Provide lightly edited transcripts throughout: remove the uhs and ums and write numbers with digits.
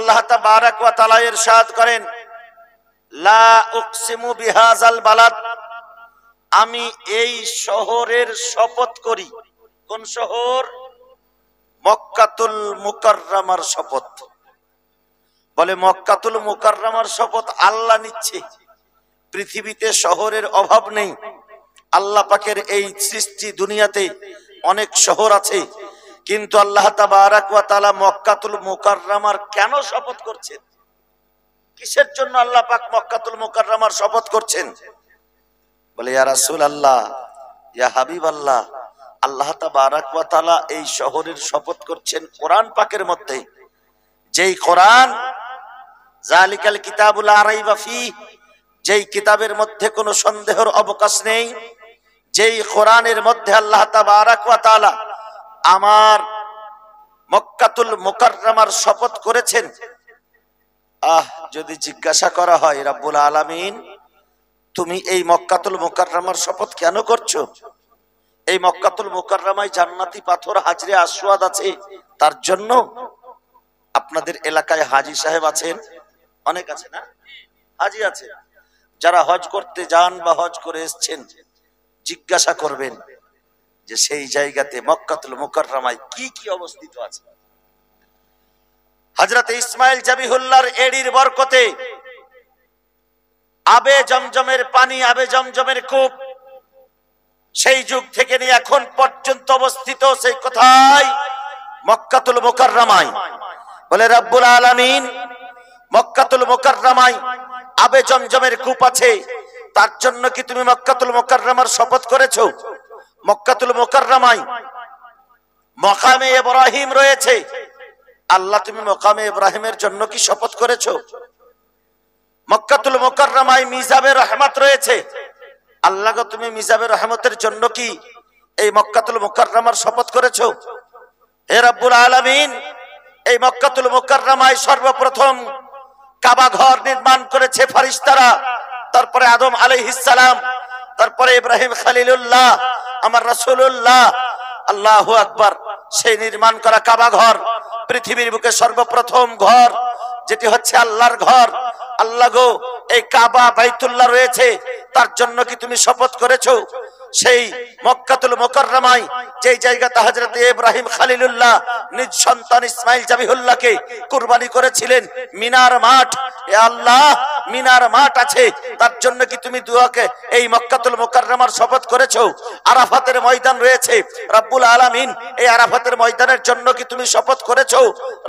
আল্লাহ তাবারাক ওয়া তাআলা ইরশাদ করেন, লা উকসিমু বিহাযাল বালাদ, আমি এই শহরের শপথ করি। কোন শহর? মক্কাতুল মুকাররমার শপথ। বলে মক্কাতুল মুকাররমার শপথ আল্লাহ নিচ্ছে। পৃথিবীতে শহরের অভাব নেই। আল্লাহ পাকের এই সৃষ্টি দুনিয়াতে অনেক শহর আছে, কিন্তু আল্লাহ তাবারাক ওয়া তাআলা মক্কাতুল মুকাররমার কেন শপথ করছেন? কিসের জন্য আল্লাহ পাক মক্কাতুল মুকাররমার শপথ করছেন? বলে ইয়া রাসূলুল্লাহ, ইয়া হাবিবাল্লাহ, আল্লাহ তাবারাক ওয়া তাআলা এই শহরের শপথ করছেন কোরআন পাকের মধ্যে, যেই কোরআন যালিকাল কিতাবুল লা রাইবা ফীহ, যেই কিতাবের মধ্যে কোনো সন্দেহের অবকাশ নেই, যেই কোরআনের মধ্যে আল্লাহ তাবারাক ওয়া তাআলা আমার মক্কাতুল মুকাররমার শপথ করেছেন। যদি জিজ্ঞাসা করা হয় রব্বুল আলামিন তুমি এই মক্কাতুল মুকাররমার শপথ কেন করছো? এই মক্কাতুল মুকাররমায় জান্নাতি পাথর হাজরে আসওয়াদ আছে, তার জন্য? আপনাদের এলাকায় হাজী সাহেব আছেন? অনেক আছে না? হাজী আছে। যারা হজ করতে যান বা হজ করে এসেছেন, জিজ্ঞাসা করবেন যে সেই জায়গাতে মক্কাতুল মুকাররমায় কি কি অবস্থিত আছে। হযরত ইসমাইল জাবিহুল্লাহর এড়ির বরকতে আবে জমজমের পানি, আবে জমজমের কূপ সেই যুগ থেকে নিয়ে এখন পর্যন্ত অবস্থিত, সেই কোথায়? মক্কাতুল মুকাররমায়। বলে রব্বুল আলামিন মক্কাতুল মুকাররমায় আবে জমজমের কূপ আছে, তার জন্য কি তুমি মক্কাতুল মুকাররমার শপথ করেছো? মক্কাতুল মুকাররমায় মাকামে ইব্রাহিম রয়েছে, আল্লাহ তুমি মাকামে ইব্রাহিমের জন্য কি শপথ করেছো? মক্কাতুল মুকাররমায় মিজাবে রহমত রয়েছে, আল্লাহ গো তুমি মিজাবে রহমতের জন্য কি এই মক্কাতুল মুকাররমার শপথ করেছো? হে রব্বুল আলামিন, এই মক্কাতুল মুকাররমায় সর্বপ্রথম কাবা ঘর নির্মাণ করেছে ফেরেশতারা, তারপরে আদম আলাইহিস সালাম, তারপরে ইব্রাহিম খলিলুল্লাহ, আমার রাসূলুল্লাহ। আল্লাহু আকবার। সেই নির্মাণ করা কাবা ঘর পৃথিবীর বুকে সর্বপ্রথম ঘর, যেটি হচ্ছে আল্লাহর ঘর। আল্লাহ গো এই কাবা বাইতুল্লাহ রয়েছে, তার জন্য কি তুমি শপথ করেছো? সেই মক্কাতুল মুকাররমায় যেই জায়গাতে হযরত ইব্রাহিম খলিলুল্লাহ নিজ সন্তান ইসমাইল জাবিহুল্লাহকে কুরবানি করেছিলেন, মিনার মাঠ, এ আল্লাহ মিনার মাঠ আছে, তার জন্য কি তুমি দুয়াকে এই মক্কাতুল মুকাররমার শপথ করেছো? আরাফাতের ময়দান রয়েছে, রব্বুল আলামিন এই আরাফাতের ময়দানের জন্য কি তুমি শপথ করেছো?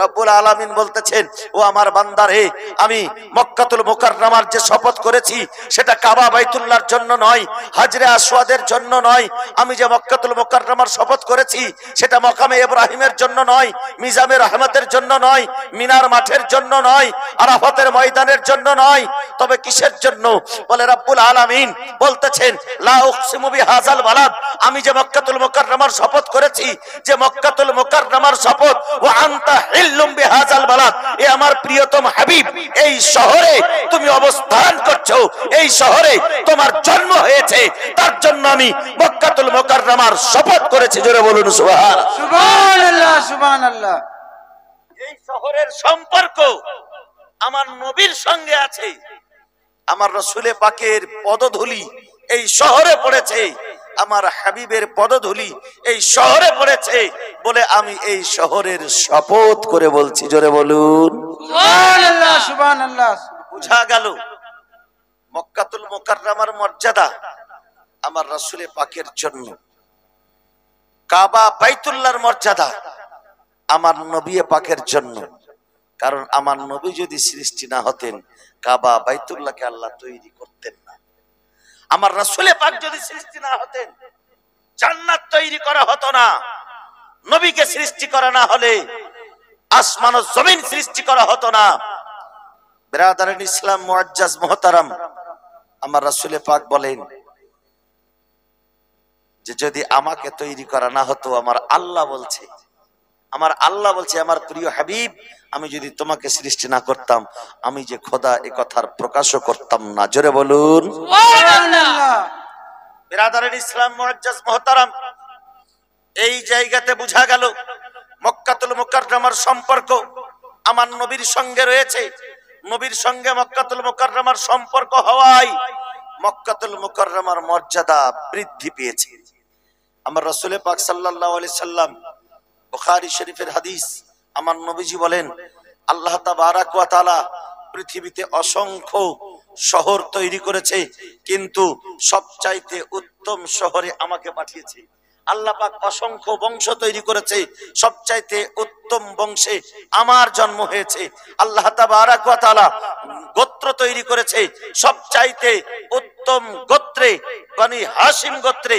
রব্বুল আলামিন বলতেছেন, ও আমার বান্দা রে, আমি মক্কাতুল মুকাররমার যে শপথ করেছি সেটা কাবা বাইতুল্লাহর জন্য নয়, হাজরে আসওয়াদের জন্য নয়। আমি যে মক্কাতুল মুকাররমার শপথ করেছি সেটা মাকামে ইব্রাহিমের জন্য নয়, মিজামে রহমতের জন্য নয়, মিনার মাঠের জন্য নয়, আরাফাতের ময়দানের জন্য নয়। তবে কিসের জন্য? বলে রব্বুল আলামিন বলতেছেন, লা উকসিমু বিহাযাল বালাদ, আমি যে মক্কাতুল মুকাররমার শপথ করেছি, যে মক্কাতুল মুকাররমার শপথ, ওয়া আনতা হিল্লুম বিহাযাল বালাদ, এ আমার প্রিয়তম হাবিব, এই শহরে তুমি অবস্থান করছো, এই শহরে তোমার জন্ম হয়েছে, তার জন্য আমি মক্কাতুল মুকাররমার শপথ করেছি। জোরে বলুন সুবহানাল্লাহ। সুবহানাল্লাহ, সুবহানাল্লাহ। এই শহরের সম্পর্ক আমার নবীর সঙ্গে আছে, আমার রাসূলে পাকের পদধূলি এই শহরে পড়েছে, আমার হাবিবের পদধূলি এই শহরে পড়েছে বলে আমি এই শহরের শপথ করে বলছি। জোরে বলুন সুবহানাল্লাহ, সুবহানাল্লাহ। বুঝা গেল মক্কাতুল মুকাররমার মর্যাদা আমার রাসূলে পাকের জন্য, কাবা বাইতুল্লাহর মর্যাদা আমার নবী পাকের জন্য। কারণ আমার নবী যদি সৃষ্টি না হতেন, কাবা বাইতুল্লাহকে আল্লাহ তৈরি করতেন না। আমার রাসূলে পাক যদি সৃষ্টি না হতেন, জান্নাত তৈরি করা হতো না। নবীকে সৃষ্টি করা না হলে আসমান ও জমিন সৃষ্টি করা হতো না। বিরাদারান ইসলাম মুআজ্জাজ মুহতারাম, আমার রাসূলে পাক বলেন যে যদি আমাকে তৈরি করা না হতো, আমার আল্লাহ বলছে, আমার প্রিয় হাবিব, আমি যদি তোমাকে সৃষ্টি না করতাম, আমি যে খোদা এ কথার প্রকাশও করতাম না। জোরে বলুন সুবহানাল্লাহ। বিরাদারান ইসলাম মুআজ্জাজ মুহতারাম, এই জায়গাতে বোঝা গেল মক্কাতুল মুকাররমার সম্পর্ক আমার নবীর সঙ্গে রয়েছে, নবীর সঙ্গে মক্কাতুল মুকাররমার সম্পর্ক হওয়ায় মক্কাতুল মুকাররমার মর্যাদা বৃদ্ধি পেয়েছে। আমার রাসূল পাক সাল্লাল্লাহু আলাইহি সাল্লাম, বুখারী শরীফের হাদিস, আমার নবীজি বলেন, আল্লাহ তাবারাক ওয়া তাআলা পৃথিবীতে অসংখ্য শহর তৈরি করেছে, কিন্তু সবচাইতে উত্তম শহরে আমাকে পাঠিয়েছে। আল্লাহ পাক অসংখ্য বংশ তৈরি করেছে, সবচাইতে উত্তম বংশে আমার জন্ম হয়েছে। আল্লাহ তাবারাক ওয়া তাআলা গোত্র তৈরি করেছে, সবচাইতে উত্তম গোত্রে বনি হাশিম গোত্রে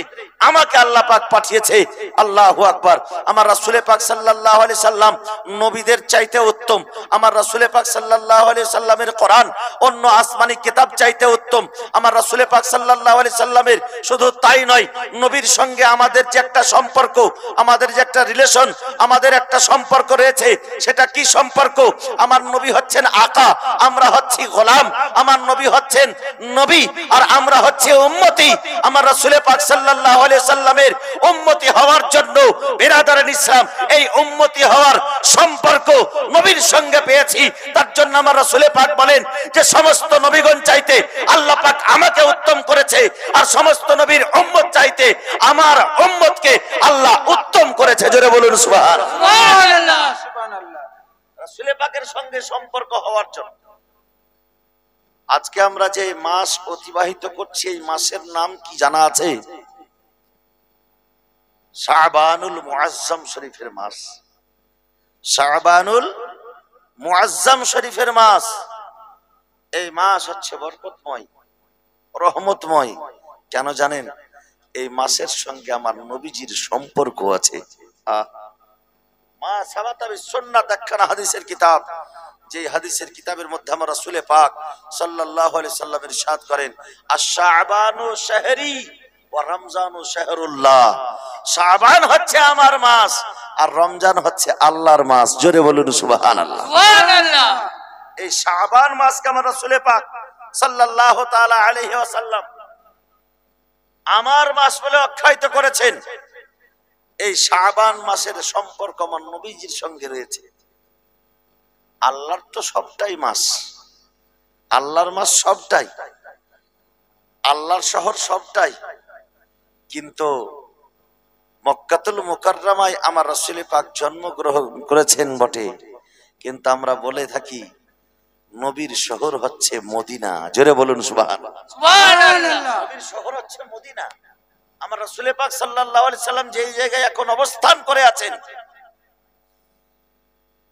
আমাকে আল্লাহ পাক পাঠিয়েছে। আল্লাহু আকবার। আমার রাসূল পাক সাল্লাল্লাহু আলাইহি সাল্লাম নবীদের চাইতে উত্তম। আমার রাসূল পাক সাল্লাল্লাহু আলাইহি সাল্লামের কোরআন অন্য আসমানি কিতাব চাইতে উত্তম। আমার রাসূল পাক সাল্লাল্লাহু আলাইহি সাল্লামের শুধু তাই নয়, নবীর সঙ্গে আমাদের যে একটা সম্পর্ক, আমাদের যে একটা রিলেশন, আমাদের একটা সম্পর্ক রয়েছে, সেটা কি সম্পর্ক? আমার নবী হচ্ছেন আকা, আমরা হচ্ছি গোলাম। আমার নবী হচ্ছেন নবী আর আমরা হচ্ছে উম্মতি। আমার রাসূল পাক সাল্লাল্লাহু আলাইহি সাল্লামের উম্মতি হওয়ার জন্য বিরাদারান ইসলাম এই উম্মতি হওয়ার সম্পর্ক নবীর সঙ্গে পেয়েছি। তার জন্য আমার রাসূল পাক বলেন যে সমস্ত নবীগণ চাইতে আল্লাহ পাক আমাকে উত্তম করেছে, আর সমস্ত নবীর উম্মত চাইতে আমার উম্মতকে আল্লাহ উত্তম করেছে। জোরে বলুন সুবহানাল্লাহ। সুবহানাল্লাহ, সুবহানাল্লাহ। রাসূল পাকের সঙ্গে সম্পর্ক হওয়ার জন্য আজকে আমরা যে মাস অতিবাহিত করছি, এই মাসের নাম কি জানা আছে? শাবানুল মুআজ্জম শরীফের মাস। শাবানুল মুআজ্জম শরীফের মাস। এই মাস হচ্ছে বরকতময়, রহমতময়। কেন জানেন? এই মাসের সঙ্গে আমার নবীজির সম্পর্ক আছে। মা সাবাতা বিসুন্নাত একখানা হাদিসের কিতাব, যে হাদিসের কিতাবের মধ্যে আমার রাসূল পাক সাল্লাল্লাহু আলাইহি সাল্লাম ইরশাদ করেন, আশ-শাবানু শাহরি ওয়া রমজানু শাহরুল্লাহ। শাবান হচ্ছে আমার মাস আর রমজান হচ্ছে আল্লাহর মাস। জোরে বলুন সুবহানাল্লাহ। সুবহানাল্লাহ। এই শাবান মাসকে আমার রাসূল পাক সাল্লাল্লাহু তাআলা আলাইহি ওয়াসাল্লাম আমার মাস বলে আখ্যায়িত করেছেন। এই শাবান মাসের সম্পর্ক আমার নবীজির সঙ্গে রয়েছে। আল্লাহর তো সবটাই মাস, আল্লাহর মাস সবটাই, আল্লাহর শহর সবটাই, কিন্তু মক্কাতুল মুকাররমায় আমার রাসূল পাক জন্মগ্রহণ করেছেন বটে, কিন্তু আমরা বলে থাকি নবীর শহর হচ্ছে মদিনা। জোরে বলুন সুবহানাল্লাহ। সুবহানাল্লাহ। নবীর শহর হচ্ছে মদিনা। আমার রাসূল পাক সাল্লাল্লাহু আলাইহি সাল্লাম যেই জায়গায় এখন অবস্থান করে আছেন,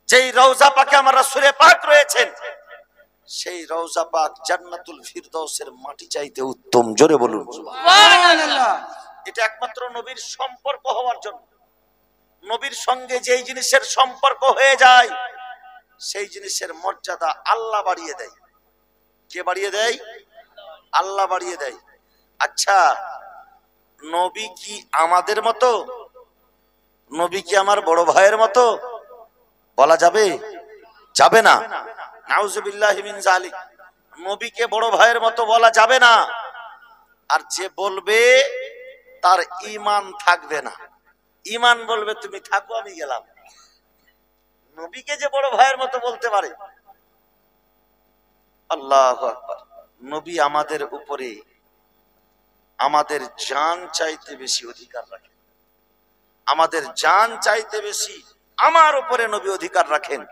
যেই রওজা পাকে আমার রাসূল পাক রয়েছেন, সেই রওজা পাক জান্নাতুল ফিরদাউসের মাটি চাইতে উত্তম। জোরে বলুন সুবহানাল্লাহ। এটা একমাত্র নবীর সম্পর্ক হওয়ার জন্য। নবীর সঙ্গে যেই জিনিসের সম্পর্ক হয়ে যায়, সেই জিনিসের মর্যাদা আল্লাহ বাড়িয়ে দেয়। কে বাড়িয়ে দেয়? আল্লাহ বাড়িয়ে দেয়। আচ্ছা, নবী কি আমাদের মতো? নবী কি আমার বড় ভাইয়ের মতো? বলা যাবে? যাবে না। নাউজুবিল্লাহি মিন যালিক। নবীকে বড় ভাইয়ের মতো বলা যাবে না। আর যে বলবে তার ঈমান থাকবে না। ঈমান বলবে তুমি থাকো, আমি গেলাম। নবীকে যে বড় ভাইয়ের মতো বলতে পারে, আল্লাহু আকবার। নবী আমাদের উপরে আমাদের জান চাইতে বেশি অধিকার রাখেন। আমাদের জান চাইতে বেশি আমার উপরে নবী অধিকার রাখেন।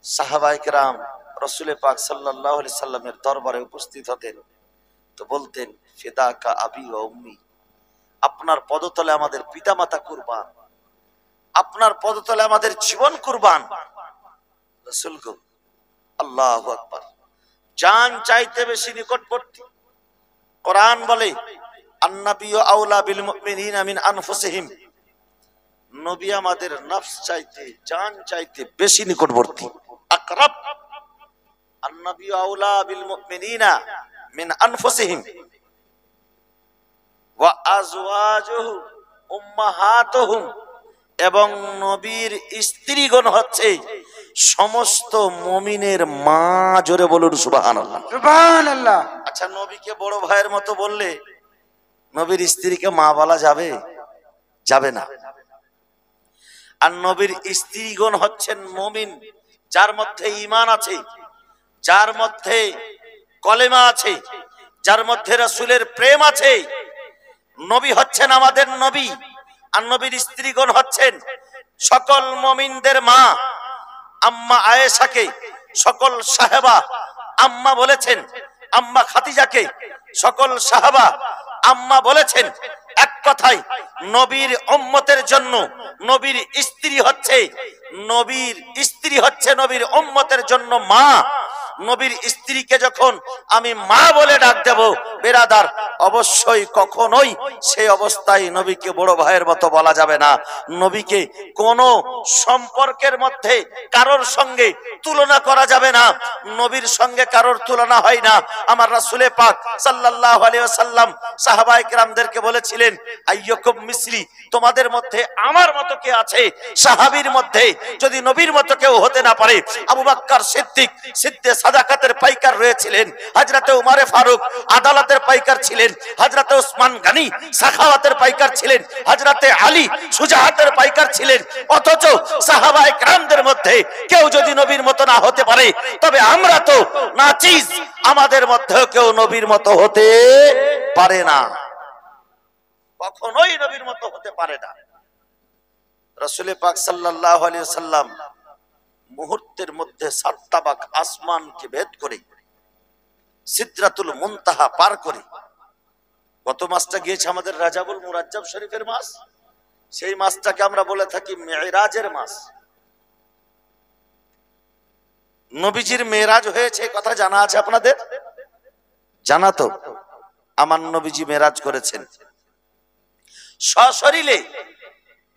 সাহাবায়ে কেরাম রাসূল পাক সাল্লাল্লাহু আলাইহি সাল্লামের দরবারে উপস্থিত হতেন তো বলতেন, ফিদাকা আবি ওয়া উম্মি, আপনার পদতলে আমাদের পিতামাতা কুরবান, আপনার পদতলে আমাদের জীবন কুরবান। রাসূল গো, আল্লাহু আকবার, জান চাইতে বেশি নিকটবর্তী। কোরআন বলে, আন-নাবিয়্যু আওলা বিল মুমিনিনা মিন আনফুসিহিম, নবী আমাদের নফস চাইতে, জান চাইতে বেশি নিকটবর্তী। আকরাব, আন-নাবিয়্যু আওলা বিল মুমিনিনা মিন আনফুসিহিম ওয়া আজওয়াজুহু উম্মাহাতুহুম, এবং নবীর স্ত্রীগণ হচ্ছে সমস্ত মুমিনের মা। জোরে বলুন সুবহানাল্লাহ। সুবহানাল্লাহ। আচ্ছা, নবীকে বড় ভাইয়ের মতো বললে নবীর স্ত্রীকে মা বলা যাবে? যাবে না। আর নবীর স্ত্রীগণ হচ্ছেন মুমিন, যার মধ্যে ঈমান আছে, যার মধ্যে কলেমা আছে, যার মধ্যে রাসূলের প্রেম আছে। নবী হচ্ছেন আমাদের নবী, আর নবীর স্ত্রীগণ হচ্ছেন সকল মুমিনদের মা। আম্মা আয়েশাকে সকল সাহাবা আম্মা বলেছেন, আম্মা খাদিজাকে সকল সাহাবা আম্মা বলেছেন। এক কথায় নবীর উম্মতের জন্য নবীর স্ত্রী হচ্ছে নবীর উম্মতের জন্য মা। নবীর স্ত্রীকে যখন আমি মা বলে ডাক দেব বেরাদার, অবশ্যই কখনোই সেই অবস্থায় নবীকে বড় ভাইয়ের মতো বলা যাবে না। নবীকে কোন সম্পর্কের মধ্যে কারোর সঙ্গে তুলনা করা যাবে না। নবীর সঙ্গে কারোর তুলনা হয় না। আমার রাসূল পাক সাল্লাল্লাহু আলাইহি ওয়াসাল্লাম সাহাবায়ে কেরামদেরকে বলেছিলেন, আইয়ুকুম মিসলি, তোমাদের মধ্যে আমার মতো কে আছে? সাহাবীর মধ্যে যদি নবীর মতো কেউ হতে না পারে, আবু বকর সিদ্দিক সিদ্দে সাদাকাতের পাইকার রয়েছিলেন, হযরতে উমর ফারুক আদালতের পাইকার ছিলেন, হযরতে ওসমান গনি সাখাওয়াতের পাইকার ছিলেন, হযরতে আলী সুজাহাতের পাইকার ছিলেন। অথচ সাহাবায়ে কেরামদের মধ্যে কেউ যদি নবীর মতো না হতে পারে, তবে আমরা তো নাচিজ, আমাদের মধ্যেও কেউ নবীর মতো হতে পারে না, কখনোই নবীর মতো হতে পারে না। রাসূল পাক সাল্লাল্লাহু আলাইহি ওয়াসাল্লাম মুহূর্তের মধ্যে সাতটাবাক আসমানকে ভেদ করে সিদরাতুল মুনতাহা পার করে, গত মাসটা গিয়েছে আমাদের রাজাবুল মুরাজ্জাব শরীফের মাস, সেই মাসটাকে আমরা বলে থাকি মেরাজের মাস। নবীজির মেরাজ হয়েছে কথা জানা আছে আপনাদের? জানা তো? আমার নবীজি মেরাজ করেছেন সশরীরে,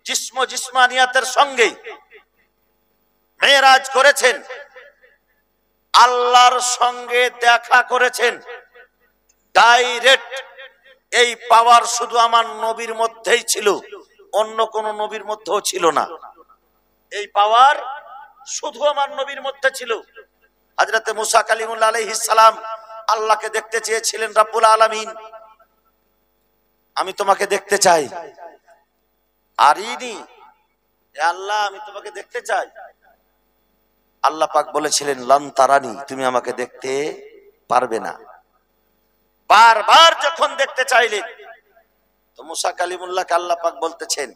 জিসমানিয়াতের সঙ্গে মেরাজ করেছেন, আল্লাহর সঙ্গে দেখা করেছেন ডাইরেক্ট। এই পাওয়ার শুধু আমার নবীর মধ্যেই ছিল, অন্য কোন নবীর মধ্যেও ছিল না। এই পাওয়ার শুধু আমার নবীর মধ্যে ছিল। হযরতে মুসা কালিমুল্লাহ আলাইহিস সালাম আল্লাহকে দেখতে চেয়েছিলেন, রব্বুল আলামিন আমি তোমাকে দেখতে চাই। আরিনি, হে আল্লাহ আমি তোমাকে দেখতে চাই। আল্লাহ পাক বলেছিলেন, লান তারানি, তুমি আমাকে দেখতে পারবে না। বারবার যখন দেখতে চাইলেন, তো মুসা কালিমুল্লাহকে আল্লাহ পাক বলতেছেন,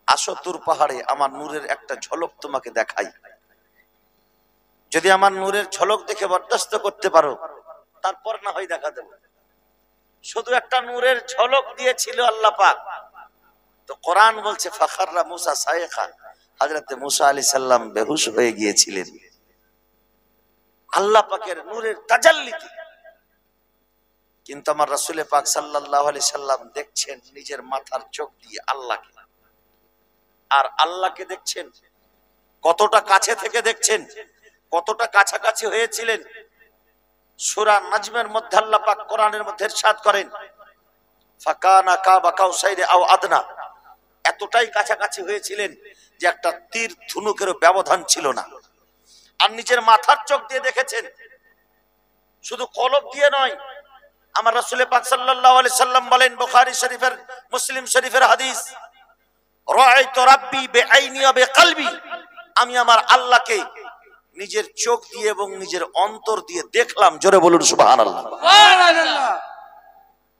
আসো তুর পাহাড়ে, আমার নূরের একটা ঝলক তোমাকে দেখাই। যদি আমার নূরের ঝলক দেখে বরদাস্ত করতে পারো, তারপর না হয় দেখা দেব। শুধু একটা নূরের ঝলক দিয়েছিল আল্লাহ পাক। তো কোরআন বলছে ফাখাররা মুসা সাইখা, হযরতে মুসা আলাইহিস সালাম বেহুশ হয়ে গিয়েছিলেন আল্লাহ পাকের নূরের তাজাল্লিতে। কিন্তু আমার রাসূল পাক সাল্লাল্লাহু আলাইহি সাল্লাম দেখছেন নিজের মাথার চোখ দিয়ে আল্লাহকে, আর আল্লাহকে দেখছেন কতটা কাছে থেকে দেখছেন, কতটা কাছাকাছি হয়েছিলেন। সূরা নাজমের মধ্যে আল্লাহ পাক কোরআনের মধ্যে ইরশাদ করেন, ফাকানা কাবা কাউসাইরে আও আদনা, এতটাই কাছাকাছি হয়েছিলেন যে একটা তীর ধনুকেরও ব্যবধান ছিল না। আর নিজের মাথার চোখ দিয়ে দেখেছেন, শুধু কলব দিয়ে নয়। আমার রাসূল পাক সাল্লাল্লাহু আলাইহি সাল্লাম বলেন, বুখারী শরীফের মুসলিম শরীফের হাদিস, রাআইতু রাব্বি বিআইনি ওয়া বিকলবি, আমি আমার আল্লাহকে নিজের চোখ দিয়ে এবং নিজের অন্তর দিয়ে দেখলাম। জোরে বলুন সুবহানাল্লাহ। সুবহানাল্লাহ।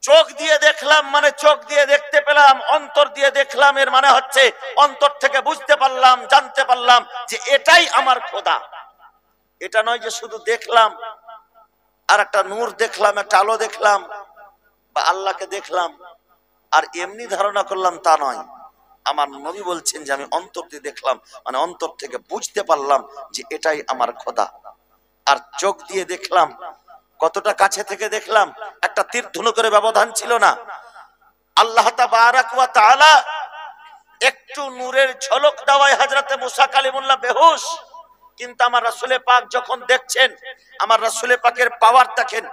চোখ দিয়ে দেখলাম মানে চোখ দিয়ে দেখতে পেলাম, অন্তর দিয়ে দেখলাম এর মানে হচ্ছে অন্তর থেকে বুঝতে পারলাম, জানতে পারলাম যে এটাই আমার খোদা। এটা নয় যে শুধু দেখলাম আর একটা নূর দেখলাম, একটা আলো দেখলাম বা আল্লাহকে দেখলাম আর এমনি ধারণা করলাম, তা নয়। আমার নবী বলছেন যে আমি অন্তর দিয়ে দেখলাম, মানে অন্তর থেকে বুঝতে পারলাম যে এটাই আমার খোদা। আর চোখ দিয়ে দেখলাম, কতটা কাছে থেকে দেখলাম, একটা তীর ধনুকের ব্যবধান ছিল না। আল্লাহ তাবারাক ওয়া তাআলা একটু নূরের ঝলক দেওয়ায় হযরতে মুসা কালিমুল্লাহ বেহুশ। কিন্তু আমার রাসূল পাক যখন দেখছেন, আমার রাসূল পাকের পাওয়ার দেখেন,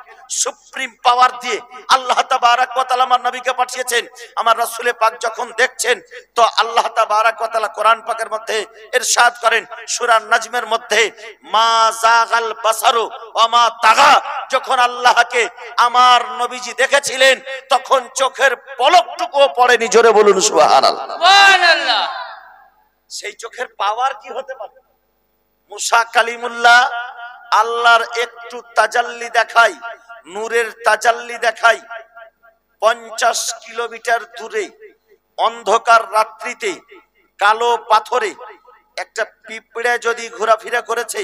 সুপ্রিম পাওয়ার দিয়ে আল্লাহ তাবারাক ওয়া তাআলা আমার নবীকে পাঠিয়েছেন। আমার রাসূল পাক যখন দেখছেন, তো আল্লাহ তাবারাক ওয়া তাআলা কোরআন পাকের মধ্যে ইরশাদ করেন সূরা নাজমের মধ্যে, মা যাগাল বাসারু ওয়া মা তাগা, যখন আল্লাহকে আমার নবীজি দেখেছিলেন তখন চোখের পলকটুকুও পড়েনি। জোরে বলুন সুবহানাল্লাহ। সুবহানাল্লাহ। সেই চোখের পাওয়ার কি হতে পারে? মুসা কালিমুল্লাহ আল্লাহর একটু তাজাল্লি দেখায়, নূরের তাজাল্লি দেখায়। 50 কিলোমিটার দূরে অন্ধকার রাত্রিতে কালো পাথরে একটা পিঁপড়ে যদি ঘোরাফেরা করেছে,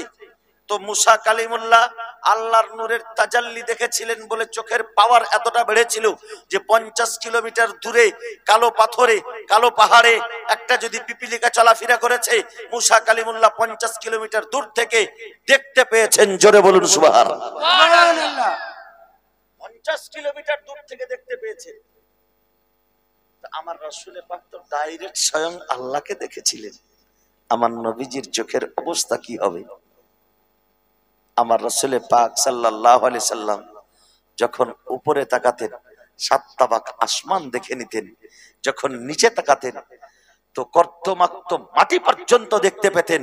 তো মুসা কালিমুল্লাহ আল্লাহর নূরের তাজাল্লি দেখেছিলেন বলে চোখের পাওয়ার এতটা বেড়েছিল যে 50 কিলোমিটার দূরে কালো পাথরে, কালো পাহাড়ে একটা যদি পিপিলিকা চলাফেরা করেছে, মুসা কালিমুল্লাহ 50 কিলোমিটার দূর থেকে দেখতে পেয়েছেন। জোরে বলুন সুবহানাল্লাহ। সুবহানাল্লাহ। 50 কিলোমিটার দূর থেকে দেখতে পেয়েছেন। আমার রাসূল পাক তো ডাইরেক্ট স্বয়ং আল্লাহকে দেখেছিলেন। আমার নবীজির চোখের অবস্থা কি হবে? আমার রাসূল পাক সাল্লাল্লাহু আলাইহি সাল্লাম যখন উপরে তাকাতেন 7 তাবাক আসমান দেখে নিতেন, যখন নিচে তাকাতেন তো কর্তমাক্ত মাটি পর্যন্ত দেখতে পেতেন।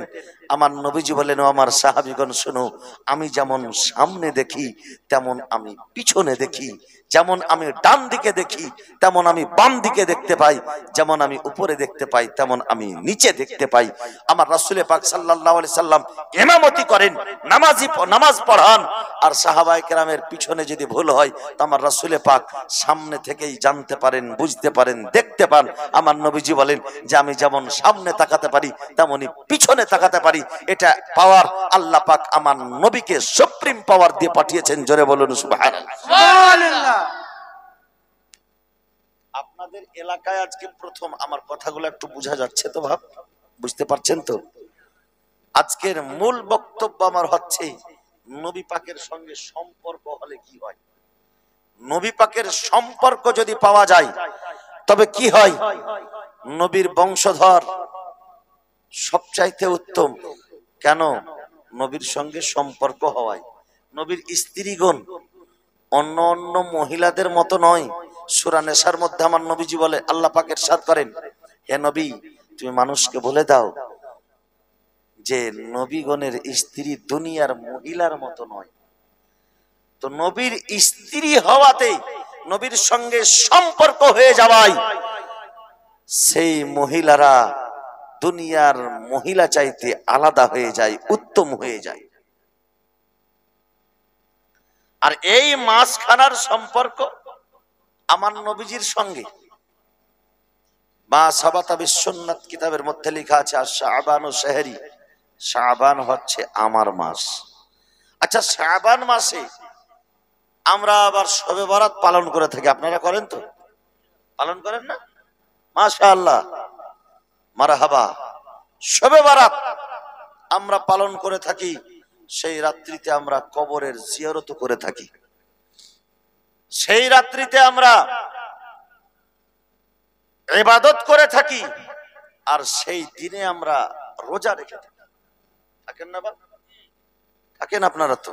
আমার নবীজি বলেন, ও আমার সাহাবীগণ শুনো, আমি যেমন সামনে দেখি তেমন আমি পিছনে দেখি, যেমন আমি ডান দিকে দেখি তেমন আমি বাম দিকে দেখতে পাই, যেমন আমি উপরে দেখতে পাই তেমন আমি নিচে দেখতে পাই। আমার রাসূল পাক সাল্লাল্লাহু আলাইহি সাল্লাম ইমামতি করেন, নামাজ পড়ান, আর সাহাবায়ে কেরামের পিছনে যদি ভুল হয় তো আমার রাসূল পাক সামনে থেকেই জানতে পারেন, বুঝতে পারেন, দেখতে পান। আমার নবীজি বলেন যে আমি যেমন সামনে তাকাতে পারি তেমনি পিছনে তাকাতে পারি। এটা পাওয়ার আল্লাহ পাক আমার নবীকে সুপ্রিম পাওয়ার দিয়ে পাঠিয়েছেন। জোরে বলুন সুবহানাল্লাহ। সুবহানাল্লাহ। আপনাদের এলাকায় আজকে প্রথম আমার কথাগুলো একটু বোঝা যাচ্ছে তো? ভাব বুঝতে পারছেন তো? আজকের মূল বক্তব্য আমার হচ্ছে নবী পাকের সঙ্গে সম্পর্ক হলে কি হয়। নবী পাকের সম্পর্ক যদি পাওয়া যায় তবে কি হয়? নবীর বংশধর সবচাইতে উত্তম। কেন? নবীর সঙ্গে সম্পর্ক হওয়ায়। নবীর স্ত্রীগণ অন্য অন্য মহিলাদের মতো নয়। সূরা নেসার মধ্যে আমার নবীজি বলে, আল্লাহ পাক ইরশাদ করেন, হে নবী তুমি মানুষকে বলে দাও যে নবীগণের স্ত্রী দুনিয়ার মহিলার মতো নয়। তো নবীর স্ত্রী হওয়াতে, নবীর সঙ্গে সম্পর্ক হয়ে যাওয়ায় সেই মহিলারা দুনিয়ার মহিলা চাইতে আলাদা হয়ে যায়, উত্তম হয়ে যায়। আর এই মাসখানার সম্পর্ক আমার নবীজির সঙ্গে মা সাবাতা বিসুন্নাত কিতাবের মধ্যে লেখা আছে, শাবান ও শাহরি, শাবান হচ্ছে আমার মাস। আচ্ছা, শাবান মাসে আমরা আবার শবে বরাত পালন করে থাকি। আপনারা করেন তো? পালন করেন না? মাশাআল্লাহ, মারহাবা। শবে বরাত আমরা পালন করে থাকি। সেই রাত্রিতে আমরা কবরের জিয়ারত করে থাকি। সেই রাত্রিতে আমরা ইবাদত করে থাকি। আর সেই দিনে আমরা রোজা রেখে থাকি। থাকেন না বাবা? থাকেন আপনারা তো?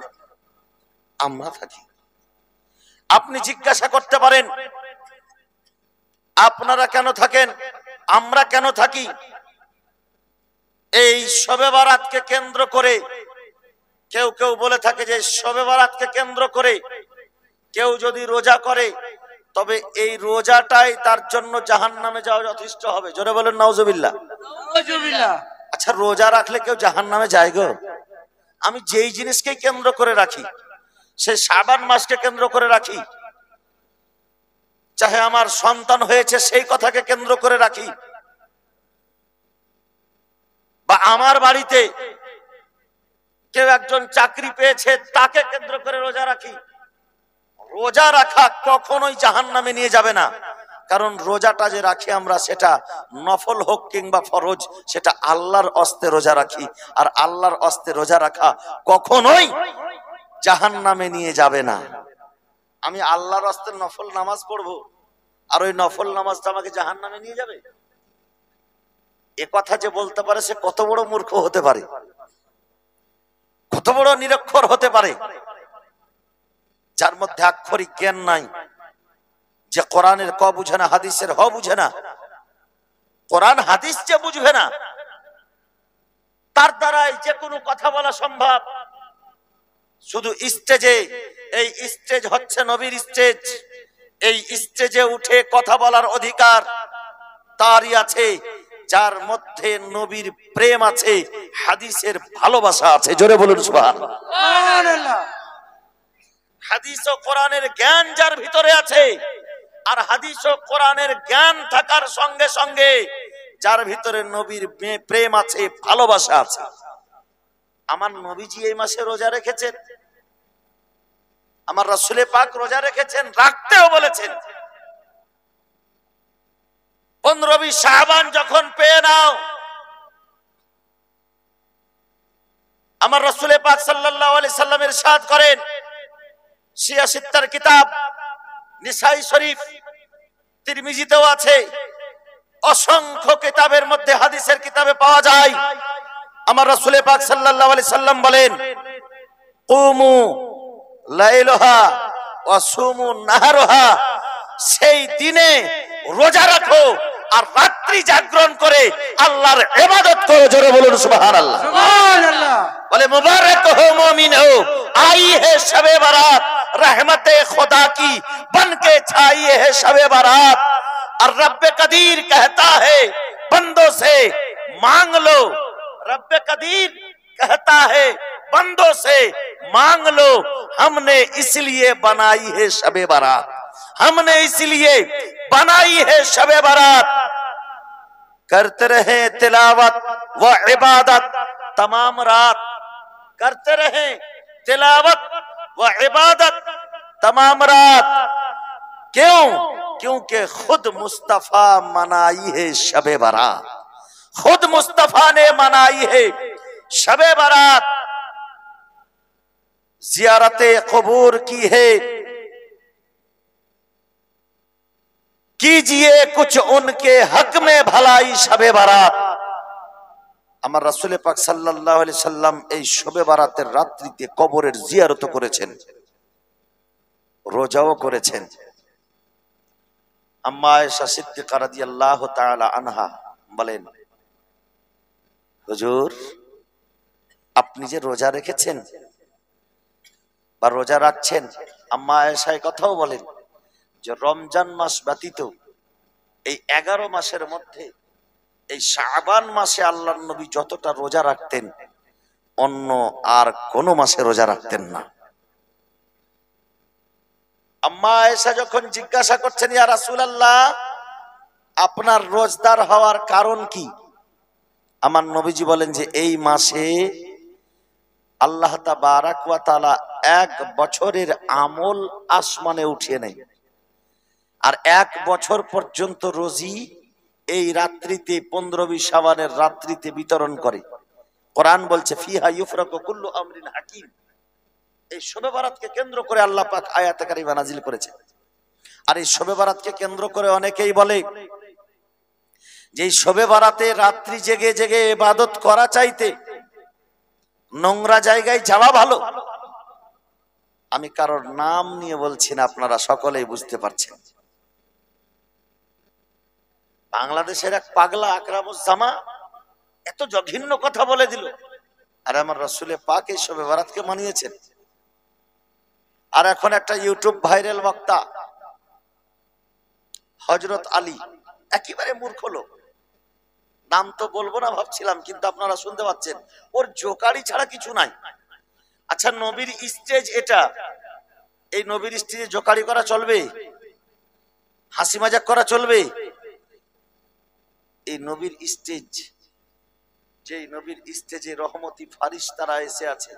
আমরা থাকি। আপনি জিজ্ঞাসা করতে পারেন আপনারা কেন থাকেন, আমরা কেন থাকি? এই শবে বরাতকে কেন্দ্র করে কেউ কেউ বলে থাকে যে শবে বরাতকে কেন্দ্র করে কেউ যদি রোজা করে তবে এই রোজাটাই তার জন্য জাহান্নামে যাওয়া যথেষ্ট হবে। জোরে বলেন নাউজুবিল্লাহ। নাউজুবিল্লাহ। আচ্ছা, রোজা রাখলে কেউ জাহান্নামে যায় গো? আমি যেই জিনিসকে কেন্দ্র করে রাখি, সেই শাবান মাসকে কেন্দ্র করে রাখি, চাহে আমার সন্তান হয়েছে সেই কথাকে কেন্দ্র করে রাখি, বা আমার বাড়িতে কেউ একজন চাকরি পেয়েছে তাকে কেন্দ্র করে রোজা রাখি। রোজা রাখা কখনোই জাহান্নামে নিয়ে যাবে না। কারণ রোজাটা যে রাখি আমরা, সেটা নফল হোক কিংবা ফরজ, সেটা আল্লাহর ওয়াস্তে রোজা রাখি। আর আল্লাহর ওয়াস্তে রোজা রাখা কখনোই জাহান্নামে নিয়ে যাবে না। আমি আল্লাহর ওয়াস্তে নফল নামাজ পড়বো আর ওই নফল নামাজটা আমাকে জাহান্নামে নিয়ে যাবে? এ কথা যে বলতে পারে সে কত বড় মূর্খ হতে পারে, কত বড় নিরক্ষর হতে পারে, যার মধ্যে আক্ষরিক জ্ঞান নাই, যে কোরআনের ক বুঝে না, হাদিসের হ বুঝে না। কোরআন হাদিস যে বুঝবে না, তার দ্বারাই যে কোনো কথা বলা সম্ভব। শুধু স্টেজে, এই স্টেজ হচ্ছে নবীর স্টেজ, এই স্টেজে উঠে কথা বলার অধিকার তারই আছে। যার মধ্যে নবীর প্রেম আছে, হাদিসের ভালোবাসা আছে। জোরে বলুন সুবহানাল্লাহ। সুবহানাল্লাহ। হাদিস ও কোরআনের জ্ঞান যার ভিতরে আছে, আর হাদিস ও কোরআনের জ্ঞান থাকার সঙ্গে সঙ্গে যার ভিতরে নবীর প্রেম আছে, ভালোবাসা আছে। আমার নবীজি এই মাসে রোজা রেখেছেন, আমার রাসূলে পাক রোজা রেখেছেন, রাখতেও বলেছেন। 15 শাবান যখন পেয়ে নাও, আমার রাসূলে পাক সাল্লাল্লাহু আলাইহি সাল্লাম ইরশাদ করেন, শিয়া সিত্তার কিতাব, নিসাই শরীফ, তিরমিজিতেও আছে, অসংখ্য কিতাবের মধ্যে হাদিসের কিতাবে পাওয়া যায়। আমার রাসূলে পাক সাল্লাল্লাহু আলাইহি সাল্লাম বলেন, কুমু লাইলুহা ওয়া সুমু নাহারুহা, সেই দিনে রোজা রাখো আর রাত্রি জাগরণ করে আল্লাহর ইবাদত করো। জোরে বলুন সুবহানাল্লাহ। সুবহানাল্লাহ। बोले मुबारक हो मोमिन हो, आई है शबे बारात, रहमत खुदा की बन के छाई है शबे बारात। और रब कदीर कहता है बंदों से मांग लो, रब कदीर कहता है बंदों से मांग लो, हमने इसलिए बनाई है शबे बारात, हमने इसलिए बनाई है शबे बारात। करते रहे तिलावत व इबादत तमाम रात, करते रहे तिलावत व इबादत तमाम रात। क्यों? क्योंकि खुद मुस्तफा मनाई है शबे बारात, खुद मुस्तफा ने मनाई है शबे बारात। जियारते कबूर की है, कीजिए कुछ उनके हक में भलाई शबे बारात। আমার রাসূল পাক সাল্লাল্লাহু আলাইহি সাল্লাম এই শবে বারাতের রাত্রিতে কবরের জিয়ারত করেছেন, রোজাও করেছেন। আম্মা আয়েশা সিদ্দিকা রাদিয়াল্লাহু তাআলা আনহা বলেন, হুজুর আপনি যে রোজা রেখেছেন বা রোজা রাখছেন, আম্মা আয়েশা এই কথাও বলেন যে রমজান মাস ব্যতীত এই 11 মাসের মধ্যে এই শাবান মাসে আল্লাহর নবী যতটা রোজা রাখতেন, অন্য আর কোন মাসে রোজা রাখতেন না। আম্মা আয়েশা যখন জিজ্ঞাসা করছেন, ইয়া রাসূলুল্লাহ আপনার রোজদার হওয়ার কারণ কি, আমার নবীজি বলেন যে এই মাসে আল্লাহ তাবারাক ওয়া তাআলা 1 বছরের আমল আসমানে উঠিয়ে নেয়, আর 1 বছর পর্যন্ত রোজি এই রাত্রিতে 15 শাবানের রাত্রিতে বিতরণ করে। কোরআন বলছে ফিহা ইউফরাকু কুল্লু আমরিন হাকিম। এই শবে বারাতকে কেন্দ্র করে আল্লাহ পাক আয়াতে কারিমা নাজিল করেছে। আর এই শবে বারাতকে কেন্দ্র করে অনেকেই বলে যে এই শবে বারাতে রাত্রি জেগে জেগে ইবাদত করা চাইতে নোংরা জায়গায় যাওয়া ভালো। আমি কারোর নাম নিয়ে বলছি না, আপনারা সকলেই বুঝতে পারছেন। বাংলাদেশের এক পাগলা আকরামুজ্জামা এত জঘন্য কথা বলে দিল, আর আমার রাসূলে পাক এই শবে বারাতকে মানিয়েছেন। আর এখন একটা ইউটিউব ভাইরাল বক্তা হযরত আলী, একেবারে মূর্খ লোক, নাম তো বলবো না ভাবছিলাম, কিন্তু আপনারা শুনতে পাচ্ছেন, ওর জোকারি ছাড়া কিছু নাই। আচ্ছা নবীর স্টেজ এটা, এই নবীর স্টেজে জোকারি করা চলবে? হাসি মজাক করা চলবে? এই নবীর স্টেজ, যে নবীর স্টেজে রহমতি ফারিস্তারা এসে আছে,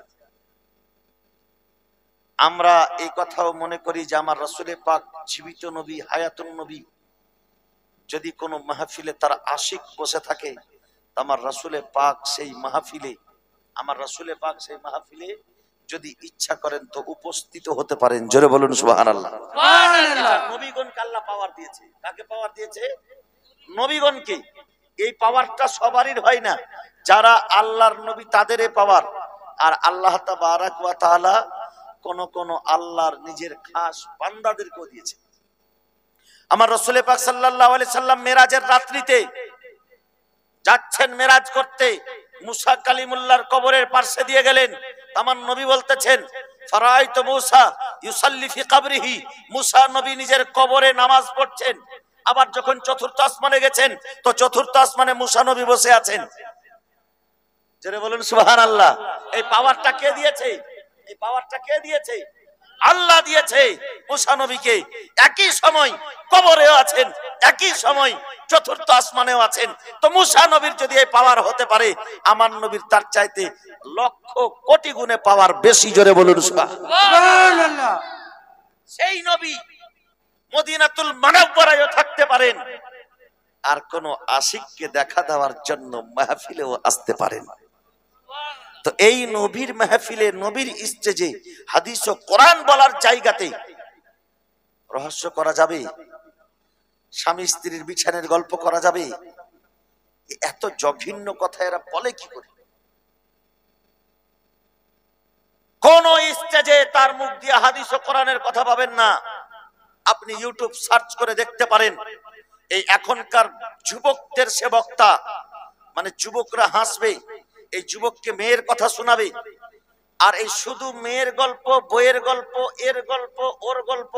আমরা এই কথাও মনে করি যে আমার রাসূলে পাক জীবিত নবী, হায়াতুন নবী। যদি কোনো মাহফিলে তার আশিক বসে থাকে, আমার রাসূলে পাক সেই মাহফিলে, আমার রাসূলে পাক সেই মাহফিলে যদি ইচ্ছা করেন তো উপস্থিত হতে পারেন। জোরে বলুন সুবহানাল্লাহ। সুবহানাল্লাহ। নবীগণকে আল্লাহ পাওয়ার দিয়েছে। কাকে পাওয়ার দিয়েছে? নবীগণকে। এই পাওয়ারটা সবারই হয় না, যারা আল্লাহর নবী তাদেরই পাওয়ার। আর আল্লাহ তাবারাক ওয়া তাআলা কোন কোন আল্লাহর নিজের খাস বান্দাদেরকেও দিয়েছে। আমার রাসূল পাক সাল্লাল্লাহু আলাইহি সাল্লাম মেরাজের রাত্রিতে যাচ্ছেন মেরাজ করতে, মুসা কালিমুল্লাহর কবরের পাশে দিয়ে গেলেন। আমার নবী বলতেছেন, ফারাআইতু মুসা ইউসাল্লি ফি কবরিহি, মুসা নবী নিজের কবরে নামাজ পড়ছেন। আবার যখন চতুর্থ আসমানে গেছেন তো চতুর্থ আসমানে মুসা নবী বসে আছেন। জোরে বলুন সুবহানাল্লাহ। এই পাওয়ারটা কে দিয়েছে? এই পাওয়ারটা কে দিয়েছে? আল্লাহ দিয়েছে মুসা নবীকে। একই সময় কবরেও আছেন, একই সময় চতুর্থ আসমানেও আছেন। তো মুসা নবীর যদি এই পাওয়ার হতে পারে, আমার নবীর তার চাইতে লক্ষ কোটি গুণে পাওয়ার বেশি। জোরে বলুন সুবহানাল্লাহ। সেই নবী মদিনাতুল মুনাওয়ারায় থাকতে পারেন, আর কোন আশিককে দেখা দেওয়ার জন্য মাহফিলেও আসতে পারেন। তো এই নবীর মাহফিলে, নবীর স্টেজে হাদিস ও কোরআন বলার জায়গাতে রহস্য করা যাবে, স্বামী স্ত্রীর বিছানের গল্প করা যাবে? এত জঘন্য কথা এরা বলে কি করে? কোন স্টেজে তার মুখ দিয়ে হাদিস ও কোরআনের কথা পাবেন না। আপনি ইউটিউব সার্চ করে দেখতে পারেন। এই এখনকার যুবকদের সে বক্তা, মানে যুবকরা হাসবে, এই যুবককে মেয়ের কথা শোনাবে, আর এই শুধু মেয়ের গল্প, বইয়ের গল্প, এর গল্প, ওর গল্প।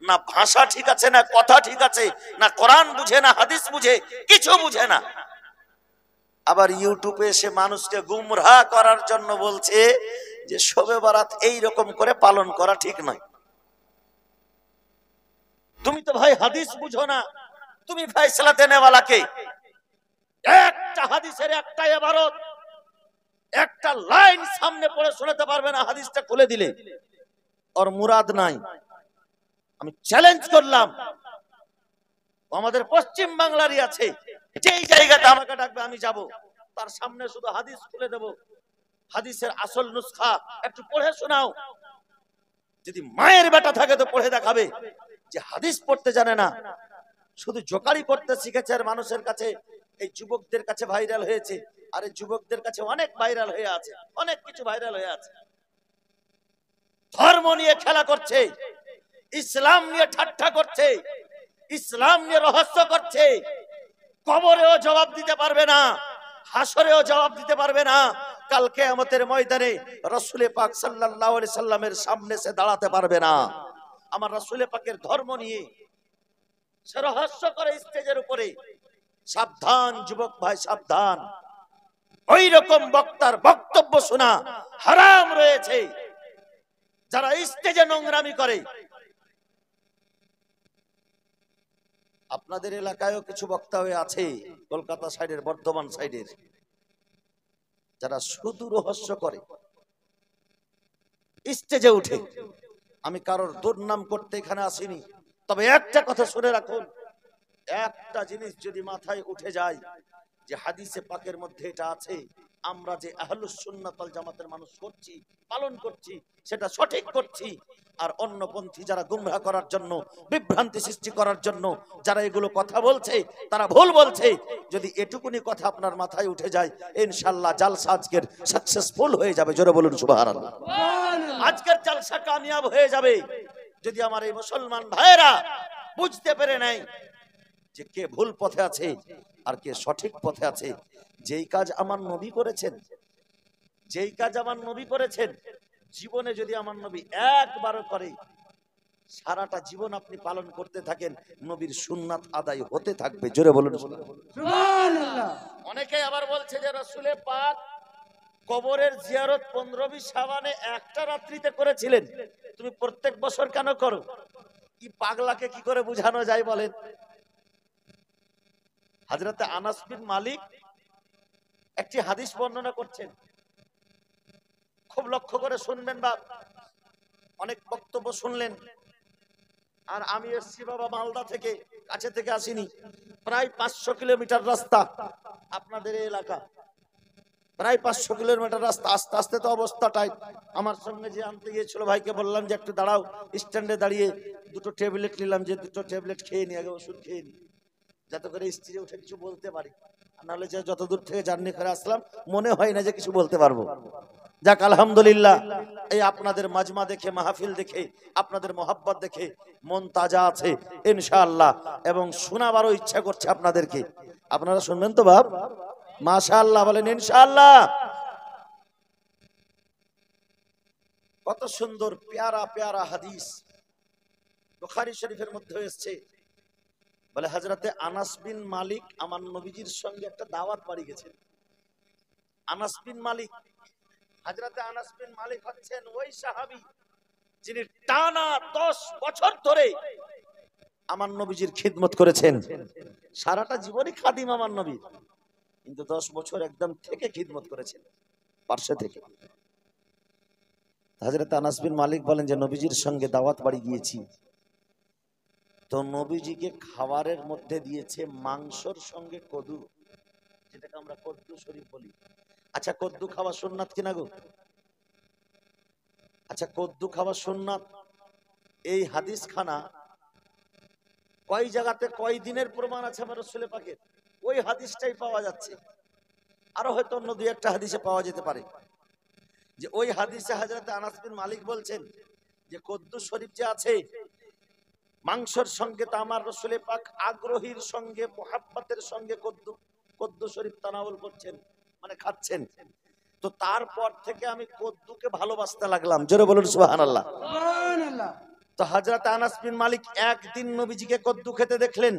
না ভাষা ঠিক আছে, না কথা ঠিক আছে, না কোরআন বুঝে, না হাদিস বুঝে, কিছু বুঝে না। আবার ইউটিউবে এসে মানুষকে গুমরাহ করার জন্য বলছে যে শবে বরাত এই রকম করে পালন করা ঠিক নয়। তুমি তো ভাই হাদিস বুঝো না, তুমি ফয়সালা দেনেওয়ালাকে একটা হাদিসের একটা ইবারত, একটা লাইন সামনে পড়ে শোনাতে পারবে না। হাদিসটা খুলে দিলে ওর মুরাদ নাই। আমি চ্যালেঞ্জ করলাম, আমাদের পশ্চিম বাংলারই আছে, যেই জায়গাতে আমাকে ডাকবে আমি যাব, তার সামনে শুধু হাদিস খুলে দেব, হাদিসের আসল নুসখা একটু পড়ে শোনাও। যদি মায়ের বেটা থাকে তো পড়ে দেখাবে যে হাদিস পড়তে জানে না, শুধু জোকারি করতে শিখেছে। আর মানুষের কাছে, এই যুবকদের কাছে ভাইরাল হয়েছে, আর এই যুবকদের কাছে অনেক ভাইরাল হয়ে আছে, অনেক কিছু ভাইরাল হয়ে আছে। ধর্ম নিয়ে খেলা করছে, ইসলাম নিয়ে ঠাট্টা করছে, ইসলাম নিয়ে রহস্য করছে। কবরেও জবাব দিতে পারবে না, হাসরেও জবাব দিতে পারবে না, কাল কিয়ামতের ময়দানে রাসূল পাক সাল্লাল্লাহু আলাইহি সাল্লামের সামনে সে দাঁড়াতে পারবে না। আমার রাসূল পাকের ধর্ম নিয়ে সে রহস্য করে স্টেজের উপরে। সাবধান যুবক ভাই, সাবধান। ওই রকম বক্তার বক্তব্য শোনা হারাম রয়েছে। যারা স্টেজে নোংরামি করে, আপনাদের এলাকায়ও কিছু বক্তা হয়ে আছে, কলকাতা সাইডের, বর্ধমান সাইডের, যারা শুধু রহস্য করে স্টেজে উঠে। আমি কারোর দুর্নাম করতে এখানে আসিনি, তবে একটা কথা শুনে রাখুন, একটা জিনিস যদি মাথায় উঠে যায় যে হাদিসে পাকের মধ্যে এটা আছে, আমরা যে আহলুস সুন্নাত ওয়াল জামাতের মানুষ করছি, পালন করছি, সেটা সঠিক করছি। আর অন্যপন্থী যারা গুমরাহ করার জন্য, বিভ্রান্তি সৃষ্টি করার জন্য যারা এগুলো কথা বলছে, তারা ভুল বলছে। যদি এটুকুনি কথা আপনার মাথায় উঠে যায়, ইনশাআল্লাহ জালসা আজকের সাকসেসফুল হয়ে যাবে। জোরে বলুন সুবহানাল্লাহ। আজকের জালসা কামিয়াব হয়ে যাবে যদি আমার এই মুসলমান ভাইয়েরা বুঝতে পেরে নেয় যে কে ভুল পথে আছে আর কে সঠিক পথে আছে। যেই কাজ আমার নবী করেছেন, যেই কাজ আমার নবী করেছেন, জীবনে যদি আমার নবী একবারও করে, সারাটা জীবন আপনি পালন করতে থাকেন, নবীর সুন্নাত আদায় হতে থাকবে। জোরে বলুন সুবহানাল্লাহ। অনেকে আবার বলছে যে রাসূলে পাক কবরের জিয়ারত 15-20 শাবানে একটা রাত্রিতে করেছিলেন, তুমি প্রত্যেক বছর কেন করো? কি পাগলাকে কি করে বুঝানো যায় বলেন? হযরতে আনাস বিন মালিক একটি হাদিস বর্ণনা করছেন, খুব লক্ষ্য করে শুনবেন বা অনেক বক্তব্য শুনলেন। আর আমি এসছি বাবা মালদা থেকে, কাছে থেকে আসিনি, প্রায় 500 কিলোমিটার রাস্তা আপনাদের এই এলাকা, প্রায় 500 কিলোমিটার রাস্তা। আস্তে আস্তে তো অবস্থা টাইট। আমার সঙ্গে যে আনতে গিয়েছিল ভাইকে বললাম যে একটু দাঁড়াও, স্ট্যান্ডে দাঁড়িয়ে দুটো ট্যাবলেট নিলাম, যে দুটো ট্যাবলেট খেয়ে নি, আগে ওষুধ খেয়ে নি, যাতে করে স্ত্রী উঠে কিছু বলতে পারি। নাহলে যে যত দূর থেকে জার্নি করে আসলাম, মনে হয় না যে কিছু বলতে পারবো। যাক আলহামদুলিল্লাহ, এই আপনাদের মাজমা দেখে, মাহফিল দেখে, আপনাদের মোহাব্বত দেখে মন তাজা আছে ইনশাআল্লাহ, এবং শোনাবারও ইচ্ছা করছে আপনাদেরকে। আপনারা শুনবেন তো বাপ? মাশাআল্লাহ বলেন ইনশাআল্লাহ। কত সুন্দর প্যারা প্যারা হাদিস বুখারী শরীফের মধ্যে এসেছে। বলে হযরতে আনাস বিন মালিক আমার নবীজির সঙ্গে একটা দাওয়াত বাড়ি গেছেন। আনাস বিন মালিক, হযরতে আনাস বিন মালিক হচ্ছেন ওই সাহাবী যিনি টানা 10 বছর ধরে আমার নবীজির খিদমত করেছেন। সারাটা জীবনই খাদিম আমার নবী, কিন্তু 10 বছর একদম থেকে খিদমত করেছেন পার্শ্ব থেকে। হযরত আনাস বিন মালিক বলেন যে নবীজির সঙ্গে দাওয়াত বাড়ি গিয়েছি, তো নবীজিকে খাবারের মধ্যে দিয়েছে মাংসর সঙ্গে কদু, যেটাকে আমরা কদ্দু শরীফ বলি। আচ্ছা, কদ্দু খাওয়া সুন্নাত কিনা গো? আচ্ছা, কদ্দু খাওয়া সুন্নাত, এই হাদিস খানা কয় জায়গাতে কয় দিনের প্রমাণ আছে আমার রাসূল পাকের? ওই হাদিসটাই পাওয়া যাচ্ছে। আরো হয়তো অন্য দুই একটা হাদিসে পাওয়া যেতে পারে, যে ওই হাদিসে হযরত আনাস বিন মালিক বলছেন যে কদ্দু শরীফ যে আছে মাংসর সঙ্গে, তো আমার রাসূল পাক আগ্রহীর সঙ্গে মুহাব্বতের সঙ্গে কদ্দু শরীফ তানাউল করছেন, মানে খাচ্ছেন। তো তারপর থেকে আমি কদ্দুকে ভালোবাসতে লাগলাম। জোরে বলুন সুবহানাল্লাহ। সুবহানাল্লাহ। তো হযরত আনাস বিন মালিক একদিন নবীজিকে কদ্দু খেতে দেখলেন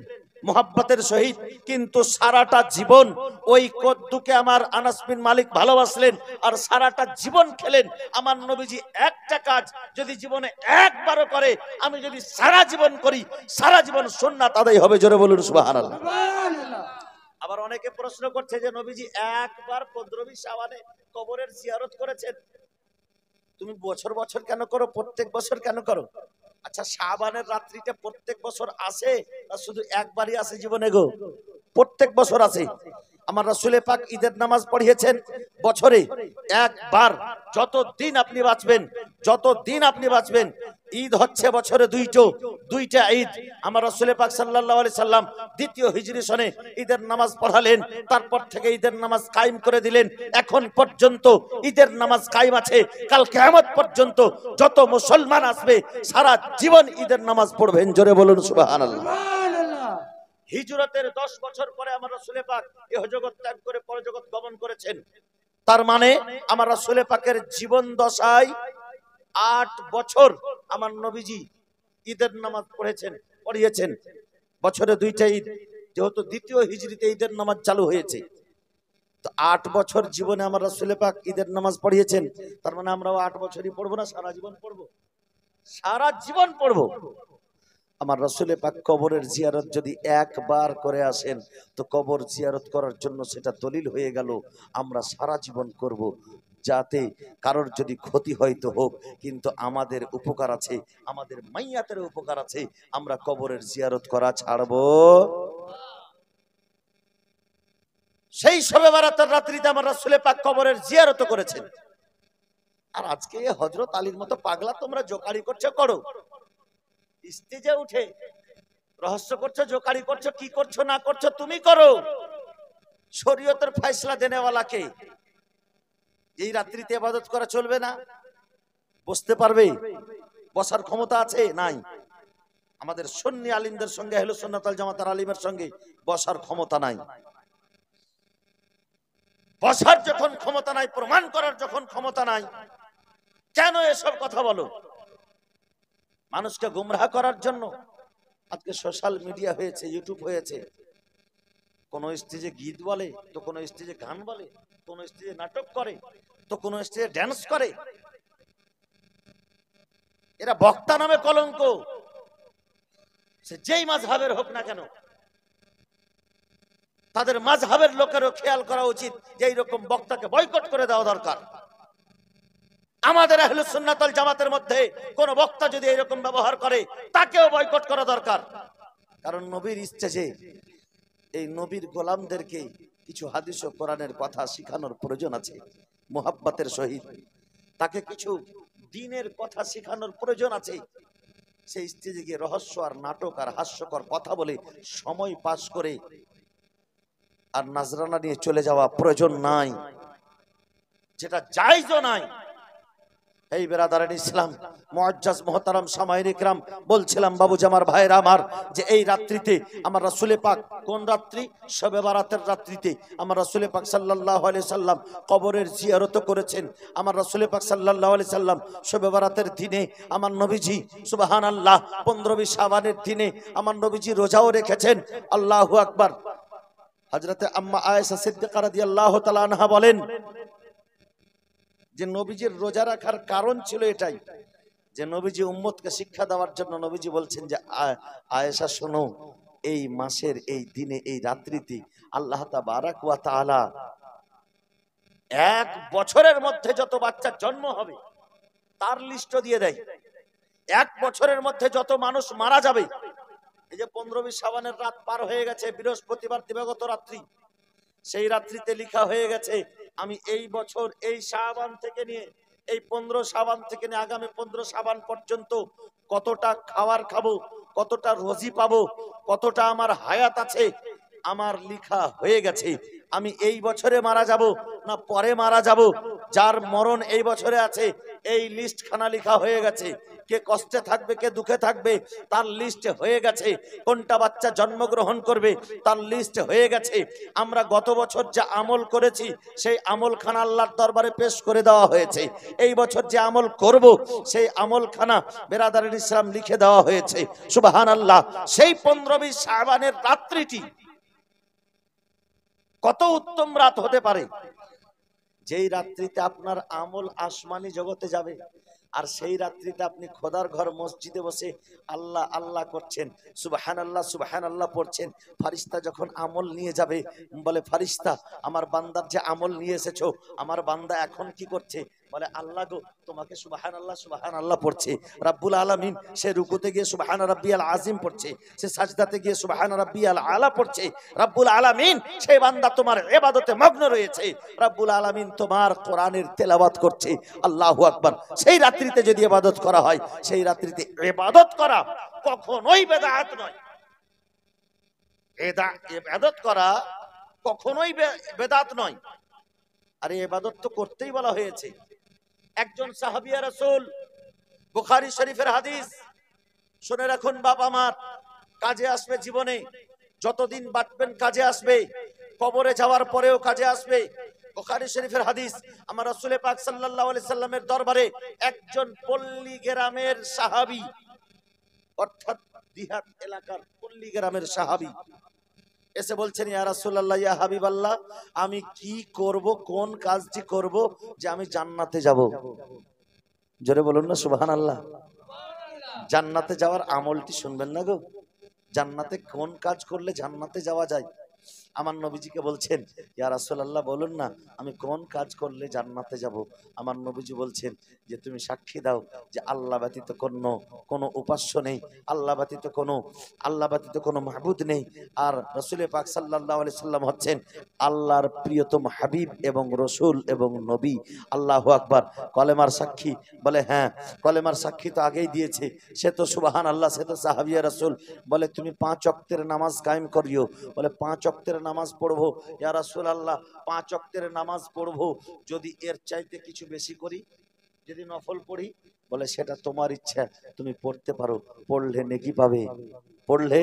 মুহাব্বতের সহিত, কিন্তু সারাটা জীবন ওই কদ্দুকে আমার আনাস বিন মালিক ভালোবাসলেন আর সারাটা জীবন খেলেন। আমার নবীজি একটা কাজ যদি জীবনে একবারও করে, আমি যদি সারা জীবন করি, সারা জীবন সুন্নাত আদায় হবে। জোরে বলুন সুবহানাল্লাহ। সুবহানাল্লাহ। আবার অনেকে প্রশ্ন করছে যে নবীজি একবার 15 শাবানে কবরের জিয়ারত করেছেন, তুমি বছর বছর কেন করো, প্রত্যেক বছর কেন করো? আচ্ছা, শাবানের রাত্রিটা প্রত্যেক বছর আসে না শুধু একবারই আসে জীবনে গো? প্রত্যেক বছর আসে। আমার রাসূল পাক ঈদের নামাজ পড়িয়েছেন বছরে একবার। যতদিন আপনি বাঁচবেন, যতদিন আপনি বাঁচবেন, ঈদ হচ্ছে বছরে দুইটা ঈদ। আমার রাসূল পাক সাল্লাল্লাহু আলাইহি সাল্লাম দ্বিতীয় হিজরি সনে ঈদের নামাজ পড়ালেন, তারপর থেকে ঈদের নামাজ কায়েম করে দিলেন। এখন পর্যন্ত ঈদের নামাজ কায়েম আছে। কাল কিয়ামত পর্যন্ত যত মুসলমান আসবে সারা জীবন ঈদের নামাজ পড়বেন। জোরে বলুন সুবহানাল্লাহ। সুবহানাল্লাহ। হিজরতের 10 বছর পরে আমার রাসূল পাক ইহ জগৎ ত্যাগ করে পরজগৎ গমন করেছেন। তার মানে আমার রাসূল পাকের জীবন দশায় 8 বছর আমার নবীজি ঈদের নামাজ পড়িয়েছেন। বছরে দুইটা ঈদ, যেহেতু দ্বিতীয় হিজরিতে ঈদের নামাজ চালু হয়েছে, তো 8 বছর জীবনে আমার রাসূল পাক ঈদের নামাজ পড়িয়েছেন। তার মানে আমরাও 8 বছরই পড়বো না, সারা জীবন পড়বো? সারা জীবন পড়বো। আমার রাসূল পাক কবরের জিয়ারত যদি একবার করে আসেন, তো কবর জিয়ারত করার জন্য সেটা দলিল হয়ে গেল আমরা সারা জীবন করব। যাতে কারোর যদি ক্ষতি হয় তো হোক, কিন্তু আমাদের উপকার আছে, আমাদের মাইয়াতের উপকার আছে, আমরা কবরের জিয়ারত করা ছাড়বো। সেই শবে বারাতের রাত্রিতে আমার রাসূল পাক কবরের জিয়ারত করেছেন। আর আজকে হযরত আলীর মতো পাগলা তোমরা জোকারি করছো, করো। স্টেজে উঠে রহস্য করছো, জোকারি করছো, কি করছো না করছো তুমি করো। শরীয়তের ফয়সালা দেনেওয়ালাকে এই রাত্রিতে ইবাদত করা চলবে না? বসতে পারবে? বসার ক্ষমতা আছে? নাই। আমাদের সুন্নি আলিমদের সঙ্গে আহলে সুন্নাত ওয়াল জামাতের আলিমের সঙ্গে বসার ক্ষমতা নাই। বসার যখন ক্ষমতা নাই, প্রমাণ করার যখন ক্ষমতা নাই, কেন এসব কথা বলো? মানুষকে গুমরাহ করার জন্য। আজকে সোশ্যাল মিডিয়া হয়েছে, ইউটিউব হয়েছে, কোন স্টেজে গীত বলে, তো কোন স্টেজে গান বলে, কোন স্টেজে নাটক করে, তো কোন স্টেজে ড্যান্স করে। এরা বক্তা নামে কলঙ্ক। সে যেই মাযহাবের হোক না কেন, তাদের মাযহাবের লোকেরও খেয়াল করা উচিত যে এইরকম বক্তাকে বয়কট করে দেওয়া দরকার। আমাদের আহলে সুন্নাত ওয়াল জামাতের মধ্যে কোন বক্তা যদি এরকম ব্যবহার করে, তাকেও বয়কট করা দরকার। কারণ নবীর স্টেজে এই নবীর গোলামদেরকে কিছু হাদিস ও কোরআনের কথা শেখানোর প্রয়োজন আছে মুহাব্বতের সহিত। তাকে কিছু দ্বীনের কথা শেখানোর প্রয়োজন আছে। সেই স্টেজে গিয়ে রহস্য আর নাটক আর হাস্যকর কথা বলে সময় পাস করে আর নাজরানা নিয়ে চলে যাওয়া প্রয়োজন নাই, যেটা জায়েজও নাই। এই বেরাদারান ইসলাম, মুআজ্জাজ মুহতারাম সামাইর ইকরাম, বলছিলাম বাবুজি আমার ভাইরা আমার, যে এই রাত্রিতে আমার রাসূল পাক, কোন রাত্রি? শবে বারাতের রাত্রিতে আমার রাসূল পাক সাল্লাল্লাহু আলাইহি সাল্লাম কবরের জিয়ারত করেছেন। আমার রাসূল পাক সাল্লাল্লাহু আলাইহি সাল্লাম শবে বারাতের দিনে আমার নবীজি সুবহানাল্লাহ 15 শাবানের দিনে আমার নবীজি রোজাও রেখেছেন। আল্লাহু আকবার। হযরতে আম্মা আয়েশা সিদ্দিকা রাদিয়াল্লাহু তাআলা আনহা বলেন যে নবীজির রোজা রাখার কারণ ছিল এটাই, যে নবীজি উম্মতকে শিক্ষা দেওয়ার জন্য নবীজি বলছেন যে আয়েশা শোনো, এই মাসের এই দিনে এই রাত্রিতে আল্লাহ তাবারাক ওয়া তাআলা এক বছরের মধ্যে যত বাচ্চার জন্ম হবে তার লিস্ট দিয়ে দেয়। এক বছরের মধ্যে যত মানুষ মারা যাবে, এই যে 15 শাবানের রাত পার হয়ে গেছে, বৃহস্পতিবার দিবাগত রাত্রি, সেই রাত্রিতে লেখা হয়ে গেছে আমি এই বছর এই শাবান থেকে নিয়ে এই 15 শাবান থেকে নিয়ে আগামী 15 শাবান পর্যন্ত কতটা খাবার খাবো, কতটা রোজি পাবো, কতটা আমার হায়াত আছে, আমার লেখা হয়ে গেছে। আমি এই বছরে মারা যাব না পরে মারা যাব, যার মরণ এই বছরে আছে এই লিস্ট খানা লেখা হয়ে গেছে। কে কষ্টে থাকবে, কে দুঃখে থাকবে, তার লিস্ট হয়ে গেছে। কোনটা বাচ্চা জন্মগ্রহণ করবে তার লিস্ট হয়ে গেছে। আমরা গত বছর যা আমল করেছি সেই আমল খানা আল্লাহর দরবারে পেশ করে দেওয়া হয়েছে। এই বছর যে আমল করব সেই আমল খানা বেরাদারিন ইসলাম লিখে দেওয়া হয়েছে। সুবহানাল্লাহ। সেই 15 শাবানের রাত্রিটি কত উত্তম রাত হতে পারে, যেই রাত্রিতে আপনার আমল আসমানি জগতে যাবে, আর সেই রাত্রিতে আপনি খোদার ঘর মসজিদে বসে আল্লাহ আল্লাহ করছেন, সুবহানাল্লাহ সুবহানাল্লাহ পড়ছেন। ফারিস্তা যখন আমল নিয়ে যাবে বলে, ফারিস্তা আমার বান্দার যে আমল নিয়ে এসেছো, আমার বান্দা এখন কি করছে? বলে আল্লাহ গো তোমাকে সুবহানাল্লাহ সুবহানাল্লাহ পড়ছে। রাব্বুল আলামিন সে রুকুতে গিয়ে সুবহান রাব্বিয়াল আযীম পড়ছে, সে সাজদাতে গিয়ে সুবহান রাব্বিয়াল আলা পড়ছে। রাব্বুল আলামিন সেই বান্দা তোমার ইবাদতে মগ্ন রয়েছে, রাব্বুল আলামিন তোমার কোরআনের তেলাওয়াত করছে। আল্লাহু আকবার। সেই রাত্রিতে যদি ইবাদত করা হয়, সেই রাত্রিতে ইবাদত করা কখনোই বেদাত নয়। ইবাদত করা কখনোই বেদাত নয়। আরে ইবাদত তো করতেই বলা হয়েছে। একজন সাহাবিয়া রাসূল, বুখারী শরীফের হাদিস, শুনে রাখুন বাবা আমার, কাজে আসবে জীবনে, যতদিন বাঁচবেন কাজে আসবে, কবরে যাওয়ার পরেও কাজে আসবে। বুখারী শরীফের হাদিস, আমার রাসূল পাক সাল্লাল্লাহু আলাইহি সাল্লামের দরবারে একজন পল্লী গ্রামের সাহাবী, অর্থাৎ দিহাত এলাকার পল্লী গ্রামের সাহাবী এসে বলছেন, ইয়া রাসূলুল্লাহ ইয়া হাবিবাল্লাহ, আমি কি করব, কোন কাজটি করব যে আমি জান্নাতে যাব? জোরে বলুন না সুবহানাল্লাহ। জান্নাতে যাওয়ার আমলটি শুনবেন না গো। জান্নাতে কোন কাজ করলে জান্নাতে যাওয়া যায়? আমার নবীজিকে বলছেন, ইয়া রাসূলুল্লাহ বলুন না আমি কোন কাজ করলে জান্নাতে যাব? আমার নবীজি বলছেন যে তুমি সাক্ষী দাও যে আল্লাহ ব্যতীত কোনো উপাস্য নেই, আল্লাহ ব্যতীত কোনো মাহবুদ নেই, আর রাসূল পাক সাল্লাল্লাহু আলাইহি সাল্লাম হচ্ছেন আল্লাহর প্রিয়তম হাবিব এবং রসুল এবং নবী। আল্লাহু আকবার। কলেমার সাক্ষী? বলে হ্যাঁ, কলেমার সাক্ষী তো আগেই দিয়েছে, সে তো সুবহানাল্লাহ, সে তো সাহাবিয়া রাসূল। বলে তুমি 5 ওয়াক্তের নামাজ কায়েম করিও। বলে 5 ওয়াক্তের নামাজ পড়বো ইয়া রাসূলুল্লাহ, 5 ওয়াক্তের নামাজ পড়বো, যদি এর চাইতে কিছু বেশি করি, যদি নফল পড়ি? বলে সেটা তোমার ইচ্ছা, তুমি পড়তে পারো, পড়লে নেকি পাবে, পড়লে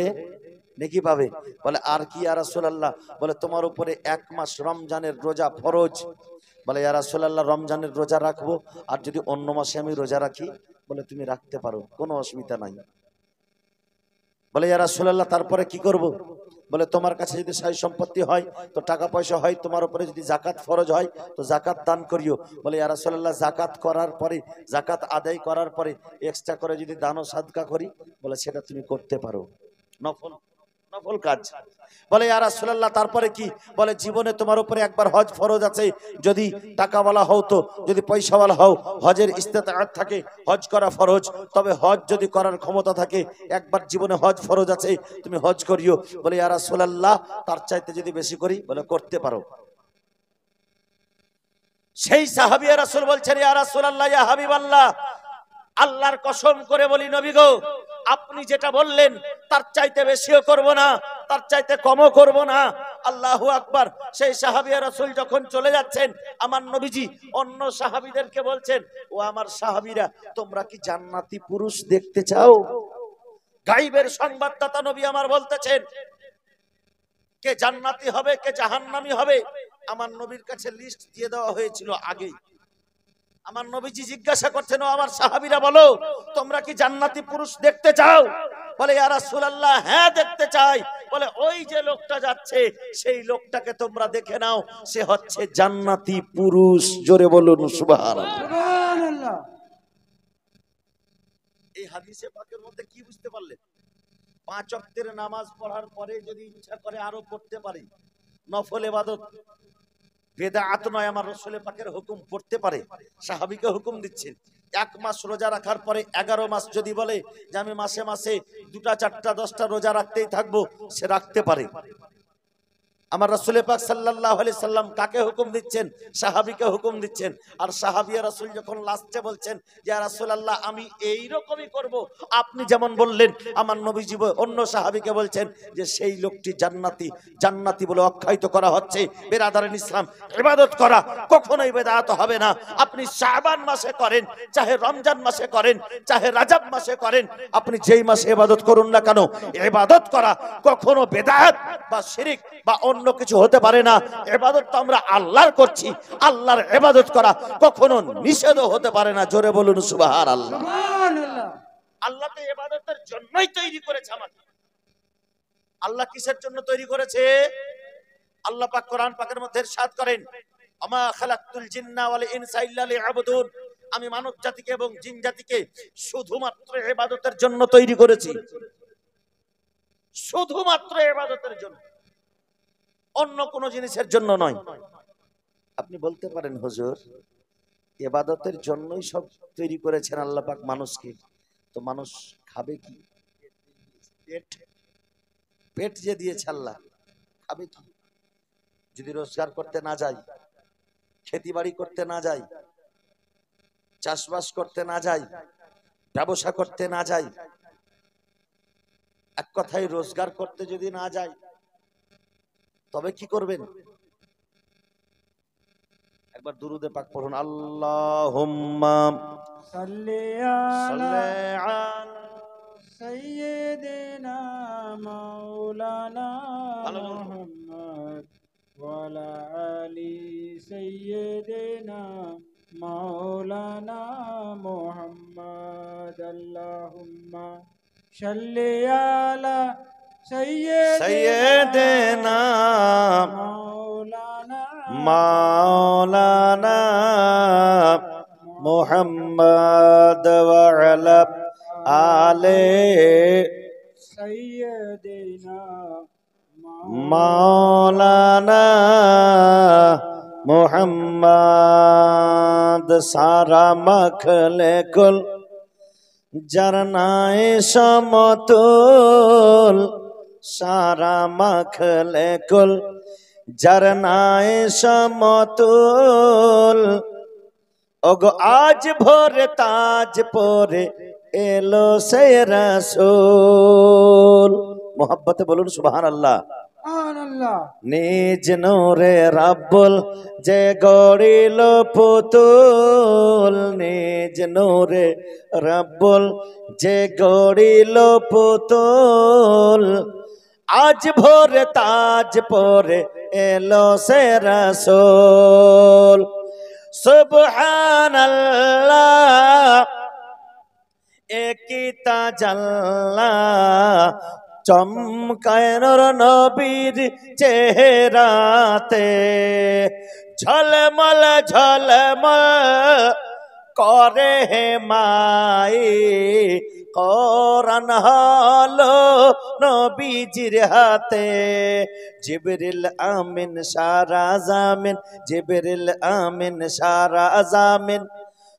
নেকি পাবে। বলে আর কি ইয়া রাসূলুল্লাহ? বলে তোমার উপরে 1 মাস রমজানের রোজা ফরজ। বলে ইয়া রাসূলুল্লাহ রমজানের রোজা রাখবো, আর যদি অন্য মাসে আমি রোজা রাখি? বলে তুমি রাখতে পারো, কোনো অসুবিধা নাই। বলে ইয়া রাসূলুল্লাহ তারপরে কি করব? বলে তোমার কাছে যদি সয় সম্পত্তি হয়, তো টাকা পয়সা হয়, তোমার উপরে যদি যাকাত ফরজ হয় তো যাকাত দান করিও। বলে ইয়া রাসূলুল্লাহ যাকাত করার পরে, যাকাত আদায় করার পরে এক্সট্রা করে যদি দান ও সাদকা করি? বলে সেটা তুমি করতে পারো, নফল কাজ। বলে ইয়া রাসূলুল্লাহ তারপরে কি? বলে জীবনে তোমার উপরে একবার হজ ফরজ আছে, যদি টাকাওয়ালা হও, তো যদি পয়সাওয়ালা হও, হজের ইস্তেতাআত থাকে, হজ করা ফরজ। তবে হজ যদি করার ক্ষমতা থাকে, একবার জীবনে হজ ফরজ আছে, তুমি হজ করিও। বলে ইয়া রাসূলুল্লাহ তার চাইতে যদি বেশি করি? বলে করতে পারো। সেই সাহাবী রাসূল বলছেন, ইয়া রাসূলুল্লাহ ইয়া হাবিবাল্লাহ, আল্লাহর কসম করে বলি নবী গো, আপনি যেটা বললেন তার চাইতে বেশিও করব না, তার চাইতে কমও করব না। আল্লাহু আকবার। সেই সাহাবী রাসূল যখন চলে যাচ্ছেন, আমার নবীজি অন্য সাহাবীদেরকে বলছেন, ও আমার সাহাবীরা, তোমরা কি জান্নাতি পুরুষ দেখতে চাও? গায়বের সংবাদদাতা নবী আমার বলতেছেন, কে জান্নাতি হবে কে জাহান্নামী হবে আমার নবীর কাছে লিস্ট দিয়ে দেওয়া হয়েছিল আগেই। আমার নবীজি জিজ্ঞাসা করছেন, ও আমার সাহাবীরা বলো, তোমরা কি জান্নাতি পুরুষ দেখতে চাও? বলে, ইয়া রাসূলুল্লাহ, হ্যাঁ দেখতে চাই। বলে, ওই যে লোকটা যাচ্ছে সেই লোকটাকে তোমরা দেখে নাও, সে হচ্ছে জান্নাতি পুরুষ। জোরে বলুন সুবহানাল্লাহ। সুবহানাল্লাহ। এই হাদিসে পাকের মধ্যে কি বুঝতে পারলেন? 5 ওয়াক্তের নামাজ পড়ার পরে যদি ইচ্ছা করে আরো পড়তে পারে, নফল ইবাদত বেদাত নয়, আমার রাসূল পাকের হুকুম পড়তে পারে। সাহাবীকে হুকুম দিচ্ছেন 1 মাস রোজা রাখার পরে 11 মাস যদি বলে যে আমি মাসে মাসে 2টা 4টা 10টা রোজা রাখতেই থাকবো, সে রাখতে পারে। আমার রাসূল পাক সাল্লাল্লাহু আলাইহি সাল্লাম কাকে হুকুম দিচ্ছেন? সাহাবীকে হুকুম দিচ্ছেন। আর সাহাবী রাসূল যখন লাস্টে বলছেন, ইয়া রাসূলুল্লাহ, আমি এই রকমই করব আপনি যেমন বললেন, আমার নবীজি অন্য সাহাবীকে বলছেন যে সেই লোকটি জান্নাতি। জান্নাতি বলে আখ্যায়িত করা হচ্ছে। বিরাদারান ইসলাম, ইবাদত করা কখনোই বেদাত হবে না। আপনি শাবান মাসে করেন, চাহে রমজান মাসে করেন, চাহে রাজব মাসে করেন, আপনি যেই মাসে ইবাদত করুন না কেন, ইবাদত করা কখনো বেদাত বা শিরক বা অন্য কিছু হতে পারে না। ইবাদত তো আমরা আল্লাহর করছি, আল্লাহর ইবাদত করা কখনো নিষেধ হতে পারে না। জোরে বলুন সুবহানাল্লাহ। সুবহানাল্লাহ। আল্লাহ তো ইবাদতের জন্যই তৈরি করেছে আমাদের। আল্লাহ কিসের জন্য তৈরি করেছে? আল্লাহ পাক কোরআন পাকের মধ্যে ইরশাদ করেন, আমা খালাকতুল জিন্না ওয়াল ইনসা ইল্লা লিয়াবুদুন, আমি মানব জাতিকে এবং জিন জাতিকে শুধুমাত্র ইবাদতের জন্য তৈরি করেছি। শুধুমাত্র ইবাদতের জন্য, অন্য কোন জিনিসের জন্য নয়। আপনি বলতে পারেন, হুজুর, ইবাদতের জন্যই সব তৈরি করেছেন আল্লাহ পাক মানুষকে, তো মানুষ খাবে কি? পেট পেট যে দিয়েছে আল্লাহ, খাবে কি? যদি রোজগার করতে না যাই, খেতি বাড়ি করতে না যাই, চাষবাস করতে না যাই, ব্যবসা করতে না যাই, এক কথায় রোজগার করতে যদি না যাই, তবে কি করবেন? একবার দুরুদে পাক পড়ুন, আল্লাহুম্মা সাল্লি আলা সাইয়্যিদিনা মাওলানা মুহাম্মদ ওয়া আলা আলি সাইয়্যিদিনা মাওলানা মুহাম্মদ। আল্লাহুম্মা সাল্লি আলা সাইয়্যিদিনা মাওলানা মাওলানা মুহাম্মদ ওয়া আলা আলে সাইয়্যিদিনা মাওলানা মুহাম্মদ। সারা মখলে কুল জরনায়ে সমতুল, সারা মখলে কুল জরনায়ে সমতুল, ওগো আজ ভোর তাজ পরে এলো সে রাসূল। মোহাব্বতে বলুন সুবহানাল্লাহ। সুবহানাল্লাহ। নিজ নূরে রাব্বুল যে গড়িল পুতুল, নিজ নূরে রাব্বুল যে গড়িল পুতুল, আজ ভোর তাজ পরে এলো সে রাসূল। সুবহানাল্লাহ, একি তাজাল্লা চমকায় নূর নবীর চেহারাতে, ঝলমল ঝলমল করে হে মাই, কোরআন হলো নবীজির হাতে। জিবরিল আমিন সারা জামিন, জিবরিল আমিন সারা জামিন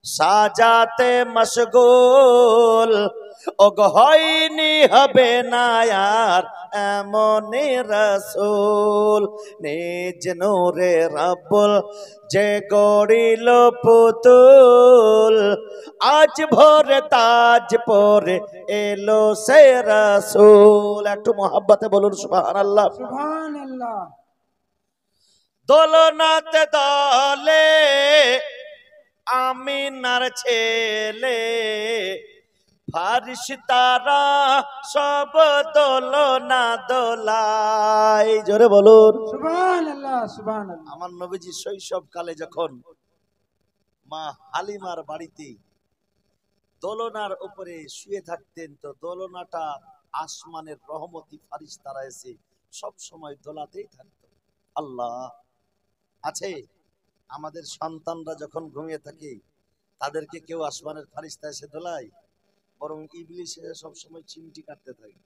সাজাতে মশগুল, ওগো হয়নি হবে না আর এমন রাসূল। নিজ নূরে রাব্বুল যে গড়িল পুতুল, আজ ভোরে তাজ পরে এলো সে রাসূল। একটু মোহাব্বতে বলুন সুবহানাল্লাহ। সুবহানাল্লাহ। দোলনাতে দলে আমিনার ছেলে, ফারিস্তারা সব দোলনা দোলায়। জোরে বলুন সুবহানাল্লাহ, সুবহানাল্লাহ। আমার নবীজি শৈশব কালে যখন মা হালিমার বাড়িতে দোলনার উপরে শুয়ে থাকতেন, তো দোলনাটা আসমানের রহমতি ফারিস্তারা এসে সব সময় দোলাতেই থাকতো। আল্লাহ আছে, আমাদের সন্তানরা যখন ঘুমিয়ে থাকে তাদেরকে কেউ আসমানের ফারিস্তা এসে দোলায়? বরং ইবলিস এসে সব সময় চিমটি কাটতে থাকে।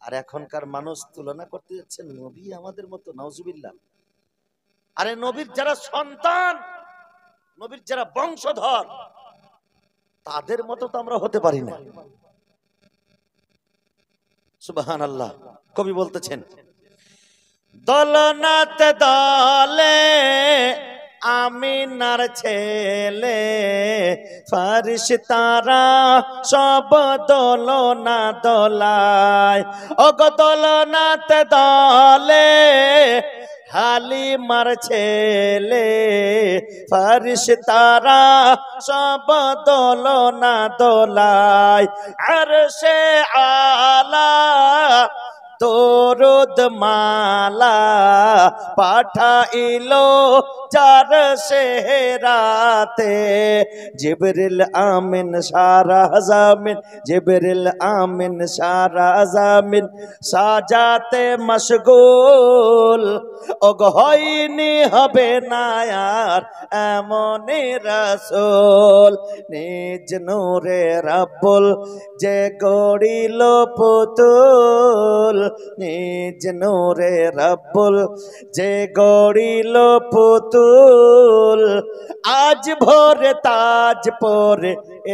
আর এখনকার মানুষ তুলনা করতে যাচ্ছেন নবী আমাদের মতো, নাউজুবিল্লাহ। আরে নবীর যারা সন্তান, নবীর যারা বংশধর, তাদের মতো তো আমরা হতে পারি না। সুবহানাল্লাহ। কবি বলতেছেন, দলনাতে দলে আমিনার ছেলে, ফারিস্তারা সব দোলনা দোলায়। ওগো দোলনাতে দলে হালিমার ছেলে, ফারিস্তারা সব দোলনা দোলায়। আরশে আলা দরুদ মালা পাঠাইলো চার সেহরাতে, জিবরিল আমিন সারা জামিন, জিবরিল আমিন সারা জামিন সাজাতে মশগুল। ওগো হয়নি হবে না আর এমন রাসূল, নিজ নূরে রাব্বুল যে গড়িল পুতুল, নিজ নূরে রাব্বুল যে গড়িল পুতুল। আজ ভোরে তাজ পরে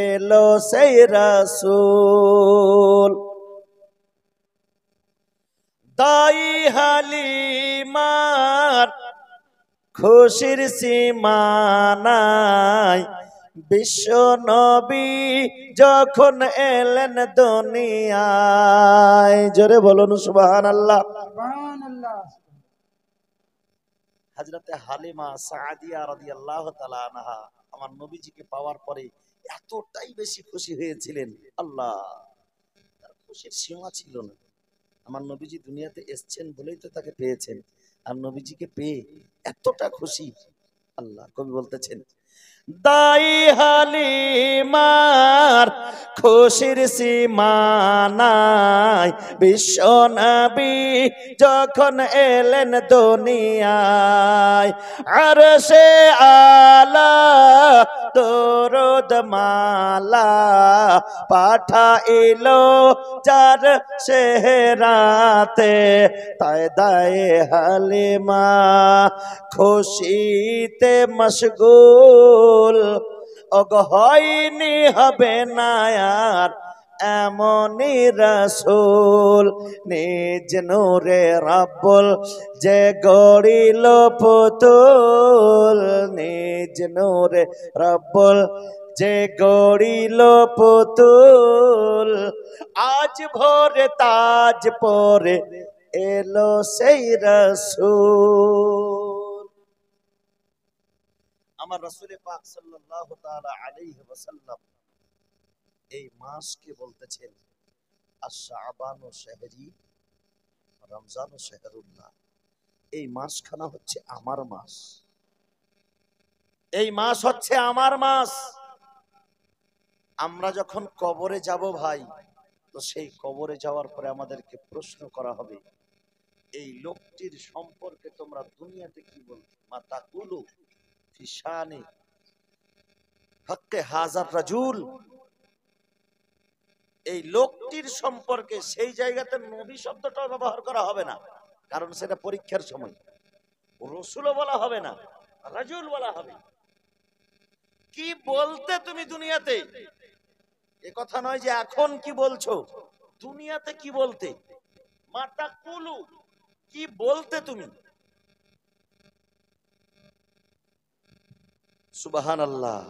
এলো সেই রাসূল। দাই হালিমার খুশির সীমা নাই, বিশ্ব নবী যখন এলেন দুনিয়ায়। জোরে বলুন সুবহানাল্লাহ। সুবহানাল্লাহ। হযরতে হালিমা সাদিয়া রাদিয়াল্লাহু তাআলা আনহা আমার নবীজিকে পাওয়ার পরে এতটাই বেশি খুশি হয়েছিলেন, আল্লাহ, তার খুশির সীমা ছিল না। আমার নবীজি দুনিয়াতে এসেছেন বলেই তো তাকে পেয়েছেন, আর নবীজিকে পেয়ে এতটা খুশি। আল্লাহ, কবি বলতেছেন, দাই হালিমার খুশির সীমা নাই, বিশ্ব নবী যখন এলেন দুনিয়ায়। আরশে আলা দরুদ মালা পাঠাইলো চার সেহরাতে, তাই দায়ে হালিমা খুশিতে মশগুল। ওগো হয়নি হবে না আর এমনই রাসূল, নিজ নূরে রাব্বুল যে গড়িল পুতুল, নিজ নূরে রাব্বুল যে গড়িল পুতুল। আজ ভোরে তাজ পরে এলো সেই রাসূল। আমার রাসূল পাক সাল্লাল্লাহু তাআলা আলাইহি ওয়াসাল্লাম এই মাসকে বলতেছেন আশ-শাবানু শাহরি রমজানু শাহরুল্লাহ। এই মাসখানা হচ্ছে আমার মাস, এই মাস হচ্ছে আমার মাস। আমরা যখন কবরে যাব ভাই, তো সেই কবরে যাওয়ার পরে আমাদেরকে প্রশ্ন করা হবে, এই লোকটির সম্পর্কে তোমরা দুনিয়াতে কি বলছো? মা তাকুলু ফি শানি হক্কে হাজার রাজুল। এই লোকটির সম্পর্কে সেই জায়গাতে নবী শব্দটা ব্যবহার করা হবে না, কারণ সেটা পরীক্ষার সময়। রসুলও বলা হবে না, রাজুল বলা হবে। কি বলতে তুমি দুনিয়াতে, এ কথা নয় যে এখন কি বলছো, দুনিয়াতে কি বলতে, মাতা কুলু কি বলতে তুমি। সুবহানাল্লাহ।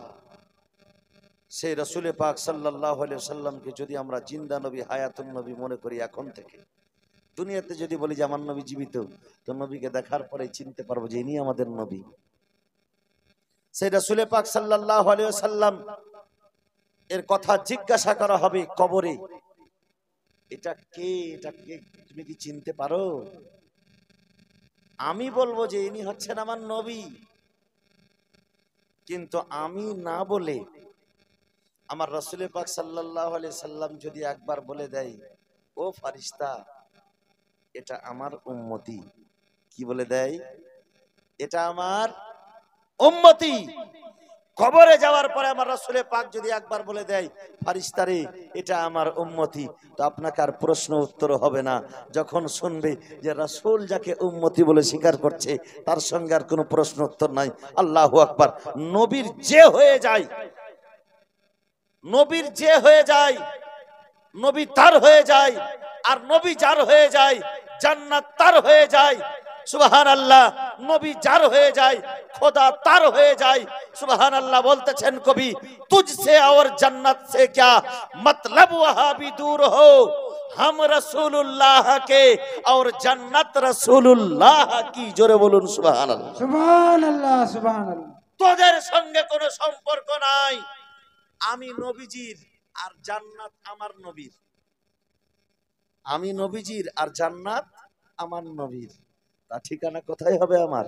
সেই রাসূল পাক সাল্লাল্লাহু আলাইহি ওয়াসাল্লামকে যদি আমরা জিন্দা নবী, হায়াতুন নবী মনে করি এখন থেকে, দুনিয়াতে যদি বলি যে আমার নবী জীবিত, তো নবীকে দেখার পরে চিনতে পারবো যে ইনি আমাদের নবী। সেই রাসূল পাক সাল্লাল্লাহু আলাইহি ওয়াসাল্লাম এর কথা জিজ্ঞাসা করা হবে কবরে, এটা কে, এটা কে, তুমি কি চিনতে পারো? আমি বলবো যে ইনি হচ্ছেন আমার নবী, কিন্তু আমি না বলে আমার রাসূল পাক সাল্লাল্লাহু আলাইহি সাল্লাম যদি একবার বলে দেয়, ও ফারিস্তা এটা আমার উম্মতি, কি বলে দেয়? এটা আমার উম্মতি। কবরে যাওয়ার পরে আমার রাসূল পাক যদি একবার বলে দেয়, ফারিস্তারে এটা আমার উম্মতি, তো আপনাকে আর প্রশ্ন উত্তর হবে না। যখন শুনবে যে রাসূল যাকে উম্মতি বলে স্বীকার করছে, তার সঙ্গে আর কোনো প্রশ্ন উত্তর নাই। আল্লাহু আকবার। নবীর যে হয়ে যায়, নবীর যে হয়ে যায়, নবী তার হয়ে যায়, আর নবী যার হয়ে যায় জান্নাত তার হয়ে যায়। সুবহানাল্লাহ। নবী যার হয়ে যায় খোদা তার হয়ে যায়। সুবহানাল্লাহ। বলতেছেন কবি, তুझसे और जन्नत से क्या मतलब वहां भी दूर हो, हम रसूलुल्लाह के और जन्नत रसूलुल्लाह की। জোরে বলুন সুবহানাল্লাহ। সুবহানাল্লাহ, সুবহানাল্লাহ। তোদের সঙ্গে কোনো সম্পর্ক নাই, আমি নবীজির আর জান্নাত আমার নবীর। আমি নবীজির আর জান্নাত আমার নবীর। তা ঠিকানা কোথায় হবে আমার?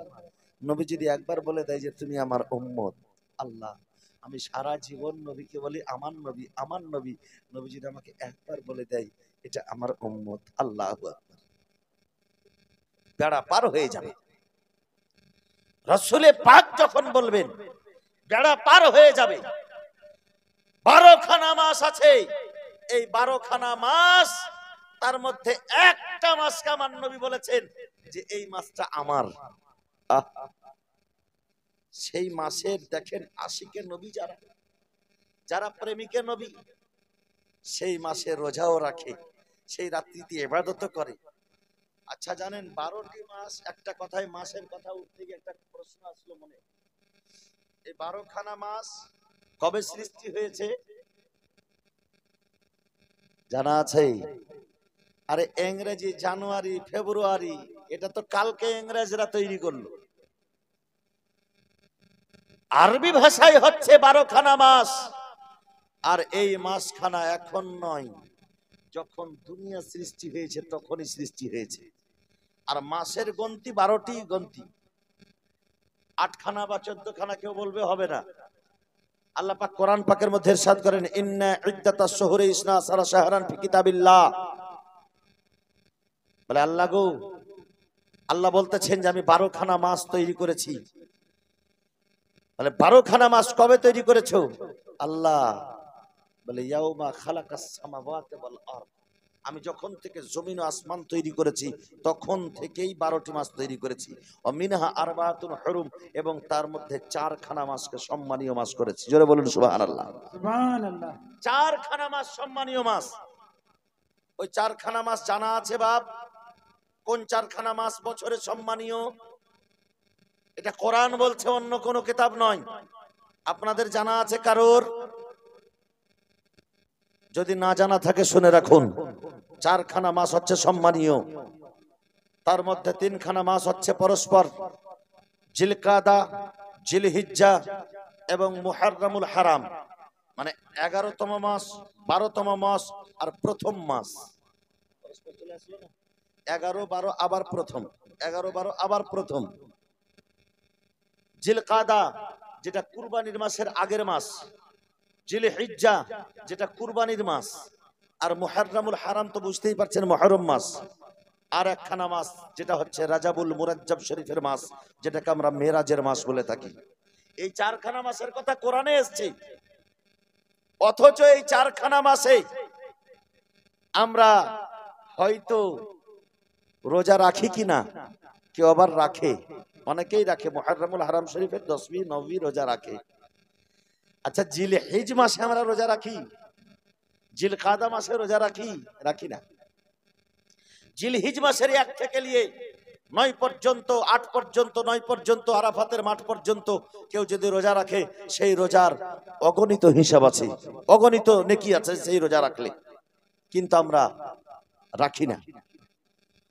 নবী যদি একবার বলে দেয় যে তুমি আমার উম্মত, আল্লাহ আমি সারা জীবন নবীকে বলি আমার নবী আমার নবী, নবী যদি আমাকে একবার বলে দেয় এটা আমার উম্মত, আল্লাহু আকবার, বেড়া পার হয়ে যাবে। রাসূলে পাক যখন বলবেন বেড়া পার হয়ে যাবে। 12খানা মাস আছে, এই 12খানা মাস, তার মধ্যে একটা মাসকে আমার নবী বলেছেন যে এই মাসটা আমার। সেই মাসের দেখেন আশিকে নবী যারা, যারা প্রেমিকে নবী, সেই মাসে রোজাও রাখে, সেই রাত্রিতে ইবাদত করে। আচ্ছা জানেন 12টি মাস, একটা কথায় মাসের কথা উঠতে গিয়ে একটা প্রশ্ন আসলো মনে, এই 12খানা মাস কবে সৃষ্টি হয়েছে জানা আছে? আরে ইংরেজি জানুয়ারি ফেব্রুয়ারি, এটা তো কালকে ইংরেজরা তৈরি করলো। আরবি ভাষায় হচ্ছে 12খানা মাস, আর এই মাসখানা এখন নয়, যখন দুনিয়া সৃষ্টি হয়েছে তখনই সৃষ্টি হয়েছে। আর মাসের গন্তি 12টি গন্তি, 8খানা বা 14খানা কেউ বলবে হবে না। আল্লাহ পাক কোরআন পাকের মধ্যে ইরশাদ করেন, ইন্না ইদ্দাতাশ শুহুরি ইসনা আশারা শাহরান ফি কিতাবিল্লাহ। বলে আল্লাহ গো, আল্লাহ বলতেছেন যে আমি 12খানা মাস তৈরি করেছি। বলে 12খানা মাস কবে তৈরি করেছো? আল্লাহ বলে ইয়াউমা খালাকাস সামাওয়াতি ওয়াল আরদ, আমি যখন থেকে জমিন ও আসমান তৈরি করেছি তখন থেকেই 12টি মাস তৈরি করেছি। ও মিনহা আরবাতুন হুরুম, এবং তার মধ্যে 4খানা মাসকে সম্মানীয় মাস করেছি। জোরে বলুন সুবহানাল্লাহ। সুবহানাল্লাহ। 4খানা মাস সম্মানীয় মাস। ওই 4খানা মাস জানা আছে বাপ? কোন 4খানা মাস বছরে সম্মানীয়? এটা কোরআন বলছে, অন্য কোনো কিতাব নয়। আপনাদের জানা আছে কারোর? যদি না জানা থাকে শুনে রাখুন। 4খানা মাস হচ্ছে সম্মানীয়, তার মধ্যে 3খানা মাস হচ্ছে পরস্পর, জিলকাদা, জিলহিজ্জা এবং মুহাররমুল হারাম। মানে 11তম মাস, 12তম মাস আর প্রথম মাস। 11, 12 আবার প্রথম, 11, 12 আবার প্রথম। জিলকাদা যেটা কুরবানির মাসের আগের মাস, জিলহিজ্জা যেটা কুরবানির মাস, আর মুহাররমুল হারাম তো বুঝতেই পারছেন মুহররম মাস। আর একখানা মাস যেটা হচ্ছে রাজাবুল মুরাজ্জাব শরীফের মাস, যেটাকে আমরা মেরাজের মাস বলে থাকি। এই 4খানা মাসের কথা কোরআনে এসেছে, অথচ এই 4খানা মাসে আমরা হয়তো রোজা রাখি কিনা, কেউ আবার রাখে, অনেকেই রাখে। মুহাররমুল হারাম শরীফের 10वीं 9वीं রোজা রাখে। আচ্ছা জিলহিজ মাসে আমরা রোজা রাখি? জিলকাদা মাসে রোজা রাখি? রাখি না। জিলহিজ মাসের 1 থেকে নিয়ে 9 পর্যন্ত, 8 পর্যন্ত, 9 পর্যন্ত, আরাফাতের মাঠ পর্যন্ত কেউ যদি রোজা রাখে, সেই রোজার অগণিত হিসাব আছে, অগণিত নেকি আছে সেই রোজা রাখলে। কিন্তু আমরা রাখি না।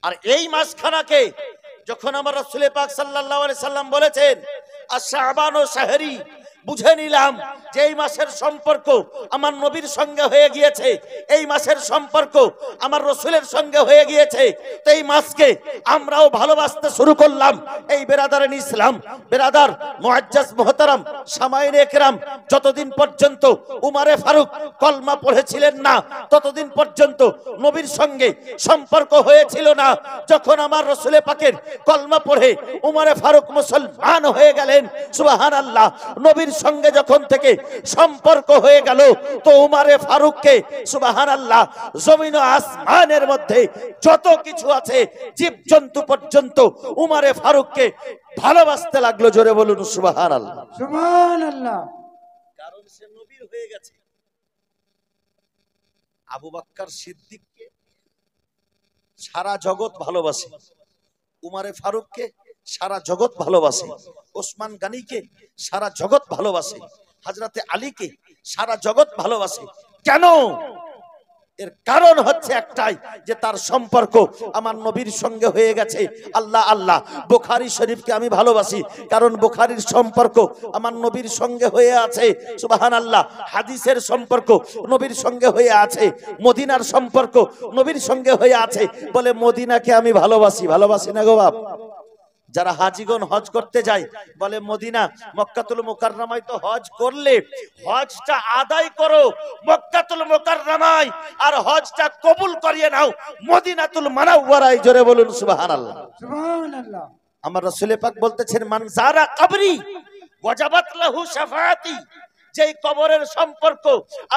আর এই মাসখানাকে যখন আমার রাসূল পাক সাল্লাল্লাহু আলাইহি সাল্লাম বলেছেন আশ-শাবান ও শাহরি, বুঝে নিলাম যে এই মাসের সম্পর্ক আমার নবীর সঙ্গে হয়ে গিয়েছে, এই মাসের সম্পর্ক আমার রসুলের সঙ্গে হয়ে গিয়েছে। তো এই মাসকে আমরাও ভালোবাসতে শুরু করলাম। এই বেরাদারান ইসলাম, বেরাদার মুআজ্জাজ মুহতারাম সামাইনে একরাম, যতদিন পর্যন্ত উমারে ফারুক কলমা পড়েছিলেন না ততদিন পর্যন্ত নবীর সঙ্গে সম্পর্ক হয়েছিল না। যখন আমার রসুলে পাকের কলমা পড়ে উমারে ফারুক মুসলমান হয়ে গেলেন, সুবহানাল্লাহ, নবীর সঙ্গে যখন থেকে সম্পর্ক হয়ে গেল, তো উমারে ফারুককে সুবহানাল্লাহ জমিন ও আসমানের মধ্যে যত কিছু আছে জীবজন্তু পর্যন্ত উমারে ফারুককে ভালোবাসতে লাগলো। জোরে বলুন সুবহানাল্লাহ। সুবহানাল্লাহ। কারণ সে নবীর হয়ে গেছে। আবু বকর সিদ্দিককে সারা জগৎ ভালোবাসে, উমারে ফারুককে সারা জগৎ ভালোবাসে, ওসমান গনিকে সারা জগৎ ভালোবাসে, হযরতে আলীকে সারা জগৎ ভালোবাসে। কেন? এর কারণ হচ্ছে একটাই, যে তার সম্পর্ক আমার নবীর সঙ্গে হয়ে গেছে। আল্লাহ আল্লাহ, বুখারী শরীফকে আমি ভালোবাসি কারণ বুখারীর সম্পর্ক আমার নবীর সঙ্গে হয়ে আছে। সুবহানাল্লাহ, হাদিসের সম্পর্ক নবীর সঙ্গে হয়ে আছে, মদিনার সম্পর্ক নবীর সঙ্গে হয়ে আছে বলে মদিনাকে আমি ভালোবাসি। ভালোবাসি না গো বাপ? যারা হাজিগণ হজ করতে যায় বলে মদিনা মক্কাতুল মুকাররমায় তো হজ করলে হজটা আদায় করো মক্কাতুল মুকাররমায়, আর হজটা কবুল করিয়ে নাও মদিনাতুল মুনাওয়ারায়। জোরে বলুন সুবহানাল্লাহ। সুবহানাল্লাহ। আমার রাসূল পাক বলতেছেন মান যারা কবরি ওয়াজাবাত লাহু শাফাআতি, যেই কবরের সম্পর্ক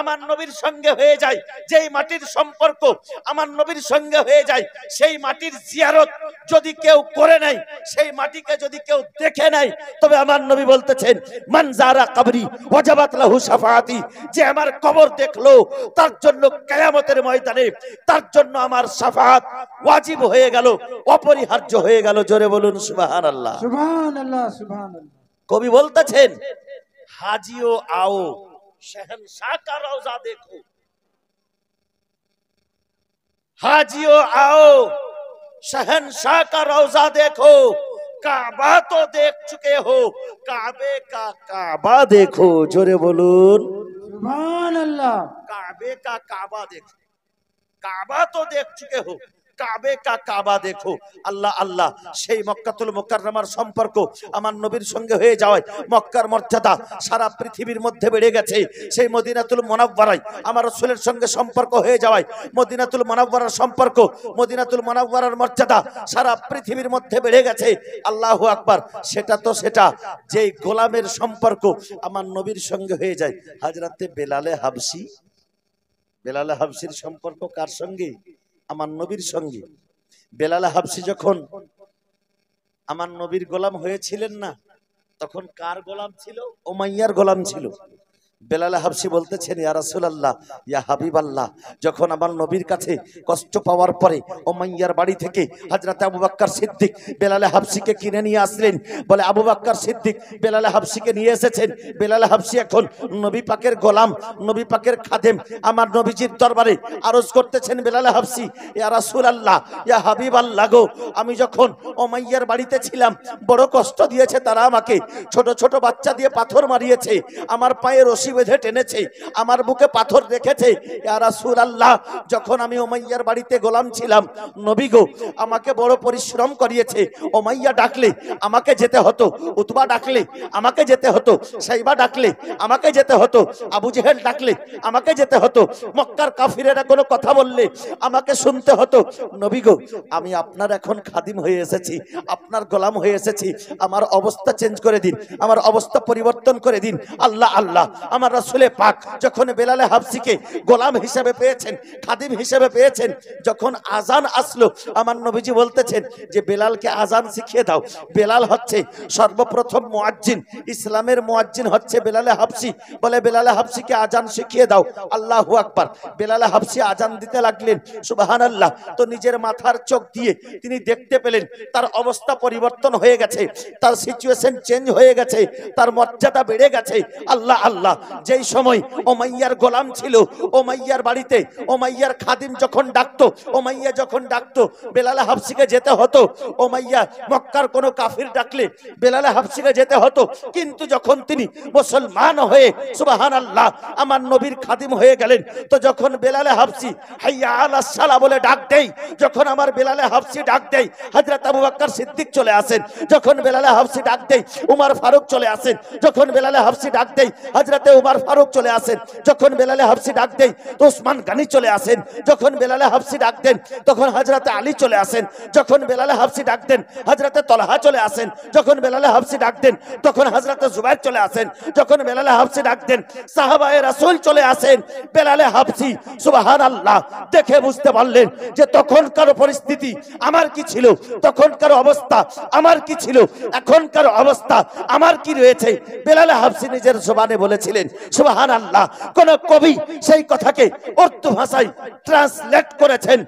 আমার নবীর সঙ্গে হয়ে যায়, যেই মাটির সম্পর্ক আমার নবীর সঙ্গে হয়ে যায়, সেই মাটির জিয়ারত যদি কেউ করে নেয়, সেই মাটিকে যদি কেউ দেখে নেয়, তবে আমার নবী বলতেছেন মান যারা কবরি ওয়াজাবাত লাহু শাফাআতি, যে আমার কবর দেখলো তার জন্য কিয়ামতের ময়দানে তার জন্য আমার শাফাআত ওয়াজিব হয়ে গেল, অপরিহার্য হয়ে গেল। জোরে বলুন সুবহানাল্লাহ। সুবহানাল্লাহ। সুবহানাল্লাহ। কবি বলতেছেন हाजियो आओ शहंशाह का रोजा देखो, हाजियो आओ शहंशाह का रोजा देखो, काबा तो देख चुके हो काबे का काबा देखो। जोरे बोलून सुभानअल्लाह। काबे का काबा देखो, काबा तो देख चुके हो কাবে কা কাবা দেখো। আল্লাহ আল্লাহ, সেই মক্কাতুল মুকাররমার সম্পর্ক আমার নবীর সঙ্গে হয়ে যাওয়ায় মক্কার মর্যাদা সারা পৃথিবীর মধ্যে বেড়ে গেছে। সেই মদিনাতুল মুনাওয়ারায় আমার রাসূলের সঙ্গে সম্পর্ক হয়ে যাওয়ায় মদিনাতুল মুনাওয়ারার সম্পর্ক, মদিনাতুল মুনাওয়ারার মর্যাদা সারা পৃথিবীর মধ্যে বেড়ে গেছে। আল্লাহু আকবার। সেটা তো সেটা, যেই গোলামের সম্পর্ক আমার নবীর সঙ্গে হয়ে যায়। হযরতে বেলালে হাবশি, বেলালে হাবশির সম্পর্ক কার সঙ্গে? আমার নবীর সঙ্গে। বেলাল হাবশি যখন আমার নবীর গোলাম হয়েছিলেন না, তখন কার গোলাম ছিল? উমাইয়ার গোলাম ছিল। বেলাল হাবশি বলতেছেন ইয়া রাসূলুল্লাহ, ইয়া হাবিবাল্লাহ, যখন আমার নবীর কাছে কষ্ট পাওয়ার পরে উমাইয়ার বাড়ি থেকে হযরত আবু বকর সিদ্দিক বেলাল হাবশিকে কিনে নিয়ে আসলেন। বলে আবু বকর সিদ্দিক বেলাল হাবশিকে নিয়ে এসেছেন। বেলাল হাবশি এখন নবী পাকের গোলাম, নবী পাকের খাদেম। আমার নবীজির দরবারে আরজ করতেছেন বেলাল হাবশি, ইয়া রাসূলুল্লাহ, ইয়া হাবিবাল্লাহ গো, আমি যখন উমাইয়ার বাড়িতে ছিলাম বড় কষ্ট দিয়েছে তারা আমাকে, ছোট ছোট বাচ্চা দিয়ে পাথর মারিয়েছে, আমার পায়ে রশি বেঁধে টেনেছে, আমার বুকে পাথর রেখেছে। ইয়া রাসূলুল্লাহ, যখন আমি উমাইয়ার বাড়িতে গোলাম ছিলাম, নবী গো আমাকে বড় পরিশ্রম করিয়েছে। উমাইয়া ডাকলে আমাকে যেতে হতো, উতবা ডাকলে আমাকে যেতে হতো, সাইবা ডাকলে আমাকে যেতে হতো, আবু জেহেল ডাকলে আমাকে যেতে হতো, মক্কার কাফিরেরা কোনো কথা বললে আমাকে শুনতে হতো। নবী গো, আমি আপনার এখন খাদিম হয়ে এসেছি, আপনার গোলাম হয়ে এসেছি, আমার অবস্থা চেঞ্জ করে দিন, আমার অবস্থা পরিবর্তন করে দিন। আল্লাহ আল্লাহ, আমার রাসূলে পাক যখন বেলাল হাবশিকে গোলাম হিসেবে পেয়েছেন, খাদিম হিসেবে পেয়েছেন, যখন আজান আসলো আমার নবীজি বলতেছেন যে বেলালকে আজান শিখিয়ে দাও। বেলাল হচ্ছে সর্বপ্রথম মুয়াজ্জিন, ইসলামের মুয়াজ্জিন হচ্ছে বেলাল হাবশি। বলে বেলাল হাবশিকে আজান শিখিয়ে দাও। আল্লাহু আকবার। বেলাল হাবশি আজান দিতে লাগলেন, সুবহানাল্লাহ। তো নিজের মাথার চোখ দিয়ে তিনি দেখতে পেলেন তার অবস্থা পরিবর্তন হয়ে গেছে, তার সিচুয়েশন চেঞ্জ হয়ে গেছে, তার মর্যাদা বেড়ে গেছে। আল্লাহ আল্লাহ, যেই সময় উমাইয়ার গোলাম ছিল, উমাইয়ার বাড়িতে উমাইয়ার খাদিম যখন ডাকতো, উমাইয়া যখন ডাকতো, বেলাল হাবশিকে যেতে হতো। উমাইয়া মক্কার কোনো কাফির ডাকলে বেলাল হাবশিকে যেতে হতো। কিন্তু যখন তিনি মুসলমান হয়ে সুবহানাল্লাহ আমার নবীর খাদিম হয়ে গেলেন, তো যখন বেলাল হাবশি হাইয়া আলাস সালাহ বলে ডাক দেই, যখন আমার বেলাল হাবশি ডাক দেই, হযরত আবু বকর সিদ্দিক চলে আসেন। যখন বেলাল হাবশি ডাক দেই, উমর ফারুক চলে আসেন। যখন বেলাল হাবশি ডাক দেই, হযরত উমর ফারুক চলে আসেন। যখন বেলাল হাবশি ডাক দেই, তো ওসমান গনি চলে আসেন। যখন বেলাল হাবশি ডাক দেন, তখন হযরত আলী চলে আসেন। যখন বেলাল হাবশি ডাক দেন, হযরত তলহা চলে আসেন। যখন বেলাল হাবশি ডাক দেন, তখন হযরত জুবাইর চলে আসেন। যখন বেলাল হাবশি ডাক দেন, সাহাবায়ে রাসূল চলে আসেন। বেলাল হাবশি সুবহানাল্লাহ দেখে বুঝতে পারলেন যে তখনকার পরিস্থিতি আমার কি ছিল, তখনকার অবস্থা আমার কি ছিল, এখনকার অবস্থা আমার কি রয়েছে। বেলাল হাবশি নিজের জবানে বলেছিলেন সুবহানাল্লাহ। কোন কবি সেই কথাকে উর্দু ভাষায় ট্রান্সলেট করেছেন,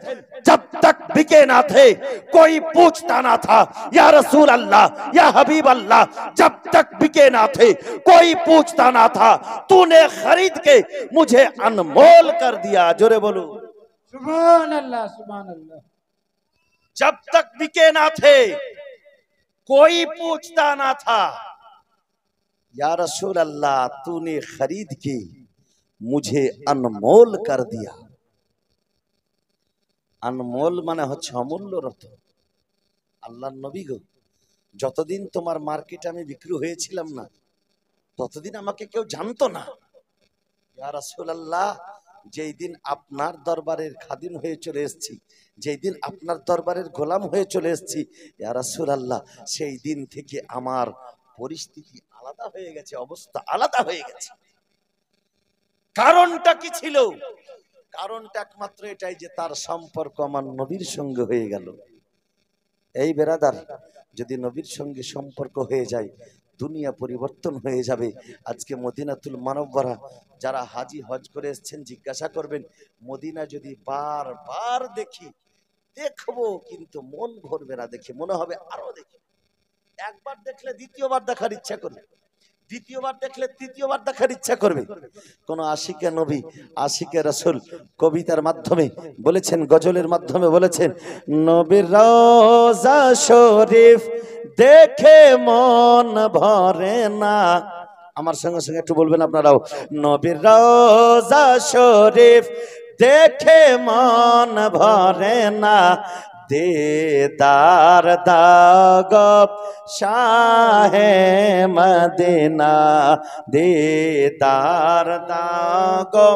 जब तक बिके ना थे कोई पूछता ना था या रसूल अल्लाह या हबीब अल्लाह, जब तक बिके ना थे कोई पूछता ना था, तूने खरीद के मुझे अनमोल कर दिया। जोरे बोलो सुभान अल्लाह, सुभान अल्लाह। जब तक बिके ना थे कोई पूछता ना था, या रसूल अल्लाह तूने खरीद के मुझे अनमोल कर दिया। अनमोल माने হচ্ছে অমূল্য রত্ন। আল্লাহর নবী গো, যতদিন তোমার মার্কেটে আমি বিক্রি হয়েছিলাম না, ততদিন আমাকে কেউ জানতো না। ইয়া রাসূলুল্লাহ, যেই দিন আপনার দরবারের খাদিম হয়ে চলে এসেছি, যেই দিন আপনার দরবারের গোলাম হয়ে চলে এসেছি, ইয়া রাসূলুল্লাহ, সেই দিন থেকে আমার পরিস্থিতি আলাদা হয়ে গেছে, অবস্থা আলাদা হয়ে গেছে। কারণটা কি ছিল? কারণটা একমাত্র এটাই যে তার সম্পর্ক আমার নবীর সঙ্গে হয়ে গেল। এই বেরাদার, যদি নবীর সঙ্গে সম্পর্ক হয়ে যায়, দুনিয়া পরিবর্তন হয়ে যাবে। আজকে মদিনাতুল মুনাওয়ারা যারা হাজি হজ করে এসেছেন জিজ্ঞাসা করবেন, মদিনা যদি বারবার দেখবো কিন্তু মন ভরবে না, দেখে মনে হবে আরো দেখি। একবার দেখলে দ্বিতীয়বার দেখার ইচ্ছা করবে, দ্বিতীয়বার দেখলে তৃতীয়বার দেখার ইচ্ছা করবে। কোন আশিকে নবী, আশিকে রাসূল কবিতার মাধ্যমে বলেছেন, গজলের মাধ্যমে বলেছেন, নবীর রওজা শরীফ দেখে মন ভরে না। আমার সঙ্গে সঙ্গে একটু বলবেন আপনারাও, নবীর রওজা শরীফ দেখে মন ভরে না, देदार दागो शाहे मदीना, देदार दागो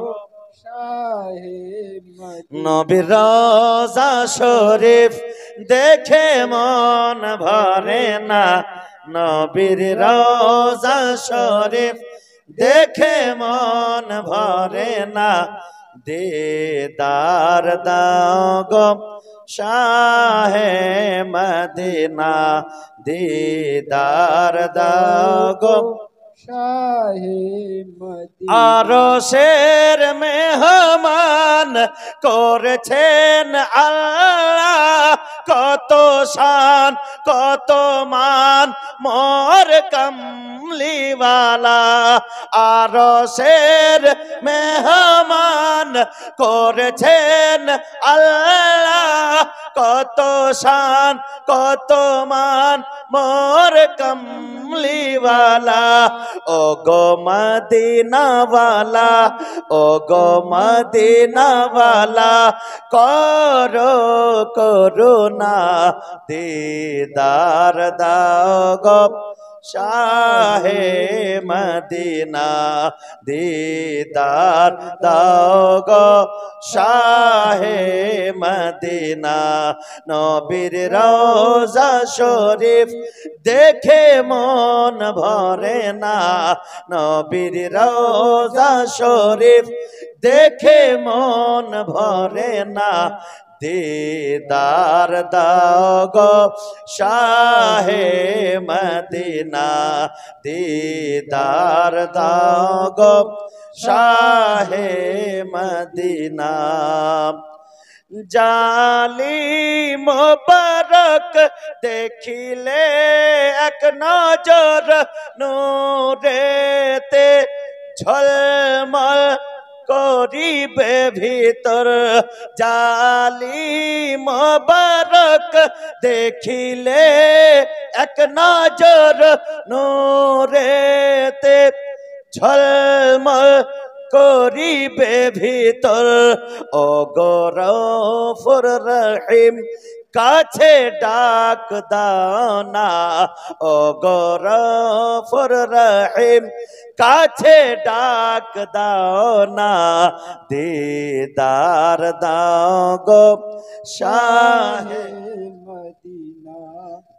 शाहे मदीना। नबीर रोजा शरीफ देखे मन भरे ना, नबीर रोजा शरीफ देखे मन भरे ना, देदार दागो शाहे मदीना, दीदार दागो शाहे मदीना। আরশের মেহমান করেছেন আল্লাহ, কত শান কত মান মোর কামলিওয়ালা। আরশের মেহমান করেছেন আল্লাহ, কত শান কত মান মোর কামলিওয়ালা। ও গো মদিনাওয়ালা, ও গো মদিনাওয়ালা, করো করুণা, দিদার দাও গো শাহে মদিনা, দিদার দাও গো শাহে মদিনা। নবীর রওজা শরীফ দেখে মন ভরে না, নবীর রওজা শরীফ দেখে মন ভরে না, दीदार दागो शाहे मदीना, दीदार दागो शाहे मदीना। जाली मुबारक देखिले एक नजर नूरेते ঝলমল করিবে ভিতর জালি মোবারক দেখিলে এক নজর নূরেতে ঝলমল করিবে ভিতর ও গফুর রহিম কাছে ডাক দাও না ও গফুর রহিম কাছে ডাক দাও না দিদার দাও গো শাহে মদিনা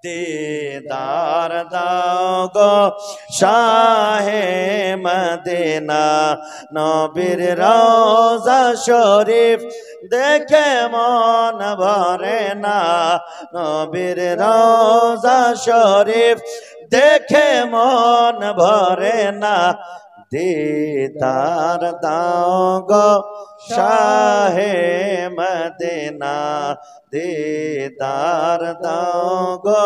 দিদার দাও গো শাহে মদিনা নবীর রওজা শরীফ দেখে মন ভরে না নবীর রওজা শরীফ দেখে মন ভরে না দিদার দাও গো শাহে মদিনা দিদার দাও গো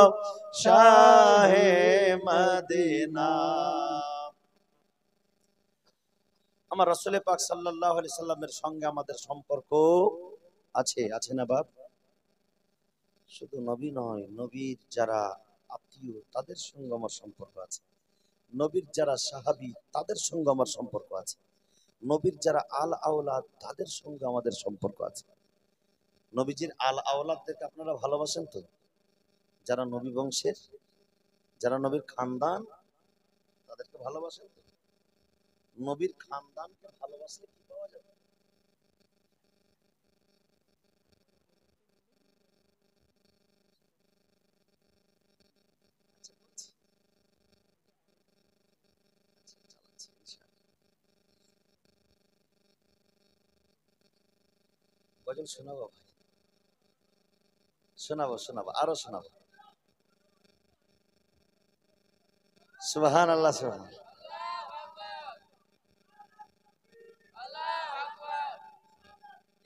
শাহে মদিনা। আমার রাসূল পাক সাল্লাল্লাহু আলাইহি সাল্লামের সঙ্গে আমাদের সম্পর্ক আছে, আছে না বাপ? শুধু নবী নয়, নবীর যারা আত্মীয় তাদের সঙ্গে আমার সম্পর্ক আছে, নবীর যারা সাহাবী তাদের সঙ্গে আমার সম্পর্ক আছে, নবীর যারা আল আওলাদ তাদের সঙ্গে আমাদের সম্পর্ক আছে। নবীজির আল আওলাদদেরকে আপনারা ভালোবাসেন তো? যারা নবী বংশের, যারা নবীর খানদান তাদেরকে ভালোবাসেন তো? নবীর খানদানকে ভালোবাসলে কি পাওয়া যাবে? গজল শোনাবো ভাই, শোনাবো শোনাবো আরো শোনাবো। সুবহানাল্লাহ সুবহানাল্লাহ।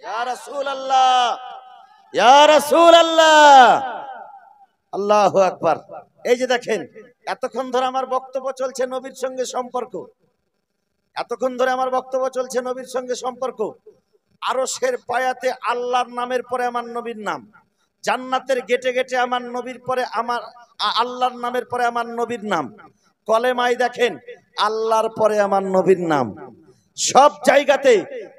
ইয়া রাসূলুল্লাহ ইয়া রাসূলুল্লাহ আল্লাহু আকবার। এই যে দেখেন এতক্ষণ ধরে আমার বক্তব্য চলছে নবীর সঙ্গে সম্পর্ক, এতক্ষণ ধরে আমার বক্তব্য চলছে নবীর সঙ্গে সম্পর্ক। আরশের পায়াতে আল্লাহর নামের পরে আমার নবীর নাম, জান্নাতের গেটে গেটে আমার নবীর পরে আমার আল্লাহর নামের পরে আমার নবীর নাম, কলেমায় দেখেন আল্লাহর পরে আমার নবীর নাম। সব জায়গাতে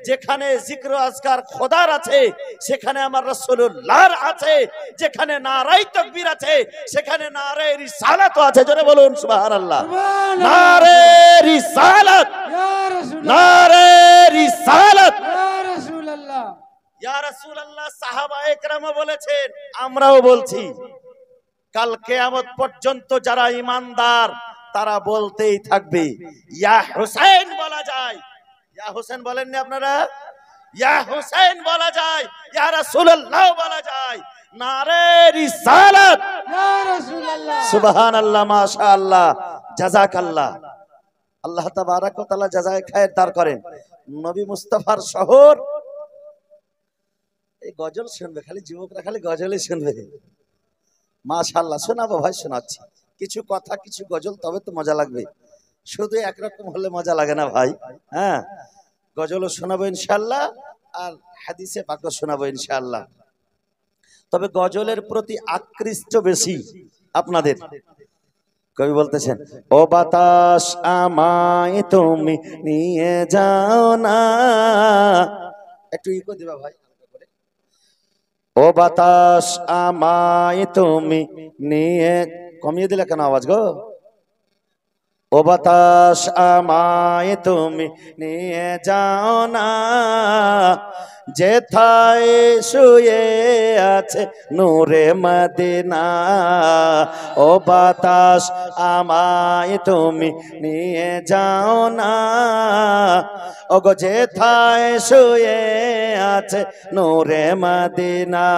যেখানে জিক্র আজকার খোদার আছে সেখানে আমার রাসূলুল্লাহর আছে, যেখানে নারায়ে তাকবীর আছে সেখানে নারায়ে রিসালাত আছে। জোরে বলুন সুবহানাল্লাহ। নারায়ে রিসালাত, নারায়ে রিসালাত। ইয়া রাসূলুল্লাহ সাহাবায়ে কেরাম বলেছেন, আমরাও বলছি, কাল কিয়ামত পর্যন্ত যারা ঈমানদার তারা বলতেই থাকবে ইয়া হুসাইন বলা যায়। ইয়া হুসাইন বলেননি আপনারা? ইয়া হুসাইন বলা যায়, ইয়া রাসূলুল্লাহ বলা যায়, নারায়ে রিসালাত, ইয়া রাসূলুল্লাহ। সুবহানাল্লাহ, মাশাআল্লাহ, জাযাকাল্লাহ। আল্লাহ তাবারাক ওয়া তাআলা জাযায়ে খায়ের দান করেন। নবী মুস্তাফার শহর। এই গজল শুনবে, খালি যুবকরা খালি গজলই শুনবে। মাশাআল্লাহ, শোনাবো ভাই, শোনাচ্ছি কিছু কথা কিছু গজল, তবে তো মজা লাগবে। শুধু একরকম হলে মজা লাগে না ভাই। হ্যাঁ, গজলও শোনাবো ইনশাআল্লাহ, আর হাদিসে পাকও শোনাবো ইনশাআল্লাহ। তবে গজলের প্রতি আকৃষ্ট বেশি আপনাদের। কবি বলতেছেন, ও বাতাস আমায় তুমি নিয়ে যাও না, একটু ইকো দিবা ভাই। ও বাতাস আমায় তুমি নিয়ে, কমিয়ে দিলে কেন আওয়াজ গো? ও বাতাস আমায় তুমি নিয়ে যাও না, যেথায় শুয়ে আছে নূরে মদিনা। ও বাতাস আমায় তুমি নিয়ে যাও না, ও গো যেথায় শুয়ে আছে নূরে মদিনা।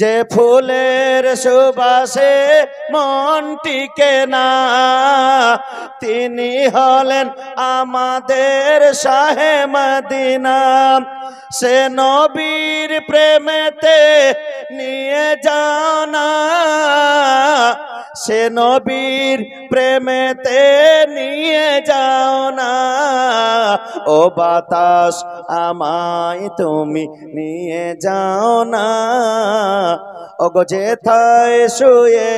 যে ফুলের সুবাসে মন টিকে না, তিনি হলেন আমাদের শাহে মদিনা। সে নবীর প্রেমেতে নিয়ে যাও না, সে নবীর প্রেমেতে নিয়ে যাও ও বাতাস আমায় তুমি নিয়ে যাও না ওগো যেথায় শুয়ে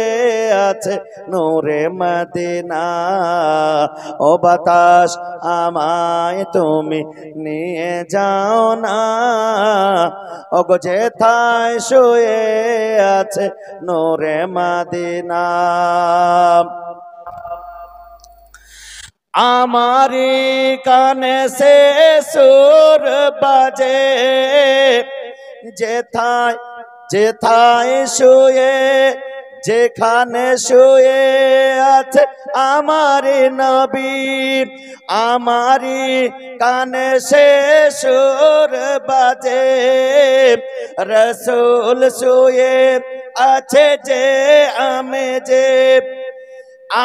আছে নূরে মদিনা ও বাতাস আমায় তুমি নিয়ে যাও না ওগো যেথায় শুয়ে আছে নূরে মদিনা আমারি কানে সে সুর বাজে যেথায় যেথায় শুয়ে যেখানে শুয়ে আছে আমারি নবী আমারি কানে সে সুর বাজে রসূল শুয়ে আছে যে আমি যে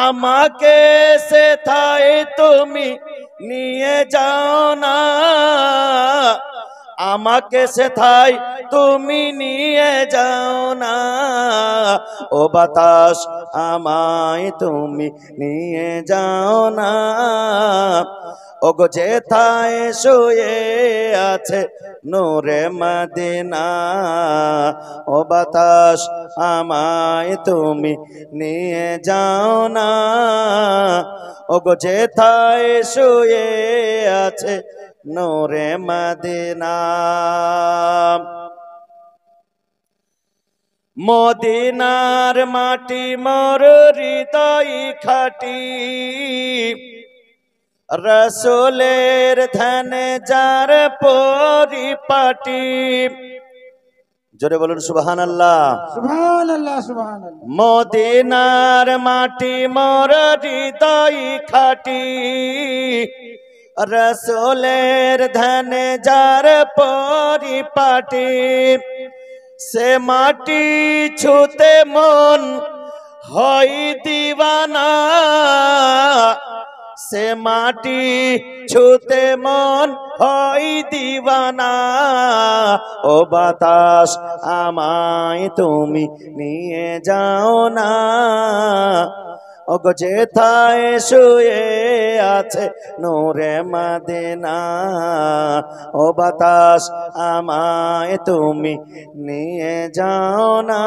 আমাকে সেথায় তুমি নিয়ে যাও না আমাকে সেথায় তুমি নিয়ে যাও না ও বাতাস আমায় তুমি নিয়ে যাও না ওগো যেথায় শুয়ে আছে নূরে মদিনা ও বাতাস আমায় তুমি নিয়ে যাও না ওগো যেথায় শুয়ে আছে নূরে মদিনা মদিনার মাটি মোর হৃদয় খাটি রসুলের ধ্যানে যার পরিপাটি জোরে বলুন সুবহানাল্লাহ সুবহানাল্লাহ সুবহানাল্লাহ মদিনার মাটি মোর হৃদয় খাটি রসুলের ধ্যানে যার পরিপাটি সে মাটি ছুতে মন হয় দিওয়ানা সে মাটি ছুতে মন হয় দিওয়ানা ও বাতাস আমায় তুমি নিয়ে যাও না ওগো যেথায় শুয়ে আছে নূরে মদিনা ও বাতাস আমায় তুমি নিয়ে যাও না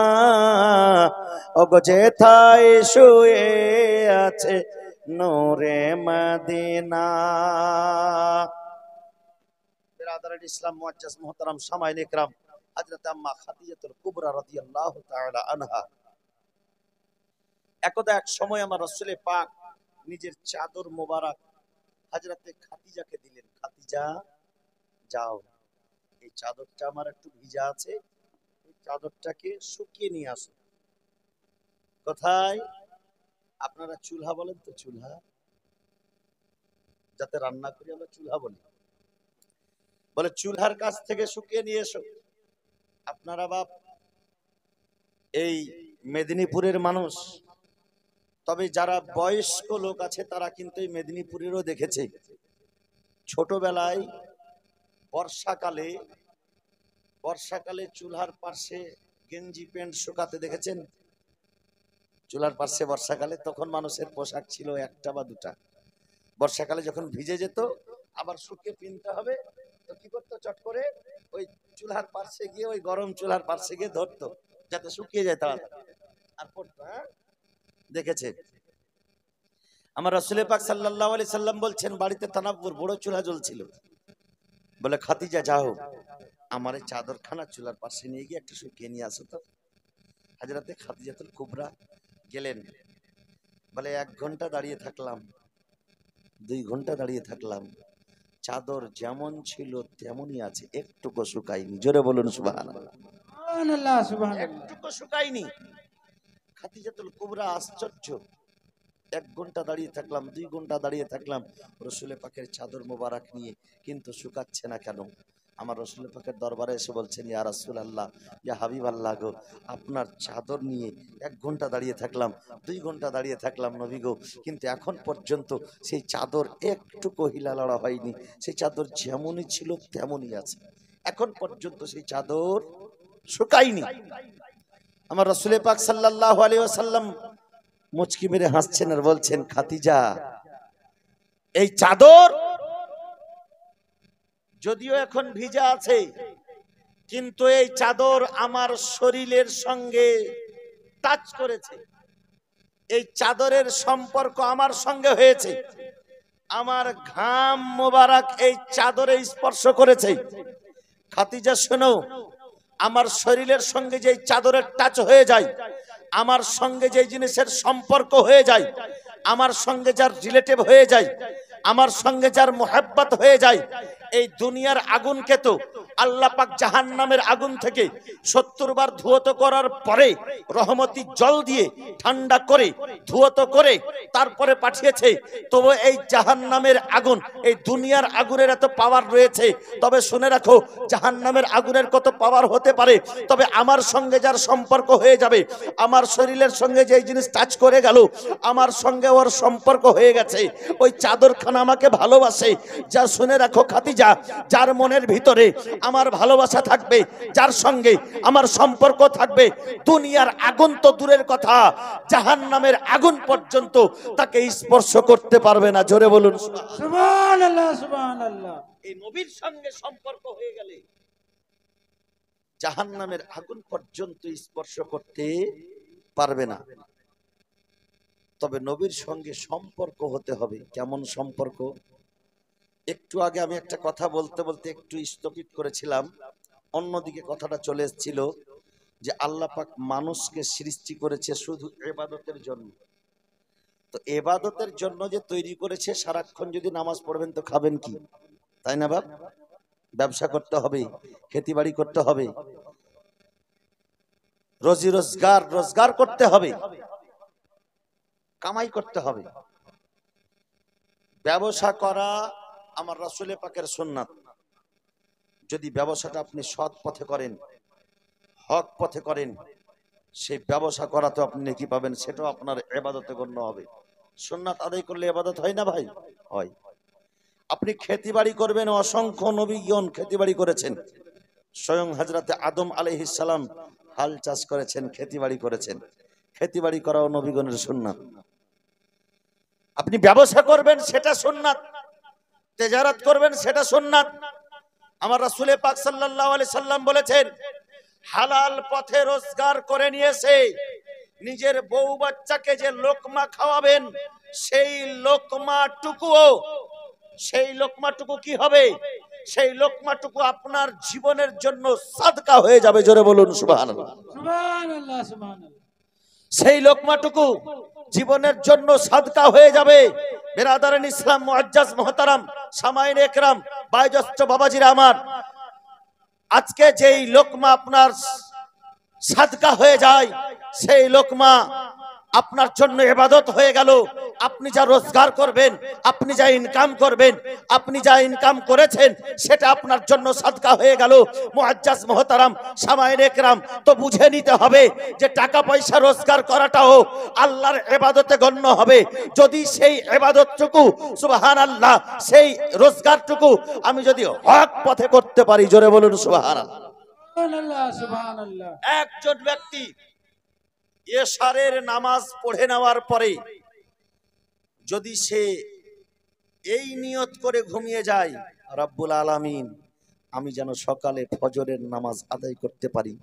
ওগো যেথায় শুয়ে আছে নূরে মদিনা বিরাদরান ইসলাম মুআজ্জাজ মুহতারাম সামাইন ইকরাম হযরত আম্মা খাদিজাতুল কুবরা রাদিয়াল্লাহু তাআলা আনহা একদা এক সময় আমার রাসূল পাক নিজের চাদর মোবারক হযরতে খাদিজাকে দিলেন খাদিজা যাও এই চাদরটা আমার একটু ভিজা আছে এই চাদরটাকে শুকিয়ে নিয়ে আসো কোথায় আপনারা চুলহা বলেন তো চুলহা যাতে রান্না করি আমরা চুলহা বলি বলে চুলহার কাছ থেকে শুকিয়ে নিয়ে এসো আপনারা বাপ এই মেদিনীপুরের মানুষ তবে যারা বয়স্ক লোক আছে তারা কিন্তু এই মেদিনীপুরেরও দেখেছে ছোটবেলায় বর্ষাকালে চুলহার পাশে গেঞ্জি প্যান্ট শুকাতে দেখেছেন চুলার পাশে বর্ষাকালে তখন মানুষের পোশাক ছিল একটা বা দুটা বর্ষাকালে যখন ভিজে যেত আবার শুকিয়ে পিনতে হবে তো কি করতো চট করে ওই চুলার পাশে গিয়ে ওই গরম চুলার পাশে গিয়ে ধরতো যাতে শুকিয়ে যায় তাড়াতাড়ি আর পড়তো দেখেছে আমার রাসূল পাক সাল্লাল্লাহু আলাইহি সাল্লাম বলছেন বাড়িতে তানাব্বুর বড় চুলা জ্বলছিল বলে খাদিজা যাও আমার এই চাদরখানা চুলার পাশে নিয়ে গিয়ে একটু শুকিয়ে নিয়ে আসো তো হযরতে খাদিজাতুল কুবরা গেলেন বলে 1 ঘন্টা দাঁড়িয়ে থাকলাম 2 ঘন্টা দাঁড়িয়ে থাকলাম চাদর যেমন ছিল তেমনই আছে একটুকু শুকায়নি জোরে বলুন সুবহানাল্লাহ সুবহানাল্লাহ সুবহানাল্লাহ একটুকু শুকায়নি খাদিজাতুল কুবরা আশ্চর্য 1 ঘন্টা দাঁড়িয়ে থাকলাম 2 ঘন্টা দাঁড়িয়ে থাকলাম রাসূল পাকের চাদর মোবারক নিয়ে কিন্তু শুকাচ্ছে না কেন আমার রাসূল পাকের দরবারে এসে বলছেন ইয়া রাসূলুল্লাহ ইয়া হাবিবাল্লাহ গো আপনার চাদর নিয়ে 1 ঘন্টা দাঁড়িয়ে থাকলাম 2 ঘন্টা দাঁড়িয়ে থাকলাম নবী গো কিন্তু এখন পর্যন্ত সেই চাদর একটুকু হিলালড়া হয়নি সেই চাদর যেমনই ছিল তেমনই আছে এখন পর্যন্ত সেই চাদর শুকায়নি আমার রাসূল পাক সাল্লাল্লাহু আলাইহি ওয়াসাল্লাম মুচকি মেরে হাসছেন আর বলছেন খাদিজা এই চাদর যদিও এখন ভিজা আছে, কিন্তু এই চাদর আমার শরীরের সঙ্গে টাচ করেছে, এই চাদরের সম্পর্ক আমার সঙ্গে হয়েছে, আমার ঘাম মোবারক এই চাদরে স্পর্শ করেছে। খাদিজা শোনো, আমার শরীরের সঙ্গে যে চাদরের টাচ হয়ে যায়, আমার সঙ্গে যে জিনিসের সম্পর্ক হয়ে যায়, আমার সঙ্গে যার রিলেটিভ হয়ে যায়, আমার সঙ্গে যার মোহাব্বত হয়ে যায়, এই দুনিয়ার আগুনকে তো আল্লাহ পাক জাহান্নামের আগুন থেকে 70 বার ধুয়ত করার পরে রহমতি জল দিয়ে ঠান্ডা করে ধুয়ত করে তারপরে পাঠিয়েছে। তবে এই জাহান্নামের আগুন, এই দুনিয়ার আগুনের এত পাওয়ার রয়েছে, তবে শুনে রাখো জাহান্নামের আগুনের কত পাওয়ার হতে পারে। তবে আমার সঙ্গে যার সম্পর্ক হয়ে যাবে, আমার শরীরের সঙ্গে যে জিনিস টাচ করে গেল, আমার সঙ্গে ওর সম্পর্ক হয়ে গেছে, ওই চাদরখানা আমাকে ভালোবাসে। যা শুনে রাখো খাদিজা, যার মনের ভিতরে আমার ভালোবাসা থাকবে, যার সঙ্গে আমার সম্পর্ক থাকবে, দুনিয়ার আগুন তো দূরের কথা, জাহান্নামের আগুন পর্যন্ত তাকে স্পর্শ করতে পারবে না। জোরে বলুন সুবহানাল্লাহ, সুবহানাল্লাহ। এই নবীর সঙ্গে সম্পর্ক হয়ে গেলে জাহান্নামের আগুন পর্যন্ত স্পর্শ করতে পারবে না। তবে নবীর সঙ্গে সম্পর্ক হতে হবে। কেমন সম্পর্ক? একটু আগে আমি একটা কথা বলতে বলতে একটু স্থগিত করেছিলাম, অন্যদিকে কথাটা চলে এসেছিল যে আল্লাহ পাক মানুষকে সৃষ্টি করেছে শুধু ইবাদতের জন্য। তো ইবাদতের জন্য যে তৈরি করেছে, সারাক্ষণ যদি নামাজ পড়বেন তো খাবেন কি? তাই না বাপ? ব্যবসা করতে হবে, খেতিবাড়ি করতে হবে, রোজি রোজগার করতে হবে, কামাই করতে হবে। ব্যবসা করা আমার রাসূল পাকের সুন্নাত। যদি ব্যবসাটা আপনি সৎ পথে করেন, হক পথে করেন, সেই ব্যবসা করা তো আপনি নেকি পাবেন, সেটাও আপনার ইবাদতে গণ্য হবে। সুন্নাত আদায় করলে ইবাদত হয় না ভাই? হয়। আপনি খেতিবাড়ি করবেন, অসংখ্য নবীগণ খেতিবাড়ি করেছেন। স্বয়ং হযরতে আদম আলাইহিস সালাম হাল চাষ করেছেন, খেতিবাড়ি করেছেন। খেতিবাড়ি করাও নবীগণের সুন্নাত। আপনি ব্যবসা করবেন, সেটা সুন্নাত। তেজারত করবেন, সেটা সুন্নাত। আমার রাসূল পাক সাল্লাল্লাহু আলাইহি সাল্লাম বলেছেন, হালাল পথে রোজগার করে নিয়েছে, নিজের বউ বাচ্চাকে যে লোকমা খাওয়াবেন, সেই লোকমাটুকু কি হবে? সেই লোকমাটুকু আপনার জীবনের জন্য সাদকা হয়ে যাবে। জোরে বলুন সুবহানাল্লাহ, সুবহানাল্লাহ, সুবহানাল্লাহ। সেই লোকমাটুকু জীবনের জন্য সাদকা হয়ে যাবে। বিরাদারান ইসলাম, মুআজ্জাজ মুহতারাম, সামাইন একরাম, বয়োজ্যেষ্ঠ বাবাজিরা আমার, আজকে যেই লোকমা আপনার সাদকা হয়ে যায়, সেই লোকমা আপনার জন্য ইবাদত হয়ে গেল। আপনি যা রোজগার করবেন, আপনি যা ইনকাম করবেন, আপনি যা ইনকাম করেছেন, সেটা আপনার জন্য সাদকা হয়ে গেল। মুআজ্জাজ মুহতারাম, সামাইন একরাম, তো বুঝে নিতে হবে যে টাকা পয়সা রোজগার করাটাও আল্লাহর ইবাদতে গণ্য হবে যদি সেই ইবাদতটুকু, সুবহানাল্লাহ, সেই রোজগারটুকু আমি যদি হক পথে করতে পারি। জোরে বলুন সুবহানাল্লাহ, সুবহানাল্লাহ, সুবহানাল্লাহ। একজন ব্যক্তি এশারের নামাজ পড়ে নেওয়ার পরে যদি সে এই নিয়ত করে ঘুমিয়ে যায়, রব্বুল আলামিন, আমি যেন সকালে ফজরের নামাজ আদায় করতে পারি,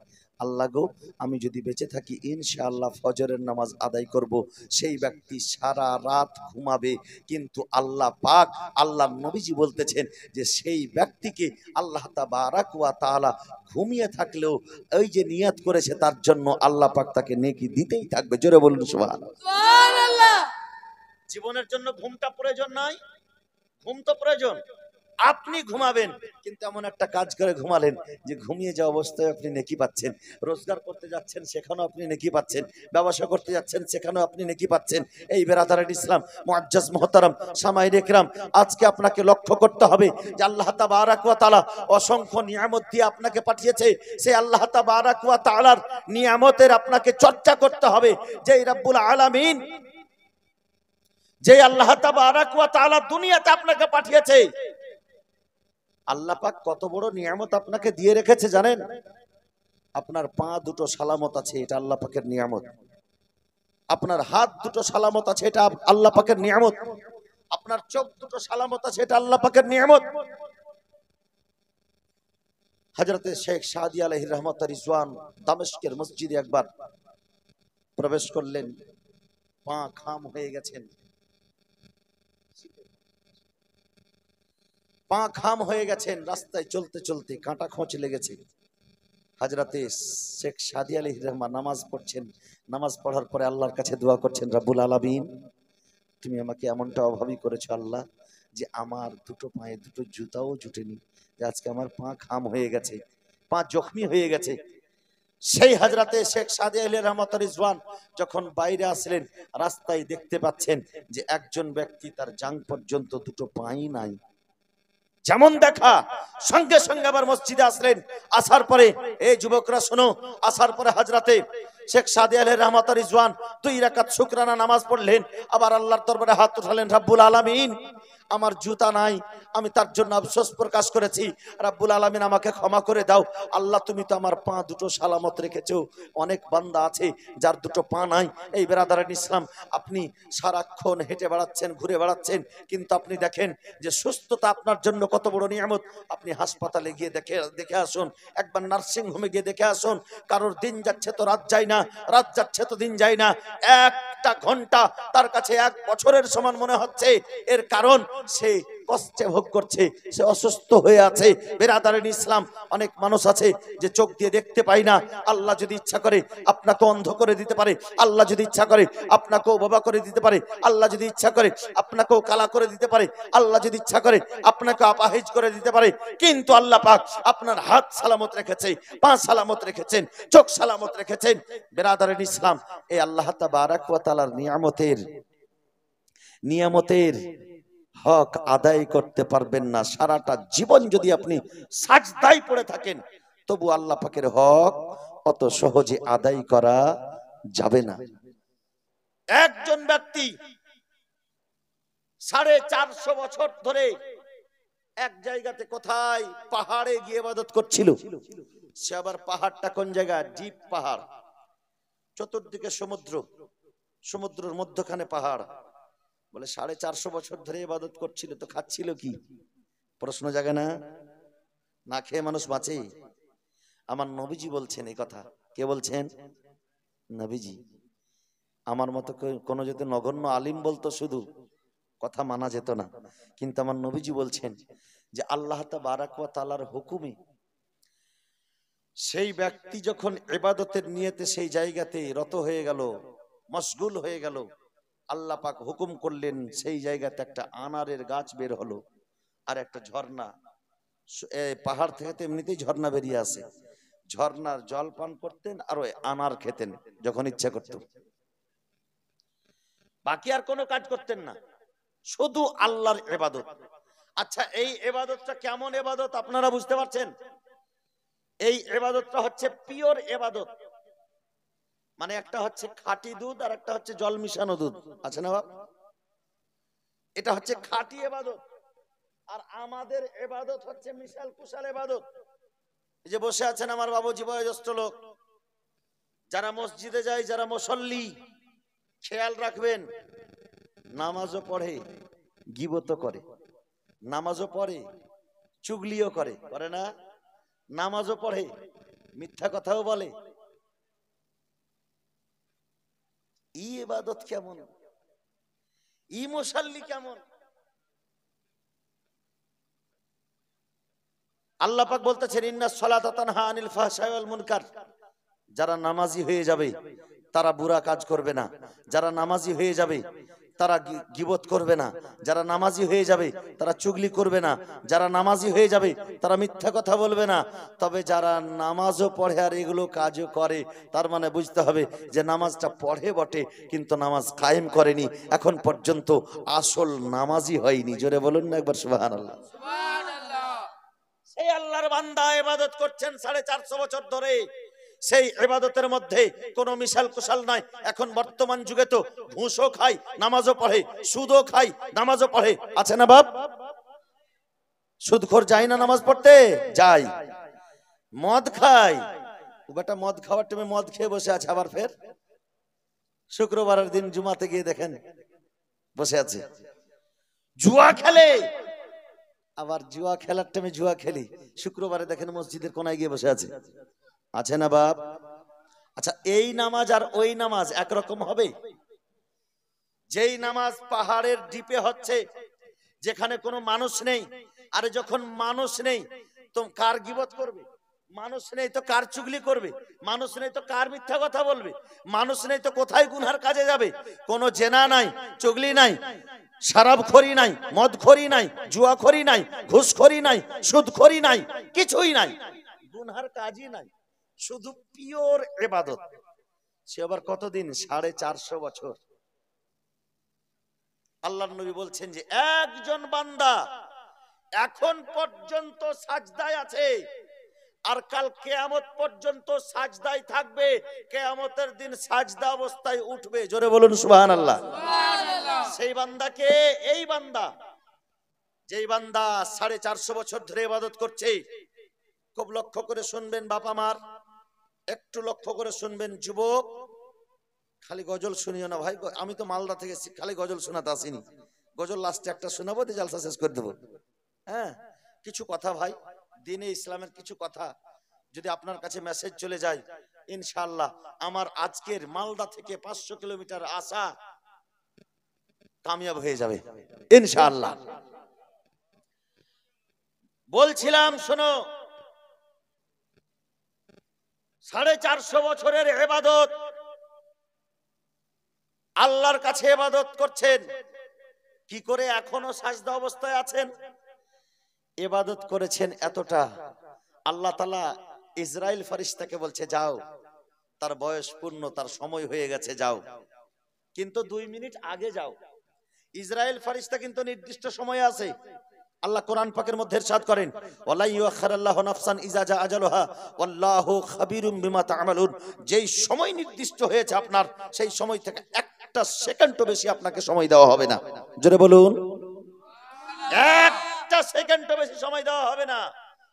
আল্লাহ গো, আমি যদি বেঁচে থাকি ইনশাআল্লাহ ফজরের নামাজ আদায় করব। সেই ব্যক্তি সারা রাত ঘুমাবে, কিন্তু আল্লাহ পাক, আল্লাহ নবীজি বলতেছেন যে সেই ব্যক্তিকে আল্লাহ তাবারাক ওয়া তাআলা ঘুমিয়ে থাকলেও ওই যে নিয়ত করেছে তার জন্য আল্লাহ পাক তাকে নেকি দিতেই থাকবে। জোরে বলুন সুবহানাল্লাহ, সুবহানাল্লাহ। জীবনের জন্য ঘুমটা প্রয়োজন নয়? ঘুম তো প্রয়োজন। আপনি ঘুমাবেন, কিন্তু এমন একটা কাজ করে ঘুমালেন যে ঘুমিয়ে যাওয়া অবস্থায় আপনি নেকি পাচ্ছেন। রোজগার করতে যাচ্ছেন, সেখানেও আপনি নেকি পাচ্ছেন। ব্যবসা করতে যাচ্ছেন, সেখানেও আপনি নেকি পাচ্ছেন। এই বিরাদারান ইসলাম, মুআজ্জাজ মুহতারাম, সামাইন একরাম, আজকে আপনাকে লক্ষ্য করতে হবে যে আল্লাহ তাবারাক ওয়া তাআলা অসংখ্য নিয়ামত দিয়ে আপনাকে পাঠিয়েছে। সেই আল্লাহ তাবারাক ওয়া তাআলার নিয়ামতের আপনাকে চর্চা করতে হবে। যেই রব্বুল আলামিন, যে আল্লাহ তাবারাক ওয়া তাআলা দুনিয়াতে আপনাকে পাঠিয়েছে, আল্লাহ পাক কত বড় নিয়ামত আপনাকে দিয়ে রেখেছে জানেন? আপনার পা দুটো সালামত আছে, এটা আল্লাহ পাকের নিয়ামত। আপনার হাত দুটো সালামত আছে, এটা আল্লাহ পাকের নিয়ামত। আপনার চোখ দুটো সালামত আছে, এটা আল্লাহ পাকের নিয়ামত। হযরতে শেখ সাদি আলাইহির রহমত রিজওয়ান দামেস্কের মসজিদে একবার প্রবেশ করলেন, পা খাম হয়ে গেছেন, পা খাম হয়ে গেছেন, রাস্তায় চলতে চলতে কাঁটা খোঁচ লেগেছে। হযরতে শেখ সাদি আলাইহির রহমান নামাজ পড়ছেন, নামাজ পড়ার পরে আল্লাহর কাছে দোয়া করছেন, রব্বুল আলামিন তুমি আমাকে এমনটা অভাবী করেছো আল্লাহ, যে আমার দুটো পায়ে দুটো জুতাও জুটেনি, যে আজকে আমার পা খাম হয়ে গেছে, পা জখমি হয়ে গেছে। সেই হযরতে শেখ সাদি আলাইহির রহমত রিজওয়ান যখন বাইরে আসলেন, রাস্তায় দেখতে পাচ্ছেন যে একজন ব্যক্তি তার জাং পর্যন্ত দুটো পাই নাই। যেমন দেখা, সঙ্গে সঙ্গে আবার মসজিদে আসলেন। আসার পরে, এই যুবকরা শোনো, আসার পরে হযরতে শেখ সাদি আলাইহির রহমত রিজওয়ান 2 রাকাত শুকরানা নামাজ পড়লেন, আবার আল্লাহর দরবারে হাত উঠালেন, রব্বুল আলামিন আমার জুতা নাই, আমি তার জন্য আফসোস প্রকাশ করেছি, রব্বুল আলামিন আমাকে ক্ষমা করে দাও। আল্লাহ তুমি তো আমার পা দুটো সালামত রেখেছো, অনেক বান্দা আছে যার দুটো পা নাই। এই বেরাদারান ইসলাম, আপনি সারাক্ষণ হেঁটে বেড়াচ্ছেন, ঘুরে বেড়াচ্ছেন, কিন্তু আপনি দেখেন যে সুস্থতা আপনার জন্য কত বড় নিয়ামত। আপনি হাসপাতালে গিয়ে দেখে আসুন, একবার নার্সিং হোমে গিয়ে দেখে আসুন। কারোর দিন যাচ্ছে তো রাত যায় না, রাত যাচ্ছে তো দিন যায় না, একটা ঘন্টা তার কাছে 1 বছরের সমান মনে হচ্ছে। এর কারণ সে কষ্টে ভোগ করছে, সে অসুস্থ হয়ে আছে। বেরাদারান ইসলাম, অনেক মানুষ আছে যে চোখ দিয়ে দেখতে পায় না, আল্লাহ যদি ইচ্ছা করে আপনাকে অন্ধ করে দিতে পারে, আল্লাহ যদি ইচ্ছা করে আপনাকেও বোবা করে দিতে পারে, আল্লাহ যদি ইচ্ছা করে আপনাকেও কালা করে দিতে পারে, আল্লাহ যদি ইচ্ছা করে আপনাকে আপাহিজ করে দিতে পারে। কিন্তু আল্লাহ পাক আপনার হাত সালামত রেখেছে, পা সালামত রেখেছেন, চোখ সালামত রেখেছেন। বেরাদারান ইসলাম, এই আল্লাহ তাবারাক ওয়া তাআলার নিয়ামতের হক আদায় করতে পারবেন না। সারাটা জীবন যদি আপনি সাজদায় পড়ে থাকেন, তবু আল্লাহ পাকের হক অত সহজে আদায় করা যাবে না। একজন ব্যক্তি 450 বছর ধরে এক জায়গাতে, কোথায়, পাহাড়ে গিয়ে ইবাদত করছিল। সে আবার পাহাড়টা কোন জায়গা? ডিপ পাহাড়, চতুর্দিকে সমুদ্র, সমুদ্রের মধ্যখানে পাহাড়। বলে 450 বছর ধরে ইবাদত করছিল, তো খাচ্ছিল কি? প্রশ্ন জাগে না? না খেয়ে মানুষ বাঁচে? আমার নবীজি বলছেন এই কথা। কে বলছেন? নবীজি। আমার মতো কোন যদি নগণ্য আলিম বলতো শুধু, কথা মানা যেত না। কিন্তু আমার নবীজি বলছেন যে আল্লাহ তাবারাক ওয়া তাআলার হুকুমে সেই ব্যক্তি যখন ইবাদতের নিয়তে সেই জায়গাতে রত হয়ে গেল, মশগুল হয়ে গেল, আল্লাহ পাক হুকুম করলেন সেই জায়গাতে একটা আনারের গাছ বের হলো, আর একটা ঝর্ণা। পাহাড় থেকে তো এমনিতেই ঝর্ণা বেরিয়ে আসে, ঝর্ণার জল পান করতেন আর ওই আনার খেতেন যখন ইচ্ছা করত। বাকি আর কোনো কাজ করতেন না, শুধু আল্লাহর ইবাদত। আচ্ছা, এই ইবাদতটা কেমন ইবাদত আপনারা বুঝতে পারছেন? এই ইবাদতটা হচ্ছে পিওর ইবাদত। মানে একটা হচ্ছে খাঁটি দুধ আর একটা হচ্ছে জল মিশানো দুধ, আছে না বাপ? এটা হচ্ছে খাঁটি ইবাদত। আর আমাদের ইবাদত হচ্ছে মিশাল কুশাল ইবাদত। এই যে বসে আছেন আমার বাবুজি, বয়োজ্যেষ্ঠ লোক, যারা মসজিদে যায়, যারা মুসল্লি, খেয়াল রাখবেন, নামাজও পড়ে, গীবতও করে, নামাজও পড়ে, চুগলিও করে, করে না? নামাজও পড়ে, মিথ্যা কথাও বলে। ই ইবাদত কেমন? ই মুসাল্লি কেমন? আল্লাহ পাক বলতেছেন, ইন্নাস সালাতা তানহা আনিল ফাহশাই ওয়াল মুনকার। যারা নামাজি হয়ে যাবে তারা বুরা কাজ করবে না, যারা নামাজি হয়ে যাবে তারা গীবত করবে না, যারা নামাজি হয়ে যাবে তারা চুগলি করবে না, যারা নামাজি হয়ে যাবে তারা মিথ্যা কথা বলবে না। তবে যারা নামাজও পড়ে আর এগুলো কাজও করে, তার মানে বুঝতে হবে যে নামাজটা পড়ে বটে কিন্তু নামাজ কায়েম করেনি, এখন পর্যন্ত আসল নামাজি হয়নি। জোরে বলুন না একবার সুবহানাল্লাহ। সেই আল্লাহর বান্দা ইবাদত করছেন 450 বছর ধরে, সেই ইবাদতের মধ্যে কোনো মিশাল কুশাল নাই। এখন বর্তমান যুগে তো ঘুষও খায়, নামাজও পড়ে, সুদও খায়, নামাজও পড়ে, আছে না বাপ? সুদখোর যায় না নামাজ পড়তে? যায়। মদ খায়, ও বেটা মদ খাওয়ার টাইমে মদ খেয়ে বসে আছে, আবার ফের শুক্রবারের দিন জুমাতে গিয়ে দেখেন বসে আছে। জুয়া খেলে, আবার জুয়া খেলার টাইমে জুয়া খেলি, শুক্রবারে দেখেন মসজিদের কোনায় গিয়ে বসে আছে, আছে না বাপ? আচ্ছা, এই নামাজ আর ওই নামাজ একরকম হবে? যেই নামাজ পাহাড়ের ডিপে হচ্ছে, যেখানে কোনো মানুষ নেই, আর যখন মানুষ নেই তো কার গীবত করবে? মানুষ নেই তো কার চুগলি করবে? মানুষ নেই তো কার মিথ্যা কথা বলবে? মানুষ নেই তো কোথায় গুনহার কাজে যাবে? কোনো জেনা নাই, চুগলি নাই, শরাবখোরি নাই, মদখোরি নাই, জুয়াখোরি নাই, ঘুষখোরি নাই, সুদখোরি নাই, কিছুই নাই, গুনহার কাজই নাই, শুধু পিওর ইবাদত। সে আবার কতদিন? 450 বছর। আল্লাহর নবী বলছেন যে একজন বান্দা এখন পর্যন্ত সাজদায় আছে, আর কাল কিয়ামত পর্যন্ত সাজদায় থাকবে, কিয়ামতের দিন সাজদা অবস্থায় উঠবে। জোরে বলুন সুবহানাল্লাহ। সেই বান্দাকে, এই বান্দা, যেই বান্দা 450 বছর ধরে ইবাদত করছে, খুব লক্ষ্য করে শুনবেন বাবা মার, একটু লক্ষ্য করে শুনবেন যুবক, খালি গজল শুনিও না ভাই, আমি তো মালদা থেকে খালি গজল শোনাতে আসিনি, গজল লাস্টে একটা শোনাবো, দিয়ে জালসা শেষ করে দেবো। হ্যাঁ, কিছু কথা ভাই, দ্বীনে ইসলামের কিছু কথা যদি আপনার কাছে মেসেজ চলে যায়, ইনশাআল্লাহ আমার আজকের মালদা থেকে 500 কিলোমিটার আসা কামিয়াব হয়ে যাবে ইনশাআল্লাহ। বলছিলাম শোনো, 450 বছরের ইবাদত, আল্লাহর কাছে ইবাদত করছেন, কি করে এখনো সাজদা অবস্থায় আছেন? ইবাদত করেছেন এতটা, আল্লাহ তাআলা ইসরাইল ফেরেশতাকে বলছে যাও, তার বয়স পূর্ণ, তার সময় হয়ে গেছে, যাও, কিন্তু 2 মিনিট আগে যাও। ইসরাইল ফেরেশতা কিন্তু নির্দিষ্ট সময়ে আছে। আল্লাহ কোরআন পাকের মধ্যে ইরশাদ করেন, ওয়ালা ইউআখিরুল্লাহু নাফসান ইযা জা আজালুহা ওয়াল্লাহু খাবীরুম বিমা তা'মালুন। যেই সময় নির্দিষ্ট হয়েছে আপনার, সেই সময় থেকে একটা সেকেন্ডও বেশি আপনাকে সময় দেওয়া হবে না। জোরে বলুন, একটা সেকেন্ডও বেশি সময় দেওয়া হবে না।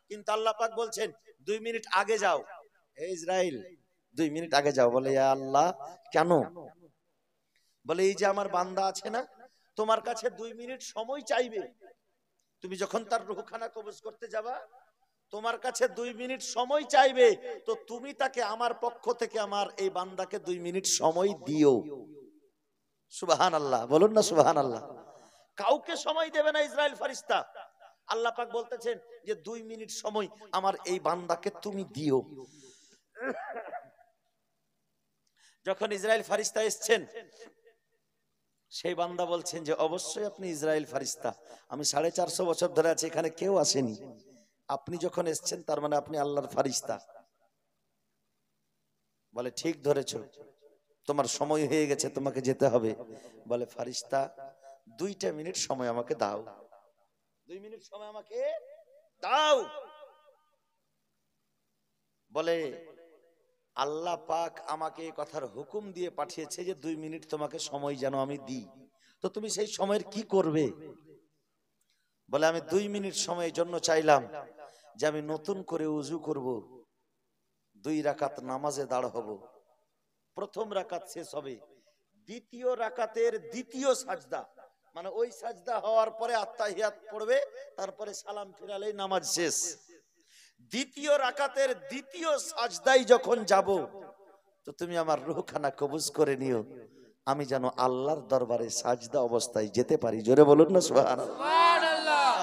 কিন্তু আল্লাহ পাক বলছেন 2 মিনিট আগে যাও। হে ইসরাইল, 2 মিনিট আগে যাও। বলে ইয়া আল্লাহ কেন? বলে এই যে আমার বান্দা আছে না, তোমার কাছে 2 মিনিট সময় চাইবে, তুমি যখন তার রূহখানা কবজ করতে যাবা, তোমার কাছে 2 মিনিট সময় চাইবে, তো তুমি তাকে আমার পক্ষ থেকে, আমার এই বান্দাকে 2 মিনিট সময় দিও। সুবহানাল্লাহ, বলুন না সুবহানাল্লাহ। কাউকে সময় দেবে না ইসরাইল ফেরেশতা। আল্লাহ পাক বলতেছেন যে 2 মিনিট সময় আমার এই বান্দাকে তুমি দিও। যখন ইসরাইল ফেরেশতা এসেছেন, সেই বান্দা বলছেন যে অবশ্যই আপনি ইসরাইল ফেরেশতা, আমি 450 বছর ধরে আছি, এখানে কেউ আসেনি, আপনি যখন এসেছেন তার মানে আপনি আল্লাহর ফেরেশতা। বলে ঠিক ধরেছো, তোমার সময় হয়ে গেছে, তোমাকে যেতে হবে। বলে ফেরেশতা 2টা মিনিট সময় আমাকে দাও, 2 মিনিট সময় আমাকে দাও। বলে আল্লাহ পাক আমাকে এই কথার হুকুম দিয়ে পাঠিয়েছে যে 2 মিনিট তোমাকে সময় যেন আমি দিই, তো তুমি সেই সময়ের কি করবে? বলে আমি 2 মিনিট সময়ের জন্য চাইলাম যে আমি নতুন করে ওযু করব, 2 রাকাত নামাজে দাঁড় হব, প্রথম রাকাত শেষ হবে, দ্বিতীয় রাকাতের দ্বিতীয় সাজদা, মানে ওই সাজদা হওয়ার পরে আত্তাহিয়াত পড়বে, তারপরে সালাম ফিরালেই নামাজ শেষ। দ্বিতীয় রাকাতের দ্বিতীয় সাজদায় যখন যাব, তো তুমি আমার রূহখানা কবজ করে নিও, আমি যেন আল্লাহর দরবারে সাজদা অবস্থায় যেতে পারি। জোরে বলুন না সুবহানাল্লাহ।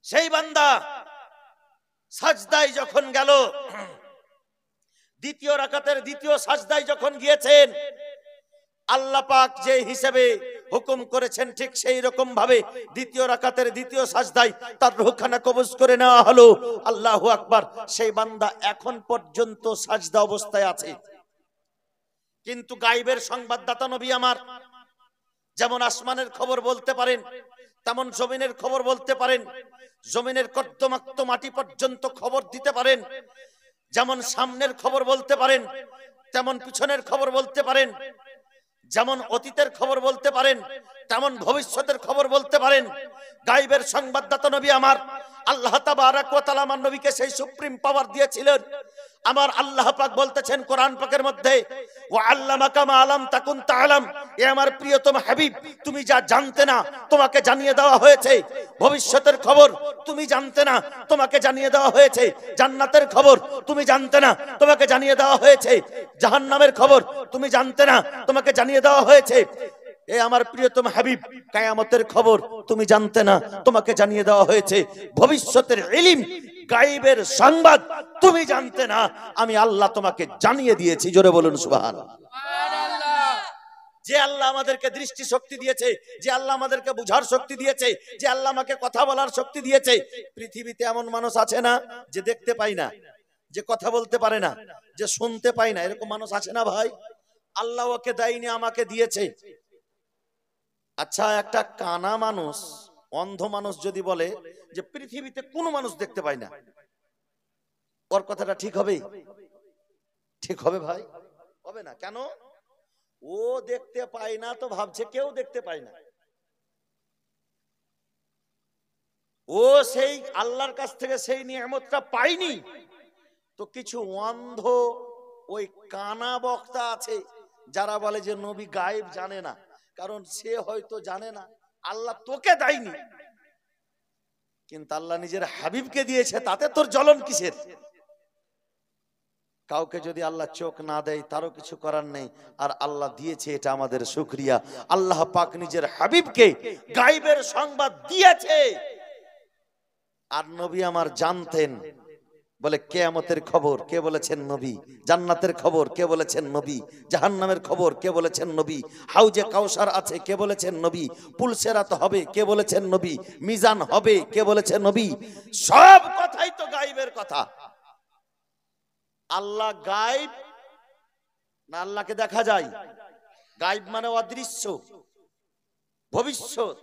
সেই বান্দা সাজদায় যখন গেল, দ্বিতীয় রাকাতের দ্বিতীয় সাজদায় যখন গিয়েছেন, আল্লাহ পাক যে হিসেবে হুকুম করেছেন ঠিক সেই রকম ভাবে দ্বিতীয় রাকাতের দ্বিতীয় সাজদায় তার রূহখানা কবজ করে নেওয়া হলো। আল্লাহু আকবার। সেই বান্দা এখন পর্যন্ত সাজদা অবস্থায় আছে। কিন্তু গায়বের সংবাদদাতা নবী আমার যেমন আসমানের খবর বলতে পারেন, তেমন জমিনের খবর বলতে পারেন, জমিনের কর্দমাক্ত মাটি পর্যন্ত খবর দিতে পারেন, যেমন সামনের খবর বলতে পারেন, তেমন পিছনের খবর বলতে পারেন, যেমন অতীতের খবর বলতে পারেন, তেমন ভবিষ্যতের খবর বলতে পারেন। গায়বের সংবাদদাতা নবী আমার আল্লাহ তাবারক ওয়া তাআলা আমার নবীকে সেই সুপ্রিম পাওয়ার দিয়েছিলেন। আমার আল্লাহ পাক বলতেছেন কোরআন পাকের মধ্যে, ওয়া আল্লামাকা মা লাম তাকুন তাআলাম, এ আমার প্রিয়তম হাবিব, তুমি যা জানতে না তোমাকে জানিয়ে দেওয়া হয়েছে। ভবিষ্যতের খবর তুমি জানতে না, তোমাকে জানিয়ে দেওয়া হয়েছে। জান্নাতের খবর তুমি জানতে না, তোমাকে জানিয়ে দেওয়া হয়েছে। জাহান্নামের খবর তুমি জানতে না, তোমাকে জানিয়ে দেওয়া হয়েছে। এ আমার প্রিয়তম হাবিব, কিয়ামতের খবর তুমি জানতে না, তোমাকে জানিয়ে দেওয়া হয়েছে। ভবিষ্যতের ইলম, গায়বের সংবাদ তুমি জানতে না, আমি আল্লাহ তোমাকে জানিয়ে দিয়েছি। জোরে বলুন সুবহানাল্লাহ। যে আল্লাহ আমাদেরকে দৃষ্টি শক্তি দিয়েছে, যে আল্লাহ আমাদেরকে বুঝার শক্তি দিয়েছে, যে আল্লাহ আমাকে কথা বলার শক্তি দিয়েছে, পৃথিবীতে এমন মানুষ আছে না যে দেখতে পায় না, যে কথা বলতে পারে না, যে শুনতে পায় না, এরকম মানুষ আছে না ভাই? আল্লাহ ওকে দেয়নি, আমাকে দিয়েছে। আচ্ছা, একটা কানা মানুষ, অন্ধ মানুষ যদি বলে যে পৃথিবীতে কোনো মানুষ দেখতে পায় না, ওর কথাটা ঠিক হবে? ঠিক হবে ভাই? হবে না। কেন? ও দেখতে পায় না তো ভাবছে কেউ দেখতে পায় না। ও সেই আল্লাহর কাছ থেকে সেই নিয়ামতটা পায়নি। তো কিছু অন্ধ ওই কানা বক্তা আছে যারা বলে যে নবী গায়েব জানে না, কারণ সে হয়তো জানে না, আল্লাহ তোকে দেয়নি, কিন্তু আল্লাহ নিজের হাবিবকে দিয়েছে, তাতে তোর জ্বলন কিসের? কাউকে যদি আল্লাহ চোখ না দেয় তারও কিছু করার নেই, আর আল্লাহ দিয়েছে, এটা আমাদের শুকরিয়া। আল্লাহ পাক নিজের হাবিবকে গায়বের সংবাদ দিয়েছে। আর নবী আমার জানতেন। বলে কিয়ামতের খবর কে বলেছেন? নবী। জান্নাতের খবর কে বলেছেন? নবী। জাহান্নামের খবর কে বলেছেন? নবী। হাউজে কাউসার আছে কে বলেছেন? নবী। পুলসেরাত হবে কে বলেছেন? নবী। মিজান হবে কে বলেছেন? নবী। সব কথাই তো গায়বের কথা। আল্লাহ গায়ব না আল্লাহকে দেখা যায়? গায়ব মানে অদৃশ্য, ভবিষ্যৎ,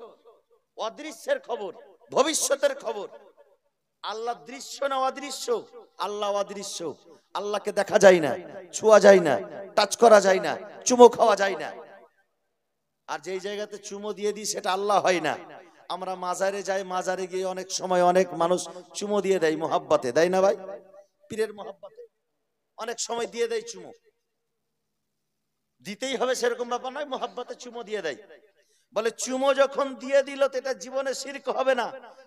অদৃশ্যের খবর, ভবিষ্যতের খবর। আল্লাহ দৃশ্য না অদৃশ্য? আল্লাহ অদৃশ্য, আল্লাহকে দেখা যায় না, ছোঁয়া যায় না, টাচ করা যায় না, চুমো খাওয়া যায় না। আর যেই জায়গাতে চুমো দিয়ে দিই সেটা আল্লাহ হয় না। আমরা মাজারে যাই, মাজারে গিয়ে অনেক সময় অনেক মানুষ চুমো দিয়ে দেয় মোহাব্বতে, দেয় না ভাই? পীরের মোহাব্বতে অনেক সময় দিয়ে দেয় চুমো। দিতেই হবে সেরকম ব্যাপার নয়, মোহাব্বতে চুমো দিয়ে দেয়। বলে চুমো যখন দিয়ে দিল তো এটা জীবনে শিরক হবে না,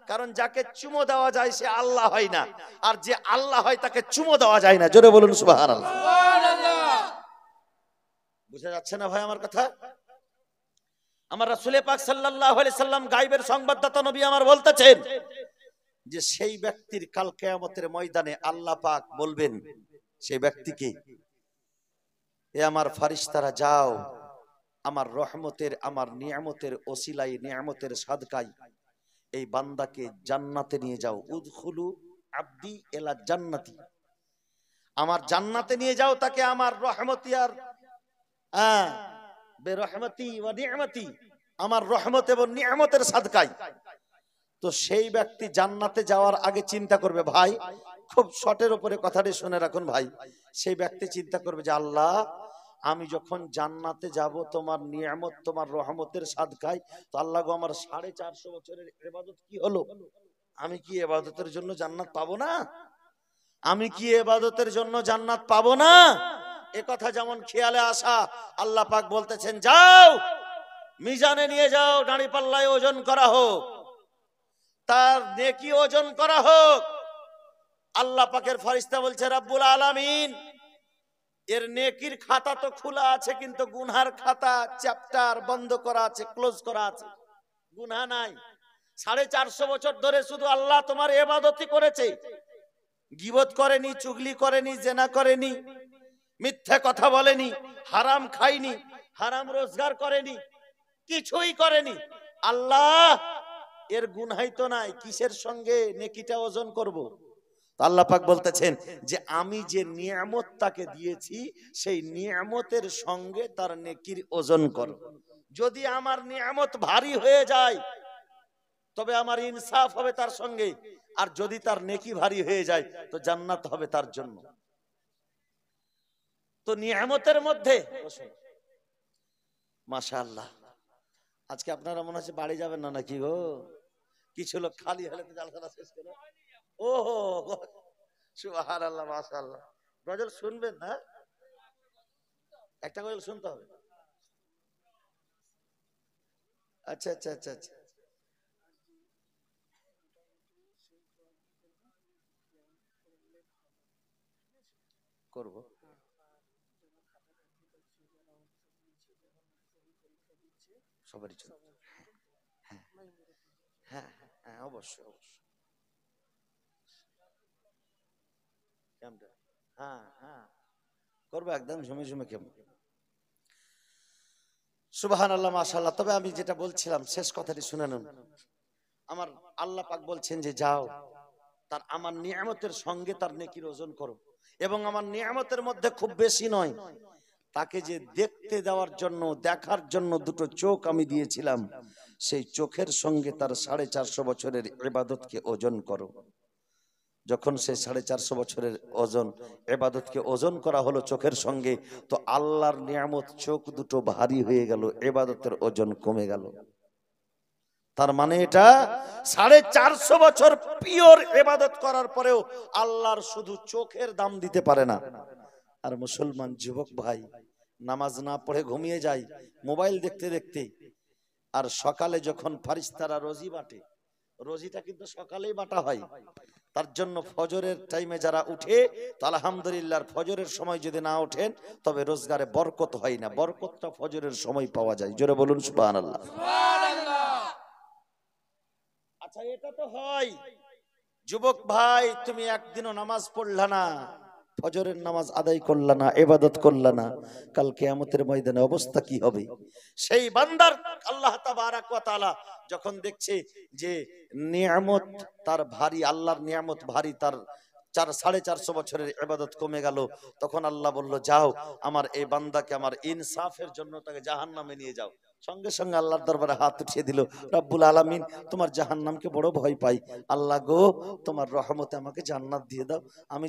কারণ যাকে চুমো দেওয়া যায় সে আল্লাহ হয় না, আর যে আল্লাহ হয় তাকে চুমো দেওয়া যায় না। জোরে বলুন সুবহানাল্লাহ। বুঝা যাচ্ছে না ভাই আমার কথা? আমার রাসূল পাক সাল্লাল্লাহু আলাইহি সাল্লাম গায়বের সংবাদদাতা নবী আমার বলতেছেন যে সেই ব্যক্তির কাল কিয়ামতের ময়দানে আল্লাহ পাক বলবেন সেই ব্যক্তিকে, এ আমার ফারিস্তারা যাও, আমার রহমতের, আমার নিয়ামতের ওসিলাই, নিয়ামতের সাদকায় এই বান্দাকে জান্নাতে নিয়ে যাও। উদখুলু আব্দি ইলা জান্নাতি, আমার জান্নাতে নিয়ে যাও তাকে, আমার রহমতি আর বেরহমতি ওয়া নিয়ামতি, আমার রহমত এবং নিয়ামতের সাদকায়। তো সেই ব্যক্তি জান্নাতে যাওয়ার আগে চিন্তা করবে, ভাই খুব শর্টের উপরে কথাটি শুনে রাখুন ভাই, সেই ব্যক্তি চিন্তা করবে যে আল্লাহ আমি যখন জান্নাতে যাব তোমার নিয়ামত, তোমার রহমতের সাদকায়, তো আল্লাহ গো আমার 450 বছরের ইবাদত কি হলো? আমি কি ইবাদতের জন্য জান্নাত পাবো না? আমি কি ইবাদতের জন্য জান্নাত পাবো না? এ কথা যেমন খেয়ালে আসা, আল্লাহ পাক বলতেছেন যাও মিজানে নিয়ে যাও, দাঁড়ি পাল্লায় ওজন করা হোক, তার নেকি ওজন করা হোক। আল্লাহ পাকের ফেরেশতা বলছে রব্বুল আলামিন এর নেকির খাতা তো খোলা আছে, কিন্তু গুনহার খাতা চ্যাপ্টার বন্ধ করা আছে, ক্লোজ করা আছে, গুনাহ নাই। 450 বছর ধরে শুধু আল্লাহ তোমার ইবাদতই করেছে, গীবত করেনি, চুগলি করেনি, জেনা করেনি, মিথ্যা কথা বলেনি, হারাম খায়নি, হারাম রোজগার করেনি, কিছুই করেনি। আল্লাহ এর গুনাহ তো নাই, কিসের সঙ্গে নেকিটা ওজন করব? আল্লাহ পাক বলতেছেন যে আমি যে নিয়ামত তাকে দিয়েছি সেই নিয়ামতের সঙ্গে তার নেকির ওজন করো। যদি আমার নিয়ামত ভারী হয়ে যায় তবে আমার ইনসাফ হবে তার সঙ্গে, আর যদি তার নেকি ভারী হয়ে যায় তো জান্নাত হবে তার জন্য। তো নিয়ামতের মধ্যে মাশাআল্লাহ, আজকে আপনারা মনে হচ্ছে বাড়ি যাবেন না নাকি গো? কিছু লোক খালি হলে তো জালসাটা শেষ করে, ওহো সুবহানাল্লাহ, মাশাআল্লাহ। গজল শুনবেন না? একটা করে শুনতে হবে। আচ্ছা আচ্ছা আচ্ছা আচ্ছা, করব। সবারই জন্য। হ্যাঁ হ্যাঁ হ্যাঁ, অবশ্যই অবশ্যই। কেমন? হ্যাঁ হ্যাঁ, করবো একদম ঝুমে ঝুমে কেমন। সুবহানাল্লাহ, মাশাআল্লাহ। তবে আমি যেটা বলছিলাম শেষ কথাটি শুনে নিন। আমার আল্লাহ পাক বলছেন যে যাও, তার আমার নিয়ামতের সঙ্গে তার নেকির ওজন করো, এবং আমার নিয়ামতের মধ্যে খুব বেশি নয়, তাকে যে দেখতে দেওয়ার জন্য, দেখার জন্য দুটো চোখ আমি দিয়েছিলাম, সেই চোখের সঙ্গে তার 450 বছরের ইবাদতকে ওজন করো। যখন সে 450 বছরের ওজন ইবাদতকে ওজন করা হলো চোখের সঙ্গে, তো আল্লাহর নিয়ামত চোখ দুটো ভারী হয়ে গেল, ইবাদতের ওজন কমে গেল। তার মানে এটা 450 বছর পিওর ইবাদত করার পরেও আল্লাহর শুধু চোখের দাম দিতে পারে না। আর মুসলমান যুবক ভাই নামাজ না পড়ে ঘুমিয়ে যায় মোবাইল দেখতে দেখতে, আর সকালে যখন ফারিস্তারা রোজি বাটে, রোজিটা কিন্তু সকালেই বাটা হয়, তার জন্য ফজরের টাইমে যারা উঠে, তো আলহামদুলিল্লাহ, ফজরের সময় যদি না ওঠেন তবে রোজগারে বরকত হয় না, বরকতটা ফজরের সময় পাওয়া যায়। জোরে বলুন সুবহানাল্লাহ। আচ্ছা, এটা তো হয়। যুবক ভাই, তুমি একদিনও নামাজ পড়লা না, ফজরের নামাজ আদায় করলা না, ইবাদত করলা না, কাল কিয়ামতের ময়দানে অবস্থা কি হবে? সেই বান্দার আল্লাহ তাবারাক ওয়া তাআলা যখন দেখছে যে নিয়ামত তার ভারী, আল্লাহর নিয়ামত ভারী, তার 450 বছরের ইবাদত কমে গেল, তখন আল্লাহ বলল যাও, আমার এই বান্দাকে আমার ইনসাফের জন্য তাকে জাহান্নামে নিয়ে যাও। সঙ্গে সঙ্গে আল্লাহর দরবারে হাত উঠিয়ে দিল, রব্বুল আলামিন, তোমার জাহান্নামকে বড় ভয় পাই, আল্লাহ গো, তোমার রহমতে আমাকে জান্নাত দিয়ে দাও, আমি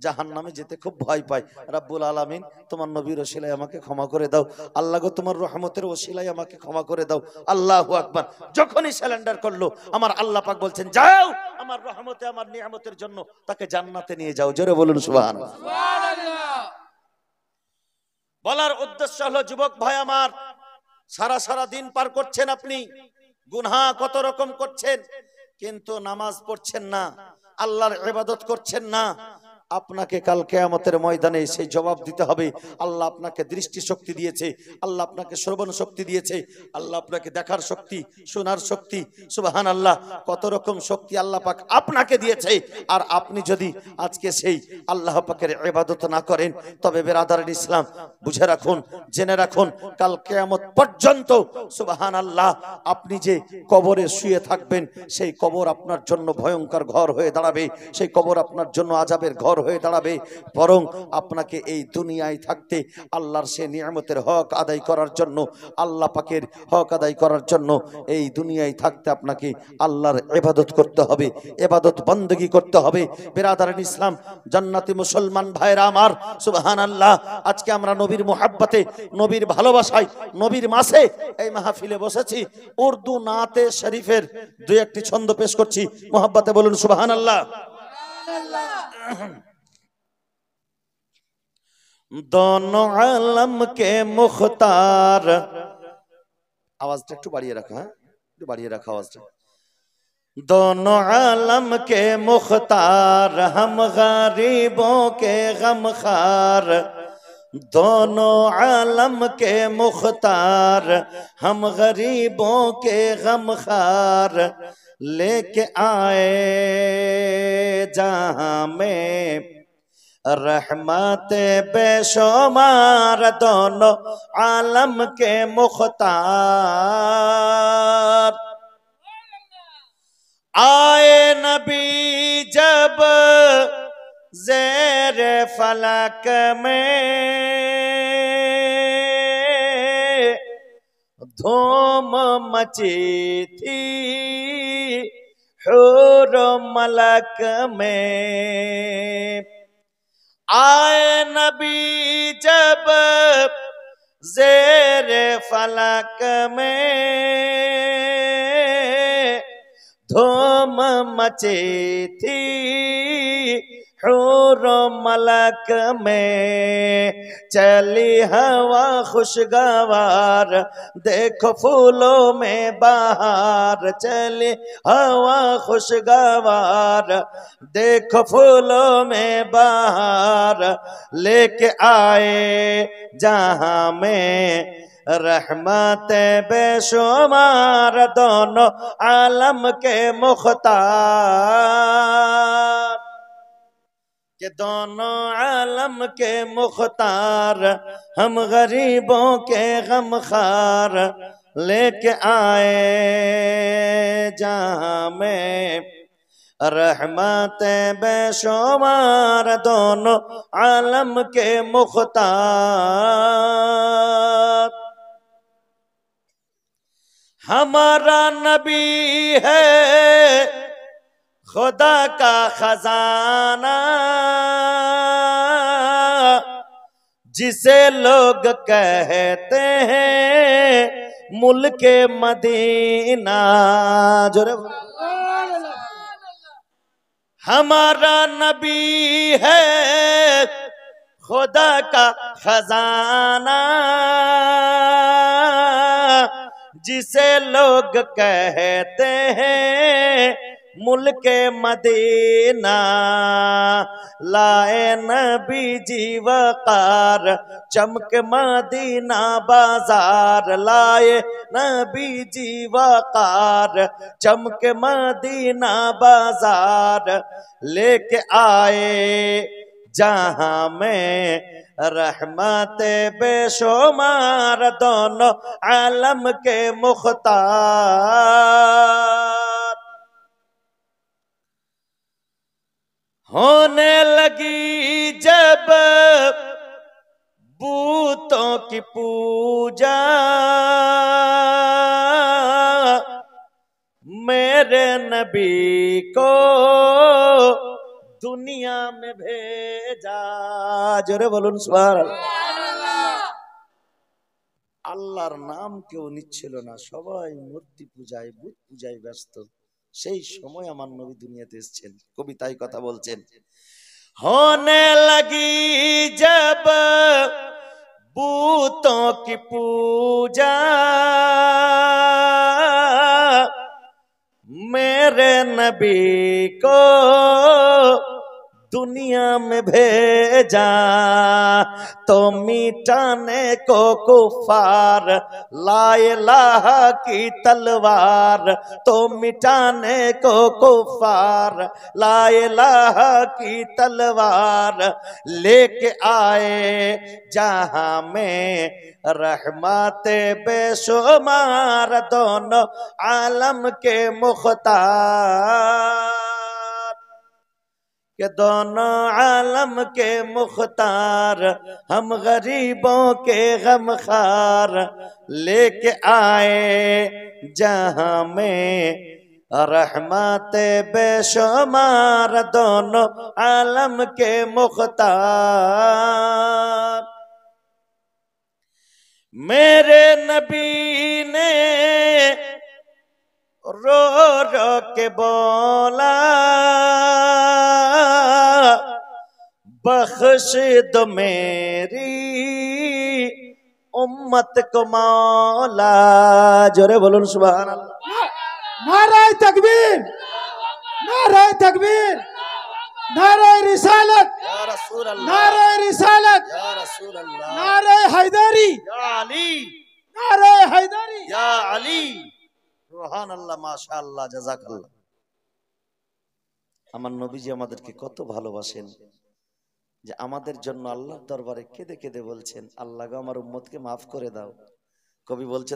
জাহান্নামে যেতে খুব ভয় পাই, রব্বুল আলামিন, তোমার নবীর ওসিলায় আমাকে ক্ষমা করে দাও, আল্লাহ গো, তোমার রহমতের ওসিলায় আমাকে ক্ষমা করে দাও। আল্লাহু আকবার। যখনই স্যালেন্ডার করলো, আমার আল্লাহ পাক বলছেন যাও, আমার রহমতে, আমার নিয়ামতের জন্য তাকে জান্নাতে নিয়ে যাও। জোরে বলুন সুবহানাল্লাহ। বলার উদ্দেশ্য হলো, যুবক ভাই আমার, সারা দিন পার করছেন আপনি, গুনাহ কত রকম করছেন, কিন্তু নামাজ পড়ছেন না, আল্লাহর ইবাদত করছেন না। আপনাকে কাল কিয়ামতের ময়দানে সেই জবাব দিতে হবে। আল্লাহ আপনাকে দৃষ্টি শক্তি দিয়েছে, আল্লাহ আপনাকে শ্রবণ শক্তি দিয়েছে, আল্লাহ আপনাকে দেখার শক্তি, শোনার শক্তি, সুবহানাল্লাহ, কত রকম শক্তি আল্লাহ পাক আপনাকে দিয়েছে। আর আপনি যদি আজকে সেই আল্লাহ পাকের ইবাদত না করেন, তবে বেরাদারিন ইসলাম, বুঝে রাখুন, জেনে রাখুন, কাল কিয়ামত পর্যন্ত সুবহানাল্লাহ আপনি যে কবরে শুয়ে থাকবেন, সেই কবর আপনার জন্য ভয়ঙ্কর ঘর হয়ে দাঁড়াবে, সেই কবর আপনার জন্য আযাবের ঘর হয়ে দাঁড়াবে। বরং আপনাকে এই দুনিয়ায় থাকতে আল্লাহর সে নিয়ামতের হক আদায় করার জন্য, আল্লাহ পাকের হক আদায় করার জন্য এই দুনিয়ায় থাকতে আপনাকে আল্লাহর ইবাদত করতে হবে, ইবাদত বندگی করতে হবে। বিরাদারান ইসলাম, জান্নাতি মুসলমান ভাইরা আমার, সুবহানাল্লাহ, আজকে আমরা নবীর মুহাব্বতে, নবীর ভালোবাসায়, নবীর মাসে এই মাহফিলে বসেছি। উর্দু নাতে শরীফের দুই একটি ছন্দ পেশ করছি, মুহাব্বতে বলুন সুবহানাল্লাহ। दोनों आलम के मुख्तार, आवाज़টা একটু বাড়িয়ে রাখো, হ্যাঁ একটু বাড়িয়ে রাখো आवाज़টা। दोनों आलम के मुख्तार, हम गरीबों के गमखार, दोनों आलम के मुख्तार, हम गरीबों के गमखार, लेके आए जहां में रहमत बेशुमार, दोनों आलम के मुख्तार। आए नबी जब ज़ेर फलक में, धूम मची थी हुर मलक में। आए नबी जब ज़ेर फलक में, धूम मची थी हूर मलक में चली हवा खुशगवार, देखो फूलों में बहार, चली हवा खुशगवार, देखो फूलों में बहार, लेके आए जहां में रहमत बेशुमार, दोनों आलम के मुख्तार, के दोनों आलम के मुख्तार, हम गरीबों के गमखार, लेके आए जहां में रहमत बेशुमार, दोनों आलम के मुख्तार। हमारा नबी है खुदा का खजाना, जिसे लोग कहते हैं मुल्के मदीना। जोरे हमारा नबी है खुदा का खजाना, जिसे लोग कहते हैं मुल्के मदीना। लाए नबी जी वकार, चमक मदीना बाजार, लाए नबी जी वकार, चमक मदीना बाजार, लेके आए जहां में रहमत बेशुमार, दोनों आलम के मुख्तार। होने लगी जब बूतों की पूजा, मेरे नबी को दुनिया में भेजा। जोरे बोलुन सुभान अल्लाह। আল্লাহর নাম কেউ নিচ্ছিল না, সবাই মূর্তি পূজায় বুত পূজায় ব্যস্ত। সেই সময় আমার নবী দুনিয়াতে এসেছেন। কবি তাই কথা বলছেন, होने लगी जब बूतों की पूजा, मेरे नबी को दुनिया में भेजा, तो मिटाने को कुफार लाए लाहा की तलवार, तो मिटाने को कुफार लाए लाहा की तलवार, लेके आए जहां में रहमत बेशुमार, दोनों आलम के मुख्तार, के दोनों आलम के मुख्तार, हम गरीबों के गमखार, लेके आए जहां में रहमत बेशुमार, दोनों आलम के मुख्तार। मेरे नबी ने रो रो के बोला, बख्श दो मेरी उम्मत को मौला। जोरे बोलुन सुभान अल्लाह। नाराए तकबीर, नाराए तकबीर, नाराए रिसालत, या रसूल अल्लाह, नाराए रिसालत, या रसूल अल्लाह, नाराए हैदरी, या अली, नाराए हैदरी, या अली। সুবহান আল্লাহ, মাশাআল্লাহ, জাযাকাল্লাহ। আমার নবীজি আমাদেরকে কত ভালোবাসেন যে আমাদের জন্য আল্লাহর দরবারে কেঁদে কেঁদে বলছেন, আল্লাহ গো আমার উম্মতকে মাফ করে দাও। কবি বলছে